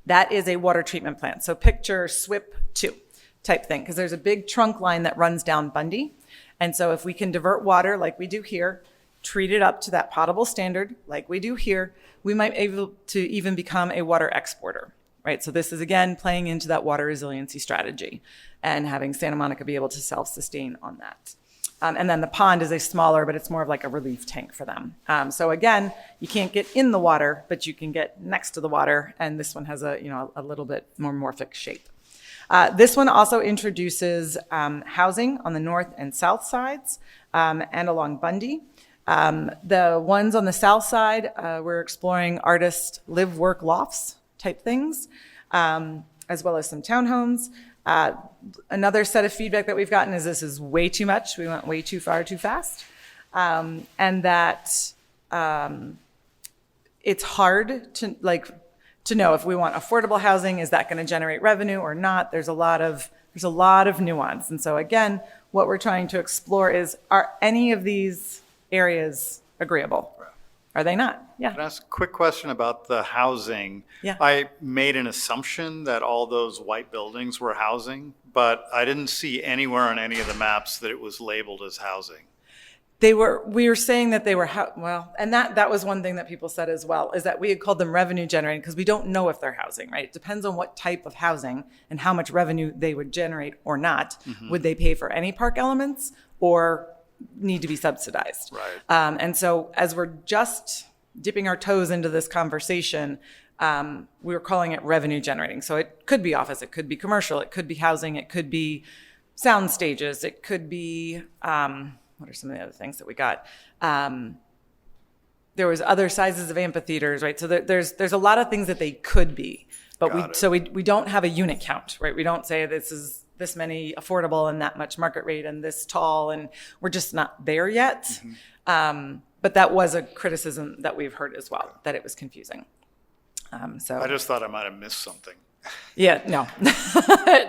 That is a water treatment plant. So picture SWIP 2 type thing, because there's a big trunk line that runs down Bundy. And so if we can divert water like we do here, treat it up to that potable standard like we do here, we might be able to even become a water exporter, right? So this is, again, playing into that water resiliency strategy and having Santa Monica be able to self-sustain on that. And then the pond is a smaller, but it's more of like a relief tank for them. So again, you can't get in the water, but you can get next to the water. And this one has a little bit more morphic shape. This one also introduces housing on the north and south sides and along Bundy. The ones on the south side, we're exploring artist live work lofts type things, as well as some townhomes. Another set of feedback that we've gotten is this is way too much. We went way too far too fast. And that it's hard to know if we want affordable housing, is that going to generate revenue or not? There's a lot of nuance. And so again, what we're trying to explore is, are any of these areas agreeable? Are they not? Yeah. Can I ask a quick question about the housing? Yeah. I made an assumption that all those white buildings were housing, but I didn't see anywhere on any of the maps that it was labeled as housing. We were saying that they were, and that was one thing that people said as well, is that we had called them revenue generating because we don't know if they're housing, right? It depends on what type of housing and how much revenue they would generate or not. Mm-hmm. Would they pay for any park elements or need to be subsidized? Right. And so as we're just dipping our toes into this conversation, we were calling it revenue generating. So it could be office, it could be commercial, it could be housing, it could be sound stages, it could be, what are some of the other things that we got? There was other sizes of amphitheaters, right? So there's a lot of things that they could be, but we don't have a unit count, right? We don't say this is this many affordable and that much market rate and this tall, and we're just not there yet. Mm-hmm. But that was a criticism that we've heard as well, that it was confusing. So I just thought I might have missed something. Yeah, no,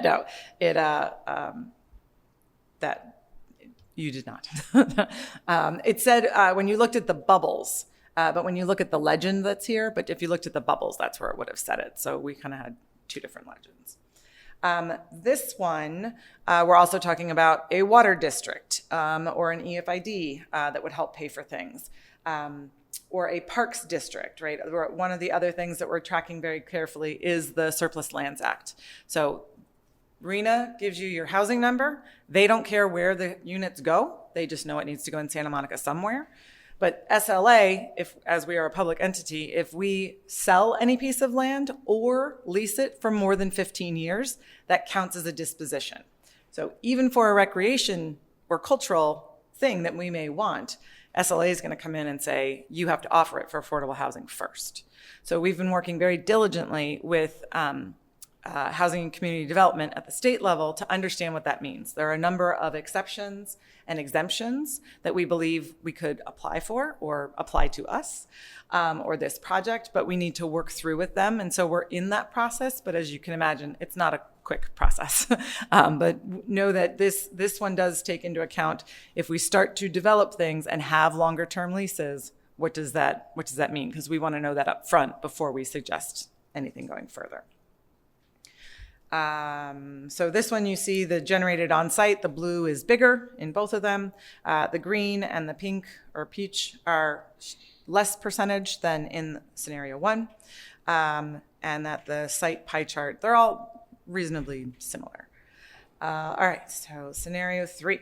no. You did not. It said when you looked at the bubbles, but when you look at the legend that's here, but if you looked at the bubbles, that's where it would have said it. So we kind of had two different legends. This one, we're also talking about a water district or an EFID that would help pay for things. Or a parks district, right? One of the other things that we're tracking very carefully is the Surplus Lands Act. So RENA gives you your housing number. They don't care where the units go. They just know it needs to go in Santa Monica somewhere. But SLA, as we are a public entity, if we sell any piece of land or lease it for more than 15 years, that counts as a disposition. So even for a recreation or cultural thing that we may want, SLA is going to come in and say, you have to offer it for affordable housing first. So we've been working very diligently with housing and community development at the state level to understand what that means. There are a number of exceptions and exemptions that we believe we could apply for or apply to us or this project, but we need to work through with them. And so we're in that process, but as you can imagine, it's not a quick process. But know that this one does take into account if we start to develop things and have longer term leases, what does that mean? Because we want to know that up front before we suggest anything going further. So this one you see the generated on site, the blue is bigger in both of them. The green and the pink or peach are less percentage than in scenario 1. And that the site pie chart, they're all reasonably similar. All right, so scenario 3.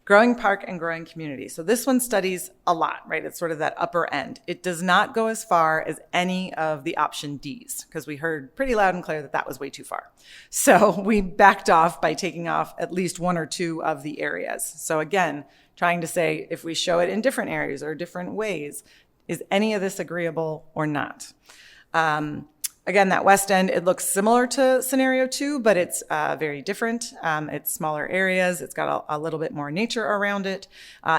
Growing park and growing community. So this one studies a lot, right? It's sort of that upper end. It does not go as far as any of the option Ds because we heard pretty loud and clear that that was way too far. So we backed off by taking off at least 1 or 2 of the areas. So again, trying to say if we show it in different areas or different ways, is any of this agreeable or not? Again, that west end, it looks similar to scenario 2, but it's very different. It's smaller areas. It's got a little bit more nature around it.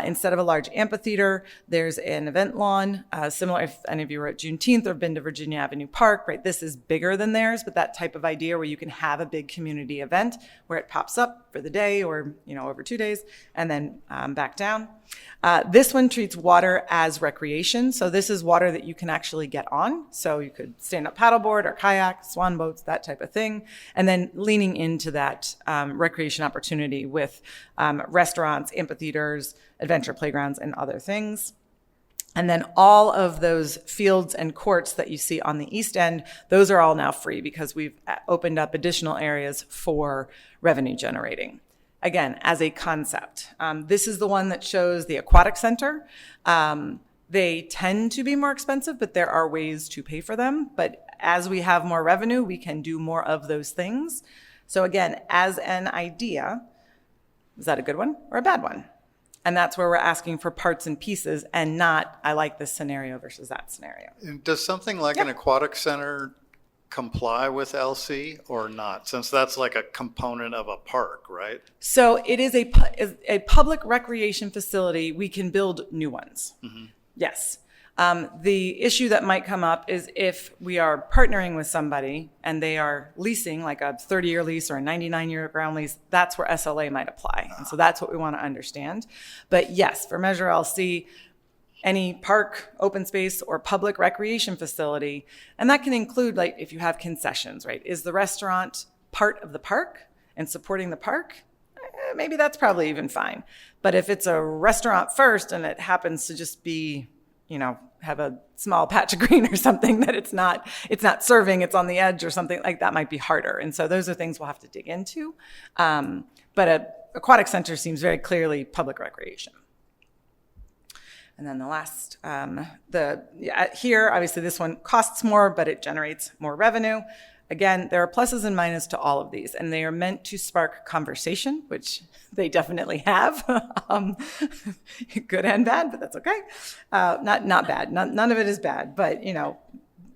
Instead of a large amphitheater, there's an event lawn. Similar, if any of you were at Juneteenth or have been to Virginia Avenue Park, right? This is bigger than theirs, but that type of idea where you can have a big community event where it pops up for the day or, over 2 days and then back down. This one treats water as recreation. So this is water that you can actually get on. So you could stand up paddleboard or kayak, swan boats, that type of thing. And then leaning into that recreation opportunity with restaurants, amphitheaters, adventure playgrounds, and other things. And then all of those fields and courts that you see on the east end, those are all now free because we've opened up additional areas for revenue generating. Again, as a concept. This is the one that shows the aquatic center. They tend to be more expensive, but there are ways to pay for them. But as we have more revenue, we can do more of those things. So again, as an idea, is that a good one or a bad one? And that's where we're asking for parts and pieces and not, I like this scenario versus that scenario. And does something like an aquatic center comply with LC or not? Since that's like a component of a park, right? So it is a public recreation facility. We can build new ones. Mm-hmm. Yes. The issue that might come up is if we are partnering with somebody and they are leasing like a 30-year lease or a 99-year ground lease, that's where SLA might apply. And so that's what we want to understand. But yes, for Measure LC, any park, open space, or public recreation facility, and that can include like if you have concessions, right? Is the restaurant part of the park and supporting the park? Maybe that's probably even fine. But if it's a restaurant first and it happens to just be, have a small patch of green or something that it's not serving, it's on the edge or something like that might be harder. And so those are things we'll have to dig into. But an aquatic center seems very clearly public recreation. And then the last, here, obviously this one costs more, but it generates more revenue. Again, there are pluses and minuses to all of these, and they are meant to spark conversation, which they definitely have. Good and bad, but that's okay. Not bad. None of it is bad, but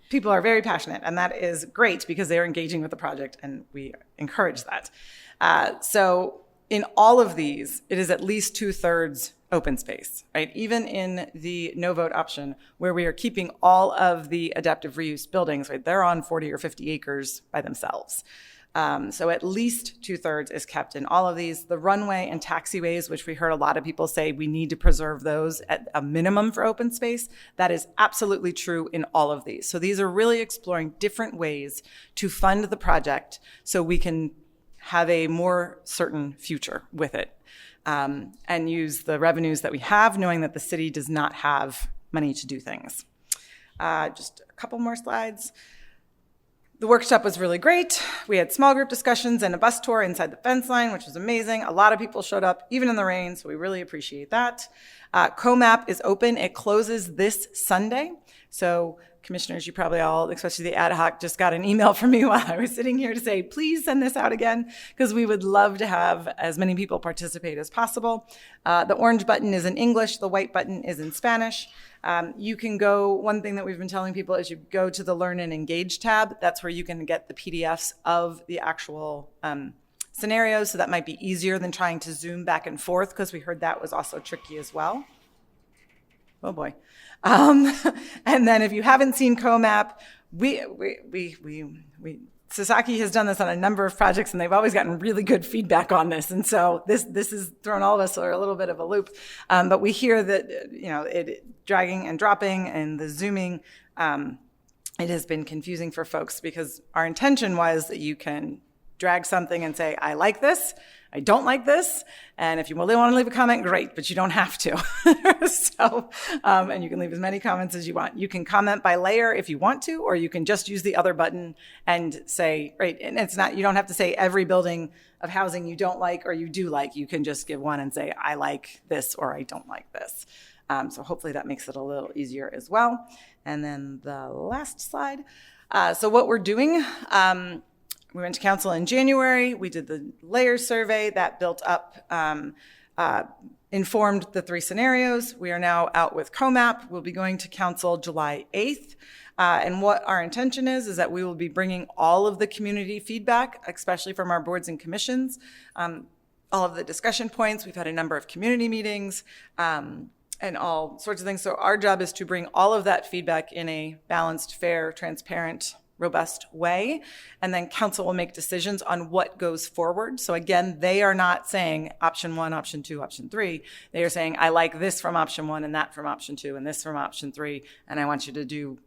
people are very passionate, and that is great because they're engaging with the project, and we encourage that. So in all of these, it is at least 2/3 open space, right? Even in the no vote option where we are keeping all of the adaptive reuse buildings, right? They're on 40 or 50 acres by themselves. So at least 2/3 is kept in all of these. The runway and taxiways, which we heard a lot of people say we need to preserve those at a minimum for open space, that is absolutely true in all of these. So these are really exploring different ways to fund the project so we can have a more certain future with it, and use the revenues that we have, knowing that the city does not have money to do things. Just a couple more slides. The workshop was really great. We had small group discussions and a bus tour inside the fence line, which was amazing. A lot of people showed up, even in the rain, so we really appreciate that. COMAP is open. It closes this Sunday. So commissioners, you probably all, especially the ad hoc, just got an email from me while I was sitting here to say, please send this out again, because we would love to have as many people participate as possible. The orange button is in English. The white button is in Spanish. You can go, one thing that we've been telling people is you go to the Learn and Engage tab. That's where you can get the PDFs of the actual scenarios. So that might be easier than trying to zoom back and forth, because we heard that was also tricky as well. Oh boy. And then if you haven't seen COMAP, Sasaki has done this on a number of projects, and they've always gotten really good feedback on this. And so this has thrown all of us for a little bit of a loop. But we hear that, it dragging and dropping and the zooming, it has been confusing for folks, because our intention was that you can drag something and say, I like this, I don't like this, and if you really want to leave a comment, great, but you don't have to. So, and you can leave as many comments as you want. You can comment by layer if you want to, or you can just use the other button and say, right, and it's not, you don't have to say every building of housing you don't like or you do like. You can just give one and say, I like this or I don't like this. So hopefully that makes it a little easier as well. And then the last slide. So what we're doing, we went to council in January. We did the layers survey that built up, informed the 3 scenarios. We are now out with COMAP. We'll be going to council July 8th. And what our intention is that we will be bringing all of the community feedback, especially from our boards and commissions, all of the discussion points. We've had a number of community meetings, and all sorts of things. So our job is to bring all of that feedback in a balanced, fair, transparent, robust way, and then council will make decisions on what goes forward. So again, they are not saying option 1, option 2, option 3. They are saying, I like this from option 1 and that from option 2 and this from option 3, and I want you to do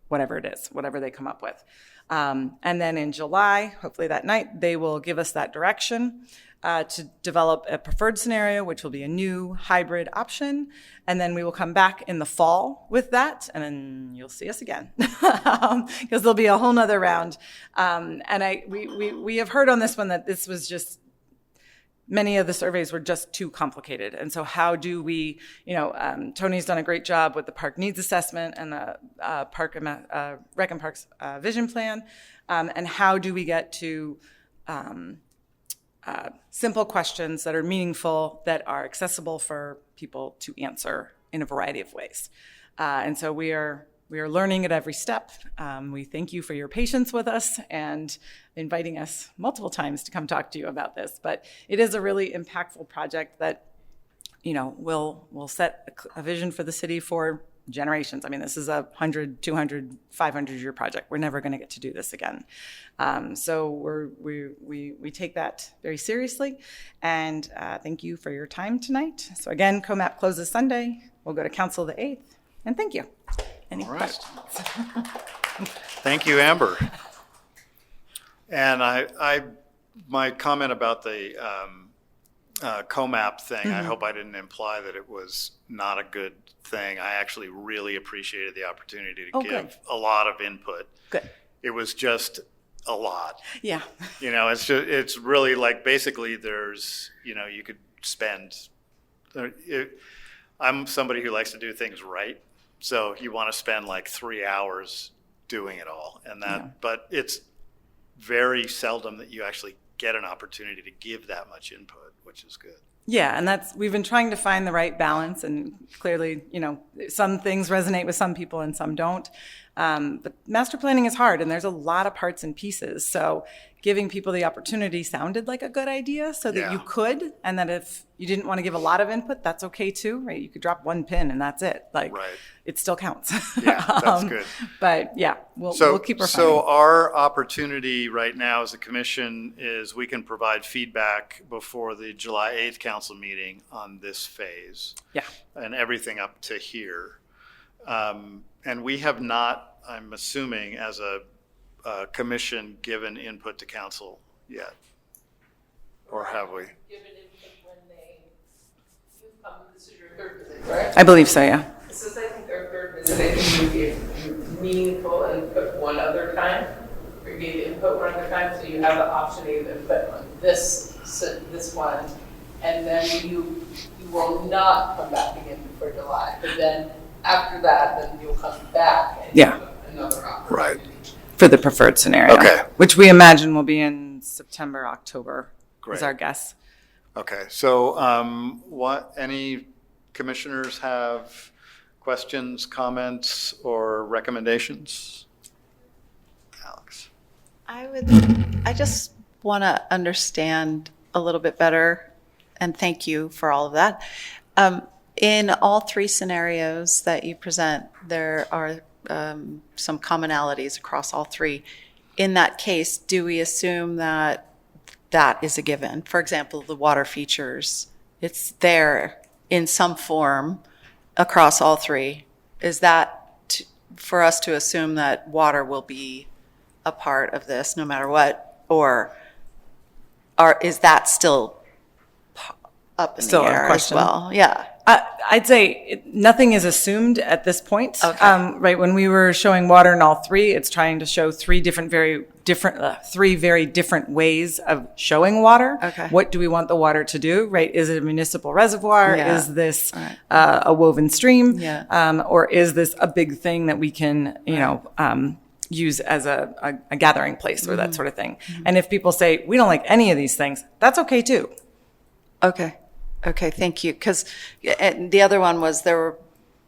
whatever it is, whatever they come up with. And then in July, hopefully that night, they will give us that direction to develop a preferred scenario, which will be a new hybrid option. And then we will come back in the fall with that, and then you'll see us again, because there'll be a whole nother round. And we have heard on this one that this was just, many of the surveys were just too complicated. And so how do we, Tony's done a great job with the park needs assessment and the Rec and Parks vision plan. And how do we get to simple questions that are meaningful, that are accessible for people to answer in a variety of ways. And so we are learning at every step. We thank you for your patience with us and inviting us multiple times to come talk to you about this. But it is a really impactful project that, will set a vision for the city for generations. I mean, this is a 100, 200, 500-year project. We're never going to get to do this again. So we take that very seriously. And thank you for your time tonight. So again, COMAP closes Sunday. We'll go to council the 8th. And thank you. Any questions? Thank you, Amber. And my comment about the COMAP thing, I hope I didn't imply that it was not a good thing. I actually really appreciated the opportunity to give a lot of input. Good. It was just a lot. Yeah. It's really like, basically there's, you could spend, I'm somebody who likes to do things right. So you want to spend like 3 hours doing it all, but it's very seldom that you actually get an opportunity to give that much input, which is good. Yeah, and we've been trying to find the right balance, and clearly, some things resonate with some people and some don't. But master planning is hard, and there's a lot of parts and pieces. So giving people the opportunity sounded like a good idea so that you could, and that if you didn't want to give a lot of input, that's okay too, right? You could drop one pin and that's it. Like, it still counts. Yeah, that's good. But yeah, we'll keep refining. So our opportunity right now as a commission is we can provide feedback before the July 8th council meeting on this phase. Yeah. And everything up to here. And we have not, I'm assuming, as a commission, given input to council yet. Or have we? Given input when you've come, this is your third visit, right? I believe so, yeah. This is, I think, their third visit. I think you gave meaningful input one other time. Or you gave input one other time, so you have the option to give input on this one. And then you will not come back again before July. But then after that, then you'll come back and Yeah. another opportunity. For the preferred scenario. Okay. Which we imagine will be in September, October, is Great. our guess. Okay, so any commissioners have questions, comments, or recommendations? Alex? I just want to understand a little bit better, and thank you for all of that. In all three scenarios that you present, there are some commonalities across all three. In that case, do we assume that that is a given? For example, the water features, it's there in some form across all three. Is that for us to assume that water will be a part of this no matter what? Or is that still up in Still the a air as question. well? Yeah. I'd say nothing is assumed at this point. Okay. Right, when we were showing water in all three, it's trying to show three very different ways of showing water. Okay. What do we want the water to do? Right? Is it a municipal reservoir? Yeah. Is this a woven stream? Yeah. Or is this a big thing that we can, use as a gathering place or that sort of thing? And if people say we don't like any of these things, that's okay too. Okay, thank you. Because the other one was there were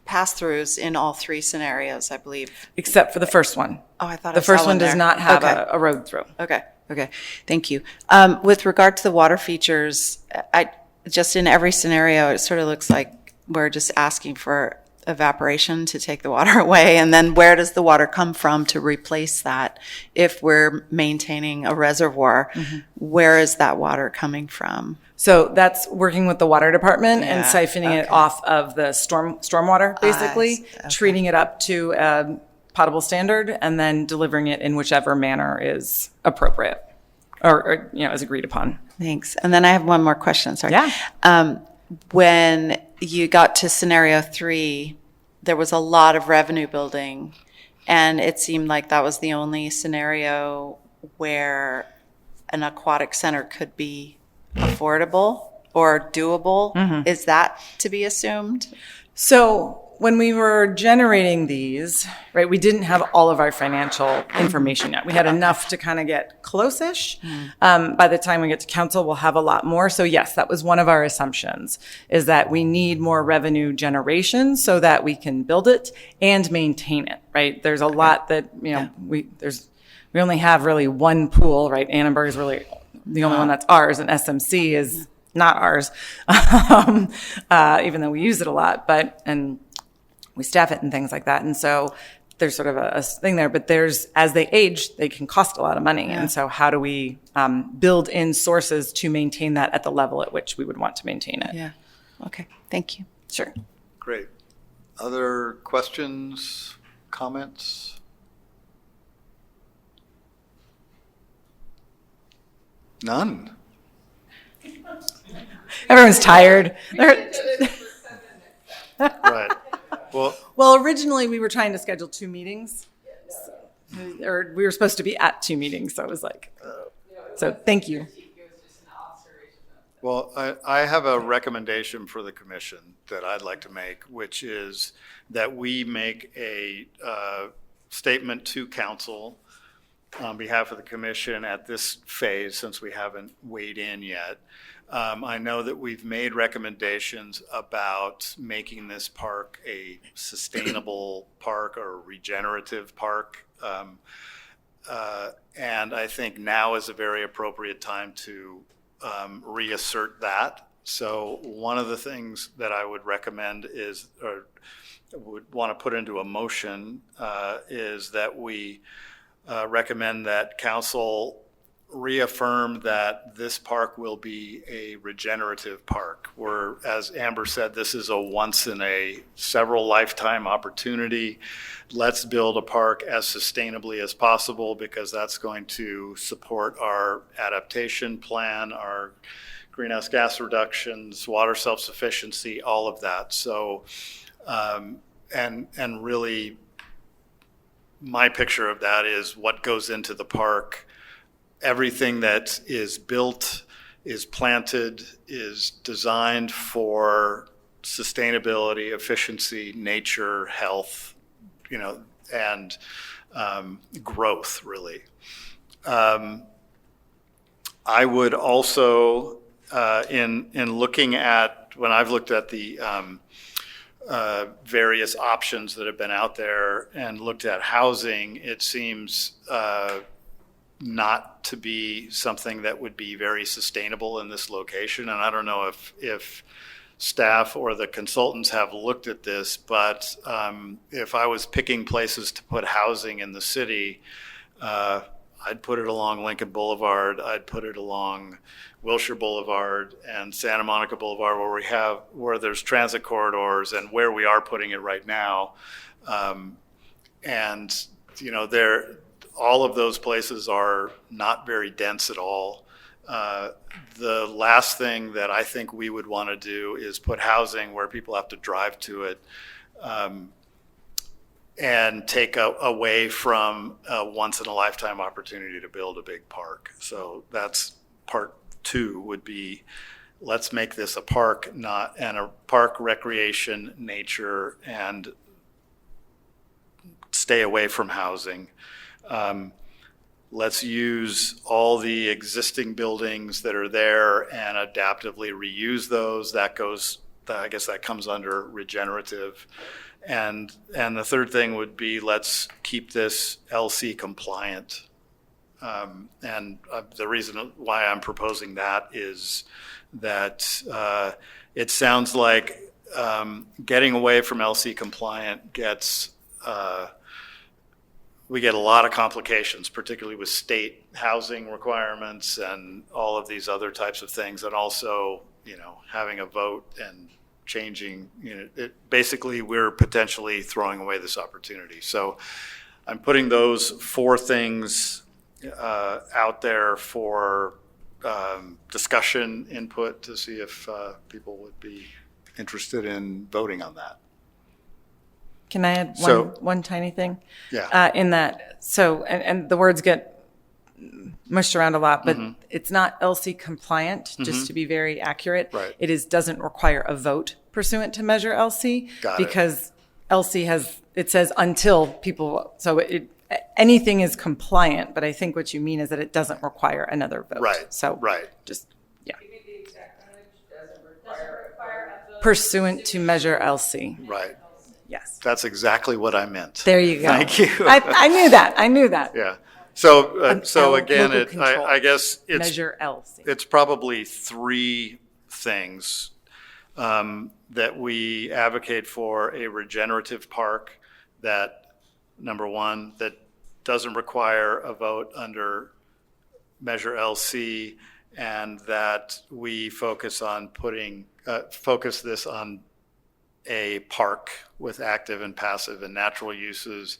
pass-throughs in all three scenarios, I believe. Except for the first one. Oh, I thought the I saw first one does there. not have Okay. a road through. Okay, thank you. With regard to the water features, just in every scenario, it sort of looks like we're just asking for evaporation to take the water away, and then where does the water come from to replace that? If we're maintaining a reservoir, where is that water coming from? So that's working with the water department and Yeah, siphoning it off of the stormwater, basically, treating it up to a potable standard, and then delivering it in whichever manner is appropriate or is agreed upon. Thanks. And then I have one more question, sorry. Yeah. When you got to scenario 3, there was a lot of revenue building, and it seemed like that was the only scenario where an aquatic center could be affordable or doable. Is that to be assumed? So when we were generating these, right, we didn't have all of our financial information yet. We had enough to kind of get close-ish. By the time we get to council, we'll have a lot more. So yes, that was one of our assumptions, is that we need more revenue generation so that we can build it and maintain it, right? There's a lot that, we only have really one pool, right? Annenberg is really the only one that's ours, and SMC is not ours, even though we use it a lot, and we staff it and things like that. And so there's sort of a thing there, but as they age, they can cost a lot of money. And so how do we build in sources to maintain that at the level at which we would want to maintain it? Yeah. Okay. Thank you. Sure. Great. Other questions, comments? None. Everyone's tired. Right. Well, originally we were trying to schedule 2 meetings, or we were supposed to be at 2 meetings. So it was like, so thank you. Well, I have a recommendation for the commission that I'd like to make, which is that we make a statement to council on behalf of the commission at this phase, since we haven't weighed in yet. I know that we've made recommendations about making this park a sustainable park or a regenerative park. And I think now is a very appropriate time to reassert that. So one of the things that I would recommend is, or would want to put into a motion, is that we recommend that council reaffirm that this park will be a regenerative park, where, as Amber said, this is a once in a several lifetime opportunity. Let's build a park as sustainably as possible, because that's going to support our adaptation plan, our greenhouse gas reductions, water self-sufficiency, all of that. So, and really, my picture of that is what goes into the park. Everything that is built, is planted, is designed for sustainability, efficiency, nature, health, and growth, really. I would also, in looking at, when I've looked at the various options that have been out there and looked at housing, it seems not to be something that would be very sustainable in this location. And I don't know if staff or the consultants have looked at this, but if I was picking places to put housing in the city, I'd put it along Lincoln Boulevard, I'd put it along Wilshire Boulevard and Santa Monica Boulevard, where there's transit corridors, and where we are putting it right now. And all of those places are not very dense at all. The last thing that I think we would want to do is put housing where people have to drive to it, and take away from a once-in-a-lifetime opportunity to build a big park. So that's part 2, would be, let's make this a park, and a park, recreation, nature, and stay away from housing. Let's use all the existing buildings that are there and adaptively reuse those. I guess that comes under regenerative. And the third thing would be, let's keep this LC compliant. And the reason why I'm proposing that is that it sounds like getting away from LC compliant gets, we get a lot of complications, particularly with state housing requirements and all of these other types of things. And also, having a vote and changing, basically we're potentially throwing away this opportunity. So I'm putting those 4 things out there for discussion, input, to see if people would be interested in voting on that. Can I add So- one tiny thing? Yeah. In that, so, and the words get mushed around a lot, but it's not LC compliant, just to be very accurate. Right. It doesn't require a vote pursuant to Measure LC. Got it. Because LC it says until people, so anything is compliant, but I think what you mean is that it doesn't require another vote. Right. So right. just, yeah. Pursuant to Measure LC. Right. Yes. That's exactly what I meant. There you go. Thank you. I knew that. Yeah. So, L, again, local control. I guess Measure LC. it's probably 3 things that we advocate for: a regenerative park that, number 1, that doesn't require a vote under Measure LC, and that we focus this on a park with active and passive and natural uses,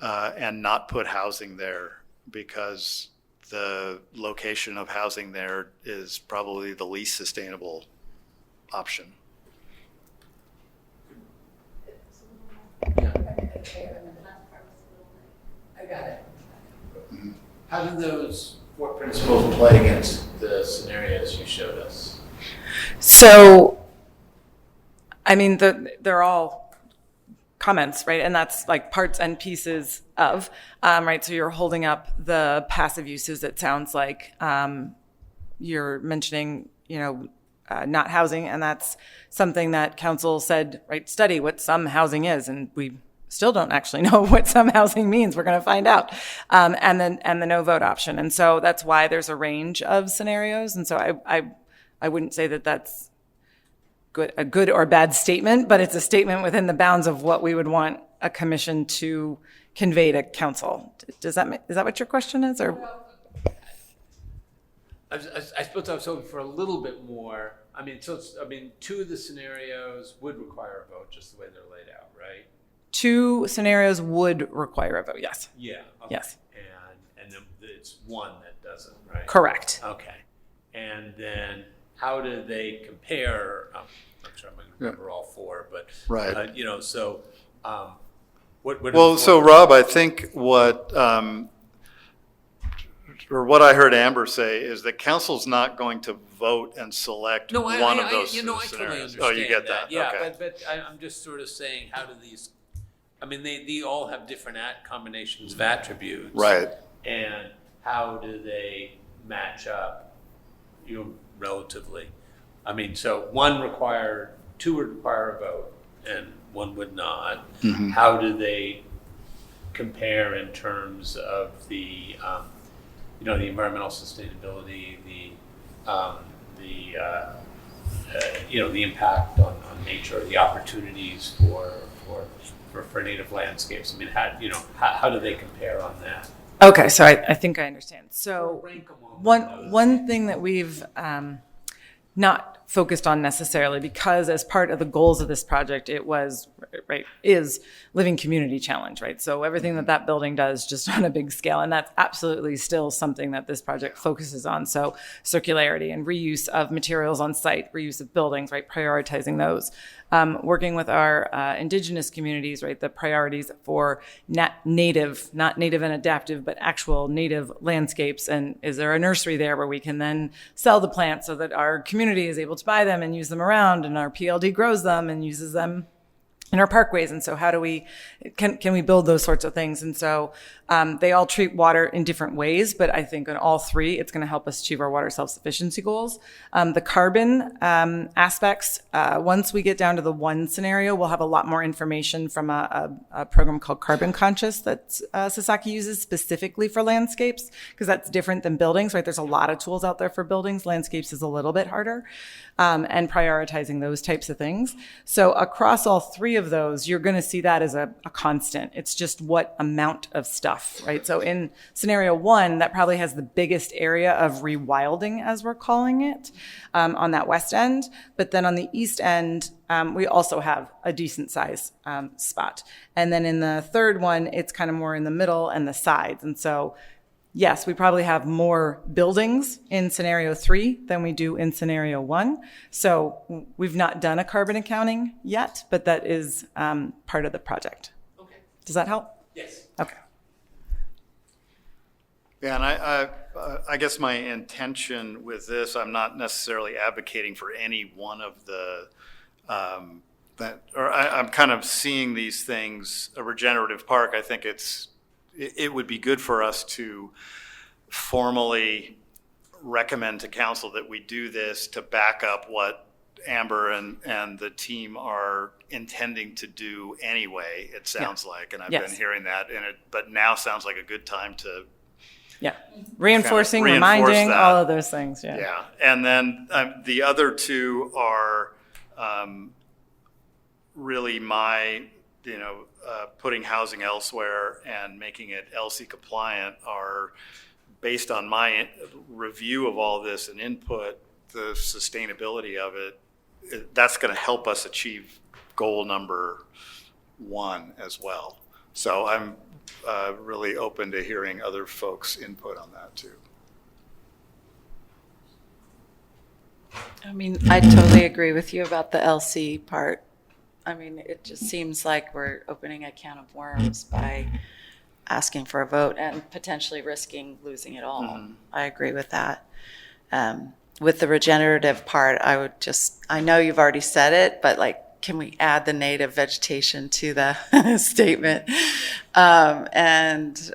and not put housing there, because the location of housing there is probably the least sustainable option. I got it. How do those 4 principles play against the scenarios you showed us? So, I mean, they're all comments, right? And that's like parts and pieces of, right? So you're holding up the passive uses. It sounds like you're mentioning, not housing, and that's something that council said, right? Study what some housing is, and we still don't actually know what some housing means. We're going to find out, and the no vote option, and so that's why there's a range of scenarios, and so I wouldn't say that that's a good or bad statement, but it's a statement within the bounds of what we would want a commission to convey to council. Is that what your question is, or? I suppose I was hoping for a little bit more. Two of the scenarios would require a vote, just the way they're laid out, right? Two scenarios would require a vote, yes. Yeah. Okay. Yes. And then it's one that doesn't, right? Correct. Okay. And then how do they compare? I'm sure I'm going to remember all four, but Right. What So Rob, I think what I heard Amber say is that council's not going to vote and select one of those I totally scenarios. understand Oh, you get that? Yeah, Okay. but I'm just sort of saying, how do these? They all have different combinations of attributes, Right. And how do they match up, relatively? So two would require a vote, and one would not. Mhm. How do they compare in terms of the environmental sustainability, the impact on nature, the opportunities for native landscapes? How do they compare on that? Okay, so I think I understand. So one thing that we've not focused on necessarily, because as part of the goals of this project, it was, right, is Living Community Challenge, right? So everything that building does just on a big scale, and that's absolutely still something that this project focuses on. So circularity and reuse of materials on site, reuse of buildings, right, prioritizing those. Working with our indigenous communities, right, the priorities for not native and adaptive, but actual native landscapes. And is there a nursery there where we can then sell the plants so that our community is able to buy them and use them around, and our PLD grows them and uses them in our parkways? And so how do can we build those sorts of things? And so they all treat water in different ways, but I think in all three, it's going to help us achieve our water self-sufficiency goals. The carbon aspects, once we get down to the one scenario, we'll have a lot more information from a program called Carbon Conscious that Sasaki uses specifically for landscapes, because that's different than buildings, right? There's a lot of tools out there for buildings. Landscapes is a little bit harder, and prioritizing those types of things. So across all three of those, you're going to see that as a constant. It's just what amount of stuff, right? So in scenario one, that probably has the biggest area of rewilding, as we're calling it, on that west end. But then on the east end, we also have a decent size spot. And then in the third one, it's kind of more in the middle and the sides. And so yes, we probably have more buildings in scenario 3 than we do in scenario 1. So we've not done a carbon accounting yet, but that is part of the project. Okay. Does that help? Yes. Okay. Yeah, and I guess my intention with this, I'm not necessarily advocating for any one of the, I'm kind of seeing these things, a regenerative park. I think it would be good for us to formally recommend to council that we do this to back up what Amber and the team are intending to do anyway, it sounds like, and I've been hearing that, but now sounds like a good time to reinforcing, kind of reinforce reminding, that. all of those things. Yeah, and then the other two are really my, putting housing elsewhere and making it LC compliant are based on my review of all this and input, the sustainability of it. That's going to help us achieve goal number 1 as well. So I'm really open to hearing other folks' input on that too. I mean, I totally agree with you about the LC part. I mean, it just seems like we're opening a can of worms by asking for a vote and potentially risking losing it all. Mm-hmm. I agree with that. With the regenerative part, I know you've already said it, but can we add the native vegetation to the statement? I can't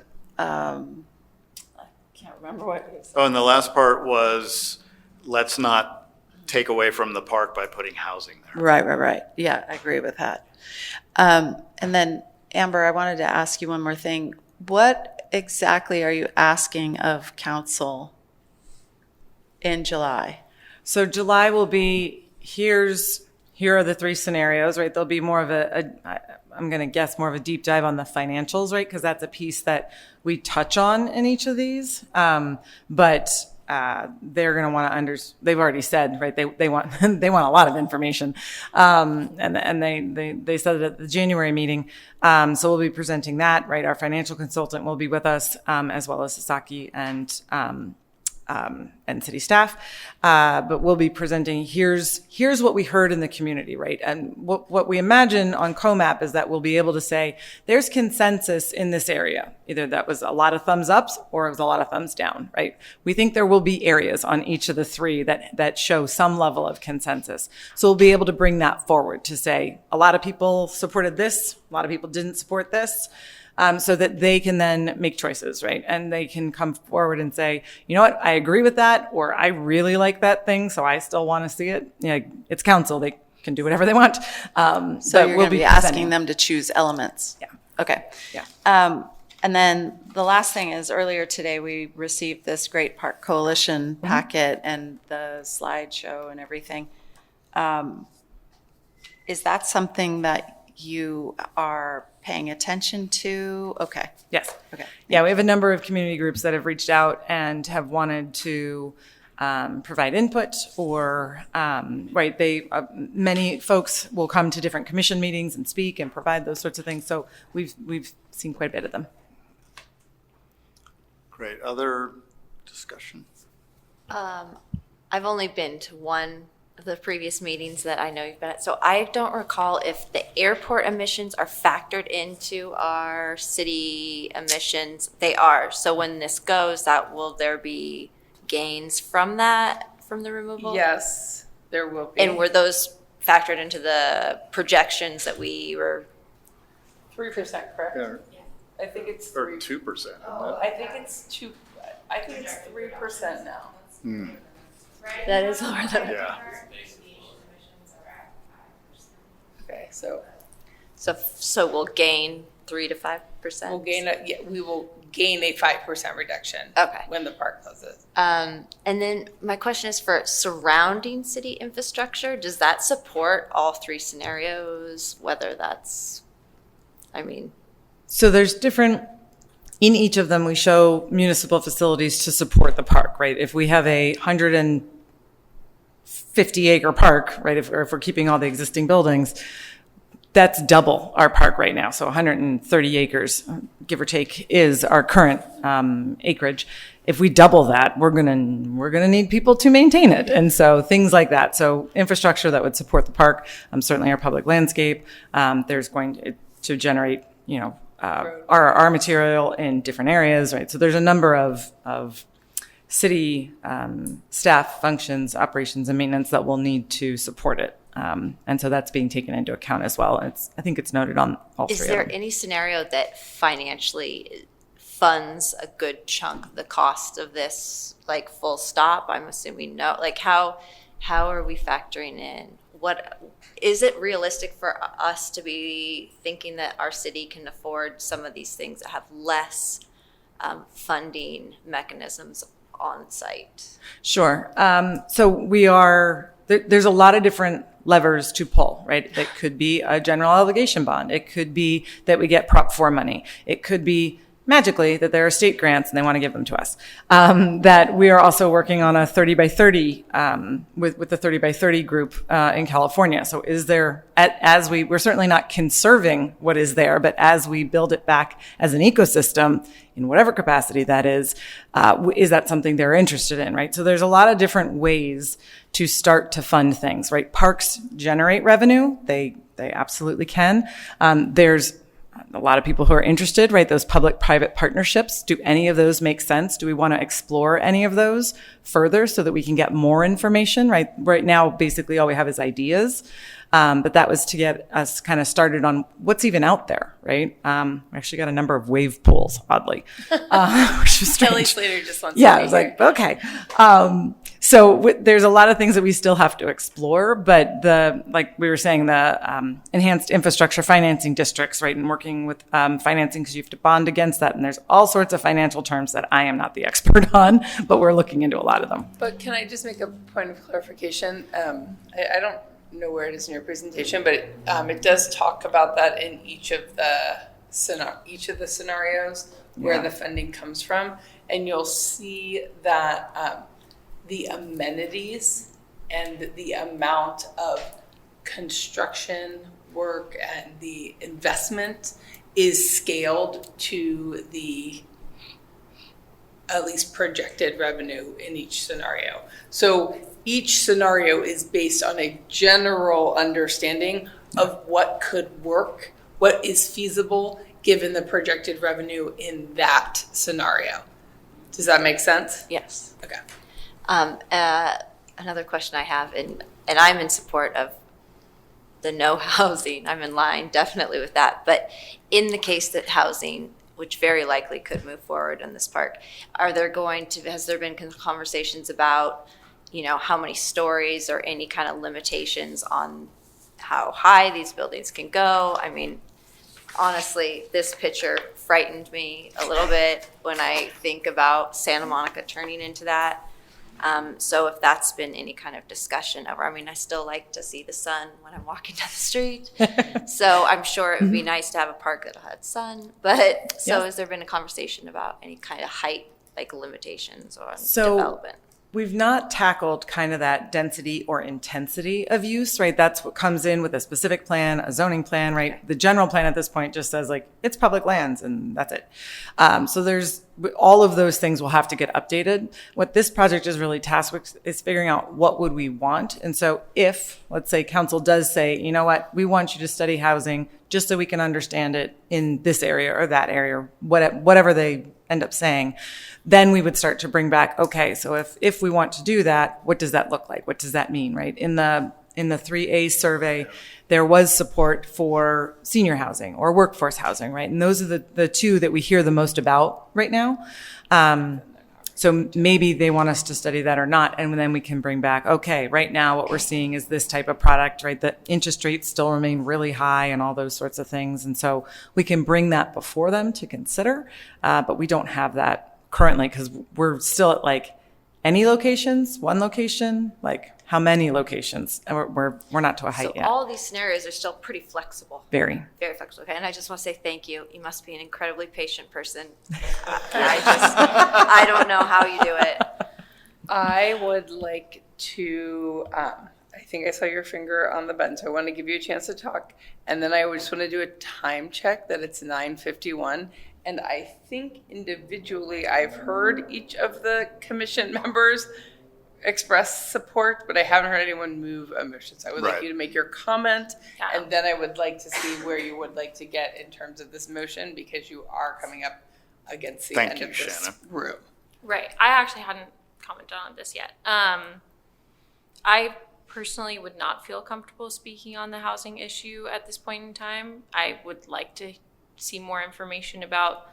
remember what it was. Oh, and the last part was, let's not take away from the park by putting housing there. Right. Yeah, I agree with that. And then, Amber, I wanted to ask you one more thing. What exactly are you asking of council in July? So July will be, here are the three scenarios, right? There'll be more of I'm going to guess more of a deep dive on the financials, right? Because that's a piece that we touch on in each of these. But they're going to want to they've already said, right? They want, they want a lot of information. And they said it at the January meeting. So we'll be presenting that, right? Our financial consultant will be with us, as well as Sasaki and city staff. But we'll be presenting, here's what we heard in the community, right? And what we imagine on COMAP is that we'll be able to say, there's consensus in this area. Either that was a lot of thumbs ups or it was a lot of thumbs down, right? We think there will be areas on each of the three that show some level of consensus. So we'll be able to bring that forward to say, a lot of people supported this, a lot of people didn't support this. So that they can then make choices, right? And they can come forward and say, you know what, I agree with that, or I really like that thing, so I still want to see it. Yeah, it's council; they can do whatever they want. So you're going to be asking them to choose elements. Yeah. Okay. Yeah. And then the last thing is, earlier today we received this Great Park Coalition packet and the slideshow and everything. Is that something that you are paying attention to? Okay. Yes. Okay. Yeah, we have a number of community groups that have reached out and have wanted to provide input, or right. Many folks will come to different commission meetings and speak and provide those sorts of things. So we've seen quite a bit of them. Great. Other discussion? I've only been to one of the previous meetings that I know you've been at, so I don't recall if the airport emissions are factored into our city emissions. They are. So when this goes, will there be gains from that, from the removal? Yes, there will be. And were those factored into the projections that we were? 3%, correct? Yeah. I think it's Or 3%. 2%. I think it's 3% now. That is lower than. Yeah. Okay, so So we'll gain 3 to 5%. we will gain a 5% reduction. Okay. When the park closes. And then my question is for surrounding city infrastructure. Does that support all three scenarios? Whether that's, So there's different, in each of them, we show municipal facilities to support the park, right? If we have a 150-acre park, right, if we're keeping all the existing buildings, that's double our park right now. So 130 acres, give or take, is our current acreage. If we double that, we're gonna need people to maintain it, and so things like that. So infrastructure that would support the park, certainly our public landscape. There's going to generate, our material in different areas, right? So there's a number of city staff functions, operations, and maintenance that will need to support it. And so that's being taken into account as well. I think it's noted on all three of them. Is there any scenario that financially funds a good chunk of the cost of this, like full stop? I'm assuming no. Like how are we factoring in? What is it realistic for us to be thinking that our city can afford some of these things that have less funding mechanisms on site? Sure. So there's a lot of different levers to pull, right? It could be a general obligation bond. It could be that we get Prop 4 money. It could be magically that there are state grants and they want to give them to us. That we are also working on a 30 by 30 with the 30 by 30 group in California. So is there, we're certainly not conserving what is there, but as we build it back as an ecosystem, in whatever capacity that is that something they're interested in, right? So there's a lot of different ways to start to fund things, right? Parks generate revenue. They absolutely can. There's a lot of people who are interested, right? Those public-private partnerships, do any of those make sense? Do we want to explore any of those further so that we can get more information, right? Right now, basically all we have is ideas. But that was to get us kind of started on what's even out there, right? We actually got a number of wave pools, oddly, which is strange. Kelly Slater just wants Yeah, to I be was here. like, okay. There's a lot of things that we still have to explore, but like we were saying, the enhanced infrastructure financing districts, right, and working with financing because you have to bond against that, and there's all sorts of financial terms that I am not the expert on, but we're looking into a lot of them. But can I just make a point of clarification? I don't know where it is in your presentation, but it does talk about that in each of the scenarios where the funding comes from, and you'll see that the amenities and the amount of construction work and the investment is scaled to the at least projected revenue in each scenario. So each scenario is based on a general understanding of what could work, what is feasible given the projected revenue in that scenario. Does that make sense? Yes. Okay. Another question I have, and I'm in support of the no housing. I'm in line definitely with that. But in the case that housing, which very likely could move forward in this park, has there been conversations about, how many stories or any kind of limitations on how high these buildings can go? I mean, honestly, this picture frightened me a little bit when I think about Santa Monica turning into that. So if that's been any kind of discussion over, I still like to see the sun when I'm walking down the street. So I'm sure it would be nice to have a park that had sun. But has there been a conversation about any kind of height, like limitations on development? We've not tackled kind of that density or intensity of use, right? That's what comes in with a specific plan, a zoning plan, right? Okay. The general plan at this point just says it's public lands and that's it. So there's all of those things will have to get updated. What this project is really tasked with is figuring out what would we want. And so if, let's say, council does say, you know what, we want you to study housing just so we can understand it in this area or that area, whatever they end up saying, then we would start to bring back, okay, so if we want to do that, what does that look like? What does that mean, right? In the 3A survey, there was support for senior housing or workforce housing, right? And those are the two that we hear the most about right now. So maybe they want us to study that or not, and then we can bring back, okay, right now what we're seeing is this type of product, right? The interest rates still remain really high and all those sorts of things. And so we can bring that before them to consider, but we don't have that currently because we're still at any locations, one location, how many locations? And we're not to a height yet. So all these scenarios are still pretty flexible. Very. Very flexible. Okay, and I just want to say thank you. You must be an incredibly patient person. I don't know how you do it. I would like to, I think I saw your finger on the button, so I want to give you a chance to talk. And then I just want to do a time check that it's 9:51. And I think individually I've heard each of the commission members express support, but I haven't heard anyone move a motion. So I would like you to make your comment, and then I would like to see where you would like to get in terms of this motion, because you are coming up against the end of this room. Right. I actually hadn't commented on this yet. I personally would not feel comfortable speaking on the housing issue at this point in time. I would like to see more information about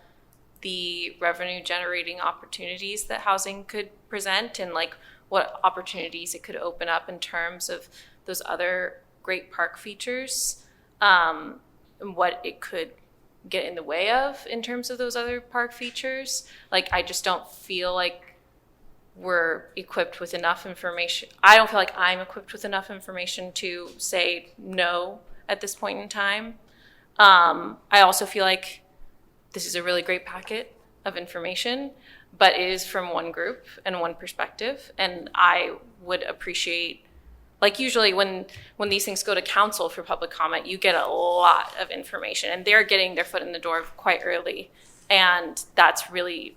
the revenue generating opportunities that housing could present and what opportunities it could open up in terms of those other great park features, and what it could get in the way of in terms of those other park features. I just don't feel like we're equipped with enough information. I don't feel like I'm equipped with enough information to say no at this point in time. I also feel like this is a really great packet of information, but it is from one group and one perspective. And I would appreciate, usually when these things go to council for public comment, you get a lot of information and they're getting their foot in the door quite early. And that's really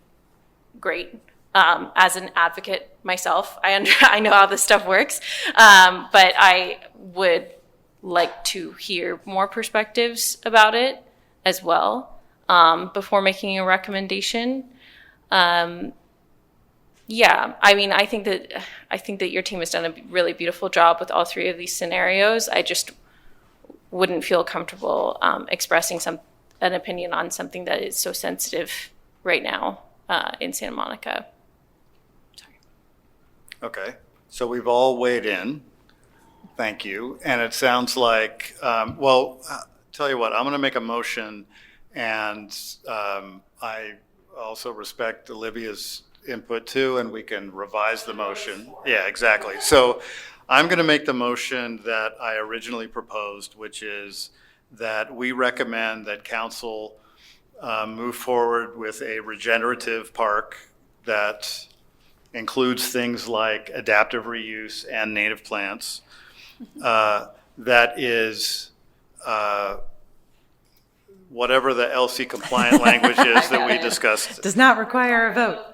great. As an advocate myself, I know how this stuff works, but I would like to hear more perspectives about it as well before making a recommendation. Yeah, I mean, I think that your team has done a really beautiful job with all three of these scenarios. I just wouldn't feel comfortable expressing an opinion on something that is so sensitive right now in Santa Monica. Okay, so we've all weighed in. Thank you. And it sounds like, tell you what, I'm going to make a motion, and I also respect Olivia's input too, and we can revise the motion. Yeah, exactly. So I'm going to make the motion that I originally proposed, which is that we recommend that council move forward with a regenerative park that includes things like adaptive reuse and native plants. That is whatever the LC compliant language is that we discussed. Does not require a vote.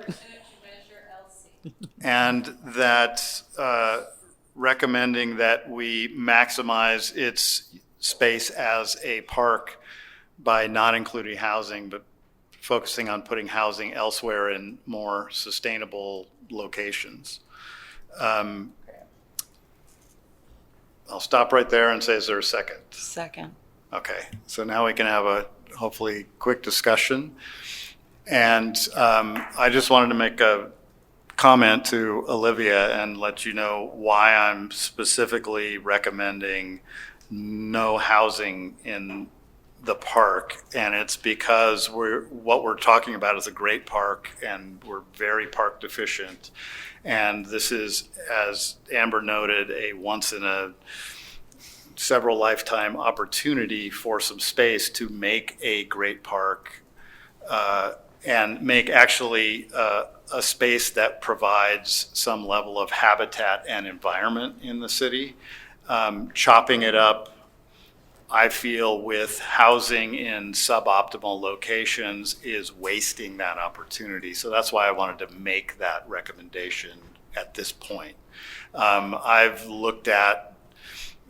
And that recommending that we maximize its space as a park by not including housing, but focusing on putting housing elsewhere in more sustainable locations. I'll stop right there and say, is there a second? Second. Okay, so now we can have a hopefully quick discussion. And I just wanted to make a comment to Olivia and let you know why I'm specifically recommending no housing in the park. And it's because what we're talking about is a great park, and we're very park deficient. And this is, as Amber noted, a once in a several lifetime opportunity for some space to make a great park and make actually a space that provides some level of habitat and environment in the city. Chopping it up, I feel, with housing in suboptimal locations is wasting that opportunity. So that's why I wanted to make that recommendation at this point. I've looked at,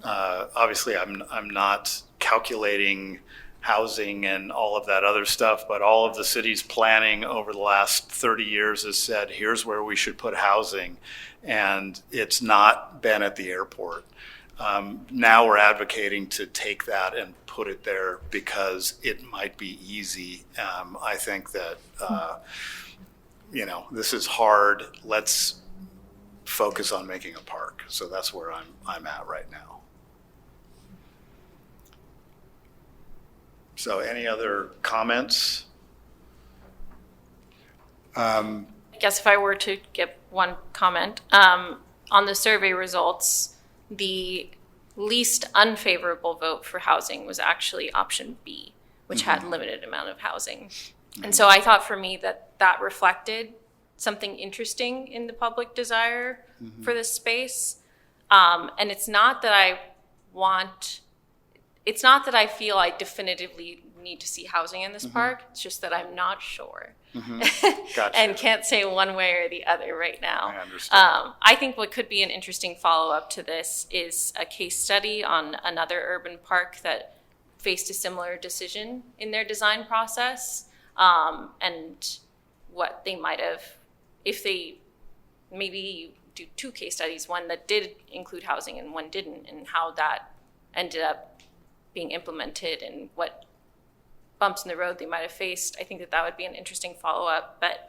obviously I'm not calculating housing and all of that other stuff, but all of the city's planning over the last 30 years has said, here's where we should put housing. And it's not been at the airport. Now we're advocating to take that and put it there because it might be easy. I think that, this is hard. Let's focus on making a park. So that's where I'm at right now. So any other comments? I guess if I were to give one comment, on the survey results, the least unfavorable vote for housing was actually option B, which had limited amount of housing. And so I thought for me that reflected something interesting in the public desire for this space. And it's not that I feel I definitively need to see housing in this park. It's just that I'm not sure. Gotcha. And can't say one way or the other right now. I understand. I think what could be an interesting follow-up to this is a case study on another urban park that faced a similar decision in their design process, and what they might have, if they maybe do two case studies, one that did include housing and one didn't, and how that ended up being implemented and what bumps in the road they might have faced. I think that would be an interesting follow-up, but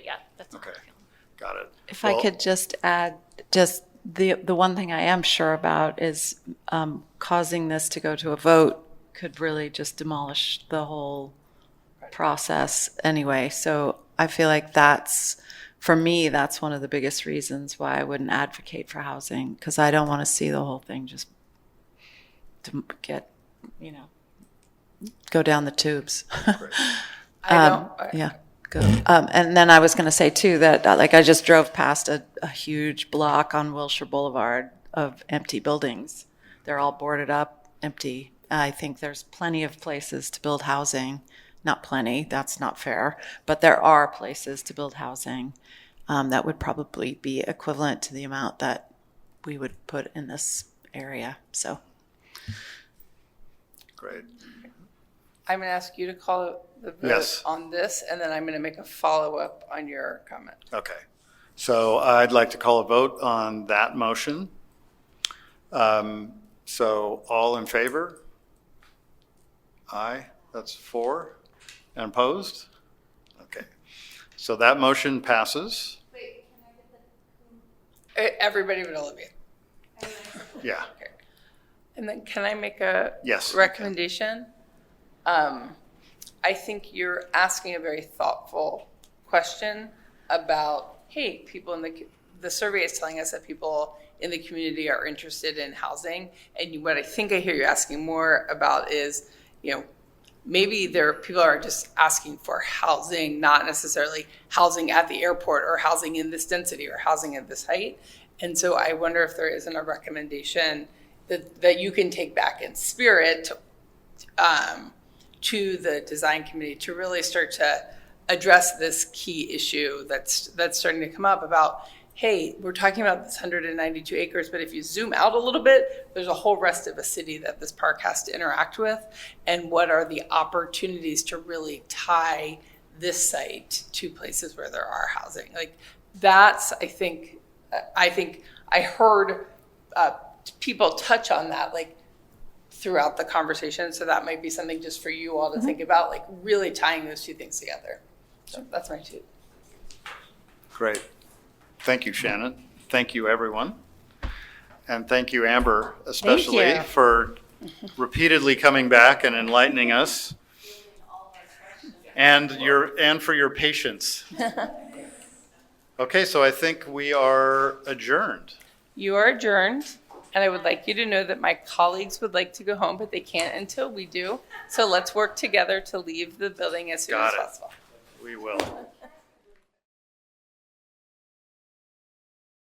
yeah, that's okay. Got it. If I could just add, just the one thing I am sure about is causing this to go to a vote could really just demolish the whole process anyway. So I feel like for me, that's one of the biggest reasons why I wouldn't advocate for housing, because I don't want to see the whole thing just to get, go down the tubes. Yeah, go. And then I was going to say too that I just drove past a huge block on Wilshire Boulevard of empty buildings. They're all boarded up, empty. I think there's plenty of places to build housing. Not plenty, that's not fair, but there are places to build housing that would probably be equivalent to the amount that we would put in this area. So. Great. I'm going to ask you to call the vote Yes. on this, and then I'm going to make a follow-up on your comment. Okay. So I'd like to call a vote on that motion. So all in favor? Aye, that's 4. And opposed? Okay. So that motion passes. Everybody but Olivia. Yeah. And then can I make a Yes. recommendation? I think you're asking a very thoughtful question about, hey, people in the survey is telling us that people in the community are interested in housing. And what I think I hear you asking more about is, maybe people are just asking for housing, not necessarily housing at the airport or housing in this density or housing at this height. And so I wonder if there isn't a recommendation that you can take back in spirit to the design committee to really start to address this key issue that's starting to come up about, hey, we're talking about this 192 acres, but if you zoom out a little bit, there's a whole rest of a city that this park has to interact with. And what are the opportunities to really tie this site to places where there are housing? Like that's, I think I heard people touch on that like throughout the conversation. So that might be something just for you all to think about, like really tying those two things together. So that's my two. Great. Thank you, Shannon. Thank you, everyone. And thank you, Amber, especially you. for repeatedly coming back and enlightening us. And for your patience. Okay, so I think we are adjourned. You are adjourned, and I would like you to know that my colleagues would like to go home, but they can't until we do. So let's work together to leave the building as soon as Got it. possible. We will.